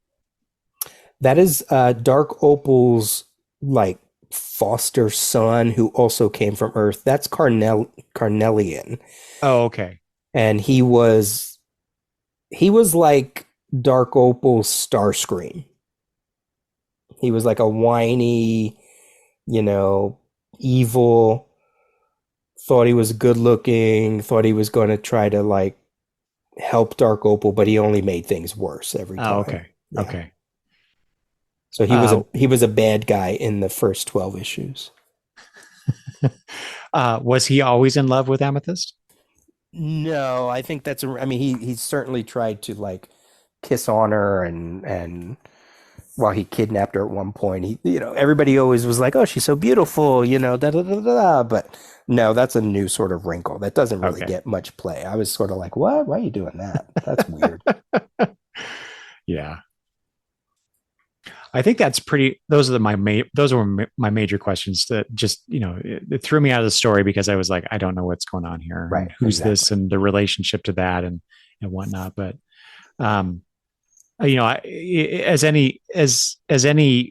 That is Dark Opal's like foster son who also came from Earth. That's Carnelian. Oh, okay. And he was like Dark Opal's Starscream. He was like a whiny, you know, evil, thought he was good looking, thought he was going to try to like help Dark Opal, but he only made things worse every Oh, time. okay. Yeah. Okay. So he was Uh, a bad guy in the first 12 issues. was he always in love with Amethyst? No, I think I mean he certainly tried to like kiss on her, and while he kidnapped her at one point, everybody always was like, "Oh, she's so beautiful," da da da da. But no, that's a new sort of wrinkle that doesn't really Okay. get much play. I was sort of like, "What? Why are you doing that? That's weird." Yeah. I think that's pretty. Those were my major questions that just it threw me out of the story because I was like, I don't know what's going on here and Right, who's this exactly. and the relationship to that and whatnot. But um, as any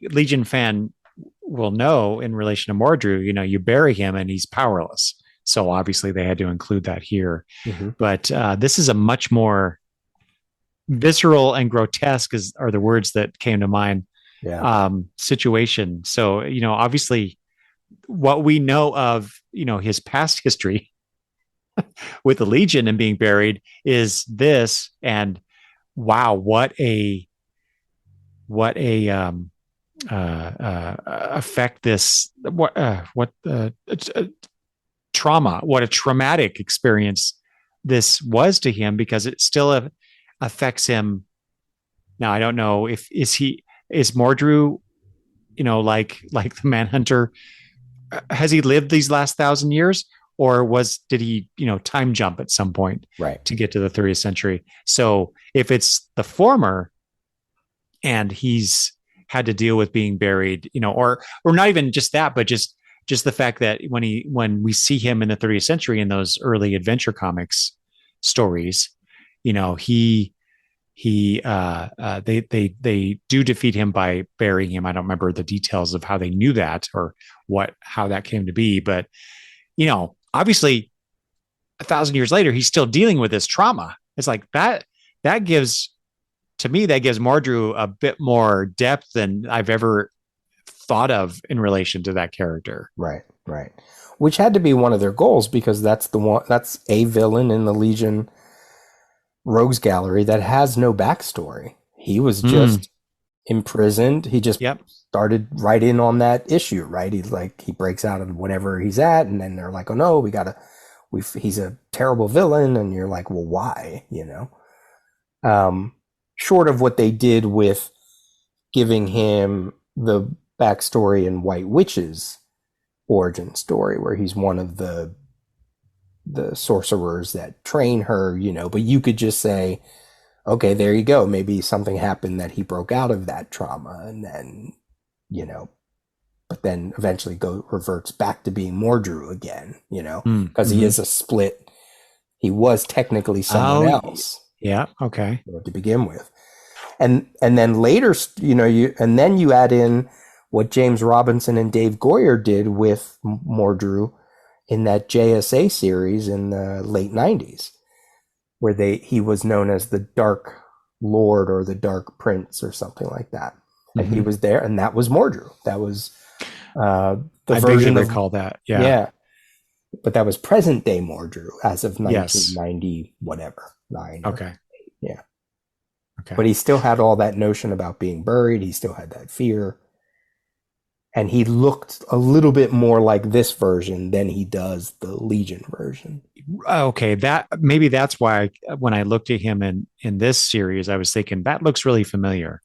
Legion fan will know, in relation to Mordru, you bury him and he's powerless. So obviously they had to include that here. Hmm. But this is a much more visceral and grotesque, are the words that came to mind, Yeah. situation. So, obviously, what we know of, his past history with the Legion and being buried is this. And wow, what a effect this, what trauma, what a traumatic experience this was to him, because it's still affects him. Now I don't know if is Mordru, like the Manhunter, has he lived these last 1,000 years, or did he time jump at some point Right. to get to the 30th century? So if it's the former, and he's had to deal with being buried, or not even just that, but just the fact that when we see him in the 30th century in those early adventure comics stories, he they do defeat him by burying him. I don't remember the details of how they knew that, or how that came to be, but obviously 1,000 years later, he's still dealing with this trauma. It's like that gives to me, that gives Mordru a bit more depth than I've ever thought of in relation to that character. Right. Right. Which had to be one of their goals because that's a villain in the Legion Rogues Gallery that has no backstory. He was Mm, just imprisoned. He just yep. started right in on that issue, right? He breaks out of whatever he's at, and then they're like, "Oh no, he's a terrible villain," and you're like, "Well, why?" Um, Short of what they did with giving him the backstory in White Witch's origin story, where he's one of the sorcerers that train her, but you could just say, okay, there you go. Maybe something happened that he broke out of that trauma and then, you know, but then eventually reverts back to being Mordru again, Mm, because he mm-hmm. is a split. He was technically someone Oh, else, yeah. Okay. to begin with. And then later, you add in what James Robinson and Dave Goyer did with Mordru in that JSA series in the late 90s, where he was known as the Dark Lord or the Dark Prince or something like that. And he Mm-hmm. was there, and that was Mordru. That was the I vaguely version of, recall that. Yeah. yeah, but that was present day Mordru as of Yes. 1990, whatever, nine or, Okay. yeah. Okay. But he still had all that notion about being buried. He still had that fear. And he looked a little bit more like this version than he does the Legion version. Okay. That maybe that's why when I looked at him in this series, I was thinking that looks really familiar,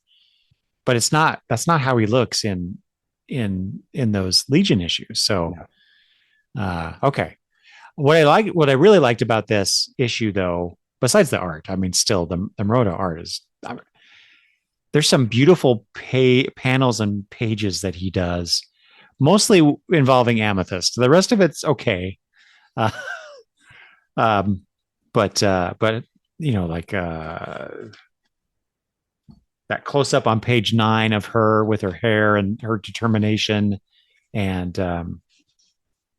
but it's not. That's not how he looks in those Legion issues. So, No. okay. What I really liked about this issue, though, besides the art, I mean, still the Murata art is. There's some beautiful panels and pages that he does, mostly involving Amethyst. The rest of it's okay, uh, um, but like that close up on page 9 of her with her hair and her determination, and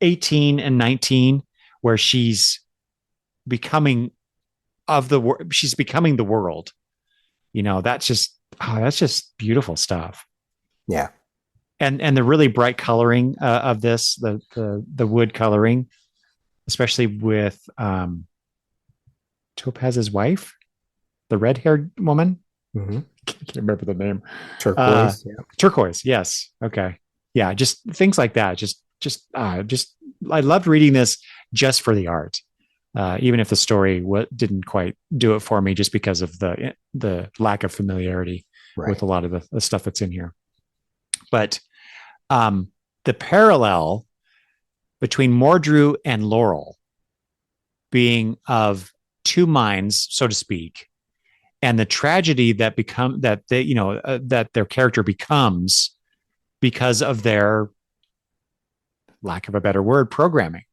18 and 19, where becoming she's becoming the world. That's just beautiful stuff. Yeah. And the really bright coloring of this, the wood coloring, especially with Topaz's wife, the red haired woman. Mm-hmm. Can't remember the name. Uh, Turquoise. Yeah. Turquoise. Yes. Okay. Yeah. Just things like that. Just I loved reading this just for the art. Even if the story didn't quite do it for me, just because of the lack of familiarity with Right. a lot of the stuff that's in here. But um, the parallel between Mordru and Laurel being of two minds, so to speak, and the tragedy that their character becomes because of their lack of a better word, programming.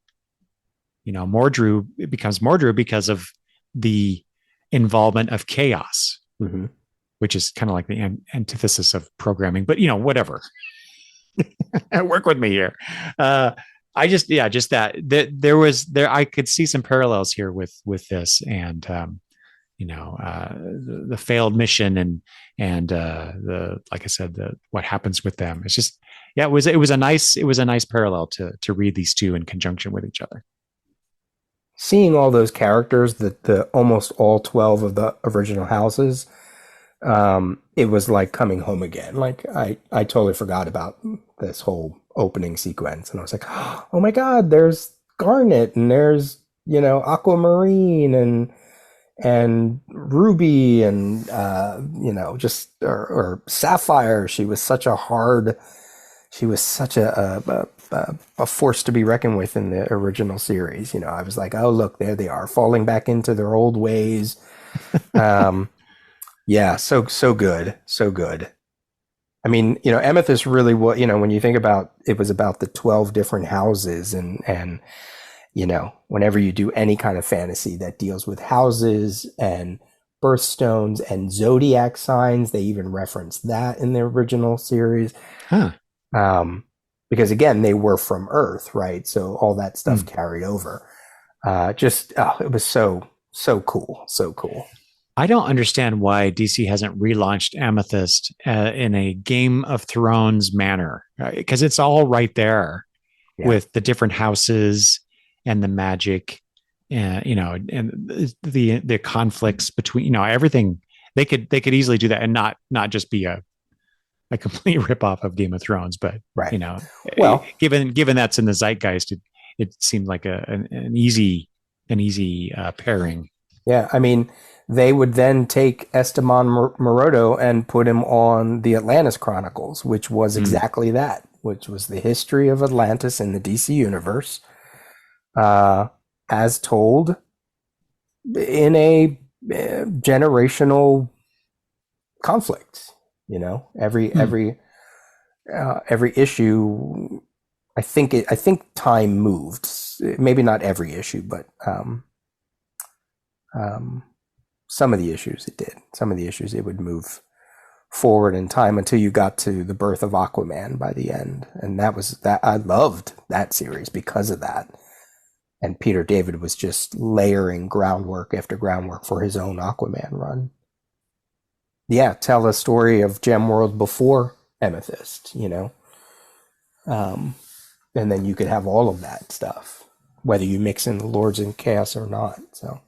Mordru becomes Mordru because of the involvement of chaos, Mm-hmm. which is kind of like the antithesis of programming. But whatever. Work with me here. I just that there I could see some parallels here with this, and the failed mission, and the like I said, the what happens with them. It's just it was a nice parallel to read these two in conjunction with each other. Seeing all those characters, the almost all 12 of the original houses, it was like coming home again. Like I totally forgot about this whole opening sequence, and I was like, oh my God, there's Garnet, and there's Aquamarine, and and Ruby and just or Sapphire. She was such a force to be reckoned with in the original series. I was like, oh look, there they are falling back into their old ways. Um, yeah, so good, so good. I mean, Amethyst really was, when you think about it, was about the 12 different houses, and whenever you do any kind of fantasy that deals with houses and birthstones and zodiac signs, they even reference that in the original series. Huh. Um, because again, they were from Earth, right? So all that stuff Hmm. carried over. It was so cool, so cool. I don't understand why DC hasn't relaunched Amethyst in a Game of Thrones manner, because it's all right there Yeah, with the different houses and the magic, and the conflicts between everything. They could easily do that and not just be a complete ripoff of Game of Thrones, but right. you know, Well, given that's in the zeitgeist, it seemed like an easy pairing. yeah, I mean, they would then take Esteban Maroto and put him on the Atlantis Chronicles, which was Mm. exactly that, which was the history of Atlantis in the DC universe, uh, as told in a generational conflict. Every Mm. every issue. I think time moved. Maybe not every issue, but um, some of the issues it did. Some of the issues it would move forward in time until you got to the birth of Aquaman by the end, and that. I loved that series because of that. And Peter David was just layering groundwork after groundwork for his own Aquaman run. Yeah, tell a story of Gem World before Amethyst, um, and then you could have all of that stuff, whether you mix in the Lords and Chaos or not. So,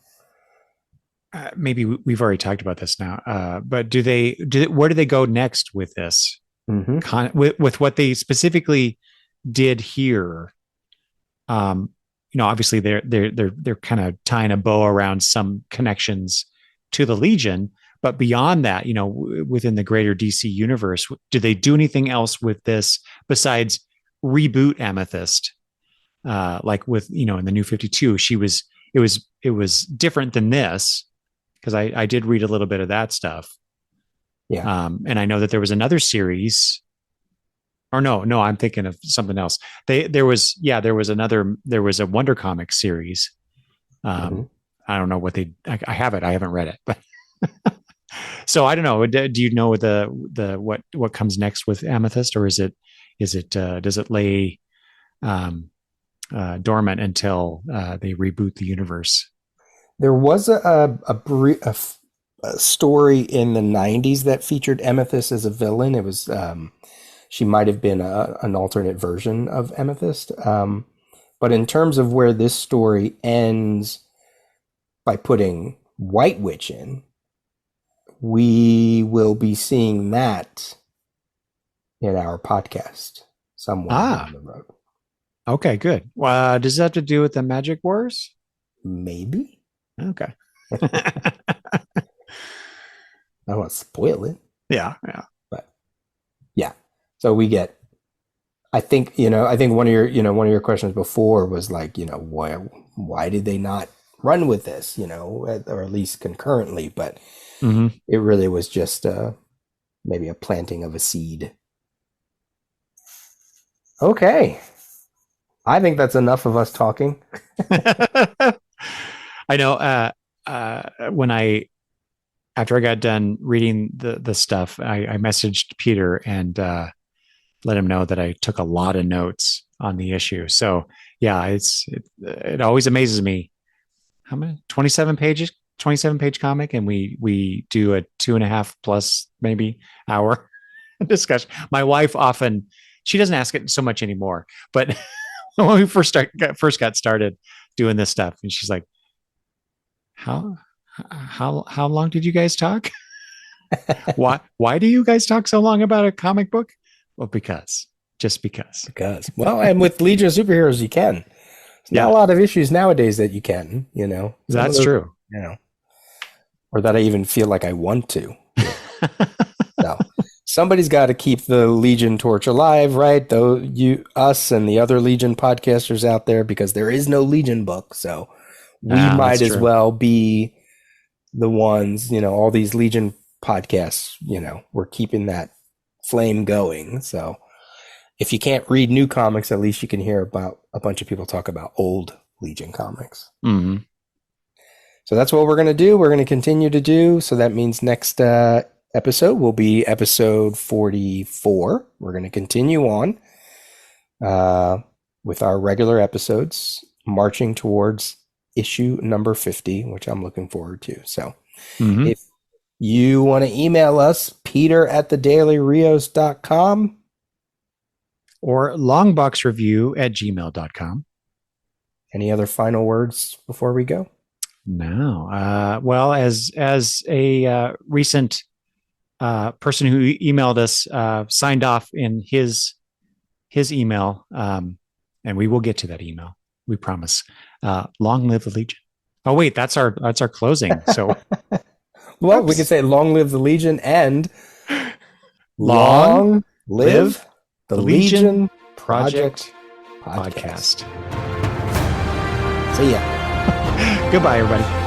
Maybe we've already talked about this now, but where do they go next with this? mm-hmm. With what they specifically did here? Um, Obviously they're kind of tying a bow around some connections to the Legion, but beyond that, within the greater DC universe, do they do anything else with this besides reboot Amethyst? Like with in the New 52, it was different than this, because I did read a little bit of that stuff. Yeah. And I know that there was another series, or no, I'm thinking of something else. There was a Wonder Comics series. Mm-hmm. Um, I don't know what I have it. I haven't read it, but so I don't know. Do you know what comes next with Amethyst, or does it lay dormant until they reboot the universe? There was a story in the '90s that featured Amethyst as a villain. It was she might have been an alternate version of Amethyst. But in terms of where this story ends by putting White Witch in, we will be seeing that in our podcast somewhere down Ah, the road. okay, good. Does that have to do with the Magic Wars? Maybe. Okay. I don't want to spoil it, Yeah, yeah. but yeah. So we get. I think one of your questions before was like, why did they not run with this, or at least concurrently? But Hmm. it really was just maybe a planting of a seed. Okay, I think that's enough of us talking. I know. When I after I got done reading the stuff, I messaged Peter and let him know that I took a lot of notes on the issue. So yeah, it always amazes me how many 27 page comic, and we do a 2.5 plus maybe hour discussion. My wife often, she doesn't ask it so much anymore, but when we first got started doing this stuff, and she's like, how how long did you guys talk? Why do you guys talk so long about a comic book? Well, just because. Because, well, and with Legion of Superheroes, you can. There's not a Yeah, lot of issues nowadays that you can. Some of that's those, true. you know. or that I even feel like I want to. So somebody's got to keep the Legion torch alive, right? Though us and the other Legion podcasters out there, because there is no Legion book. So we Ah, that's might as true. well be the ones, all these Legion podcasts, we're keeping that flame going. So if you can't read new comics, at least you can hear about a bunch of people talk about old Legion comics. Hmm. So that's what we're going to do. We're going to continue to do. So that means next episode will be episode 44. We're going to continue on with our regular episodes, marching towards issue number 50, which I'm looking forward to. So Hmm. if you want to email us, peter@thedailyrios.com. Or longboxreview@gmail.com. Any other final words before we go? No. Well, as a recent person who emailed us signed off in his email, and we will get to that email. We promise. Long live the Legion. Oh wait, that's our closing. So, Well, we could whoops. say long live the Legion and Long long live live the the Legion Legion Project Project Podcast. Podcast. See ya. Goodbye, everybody.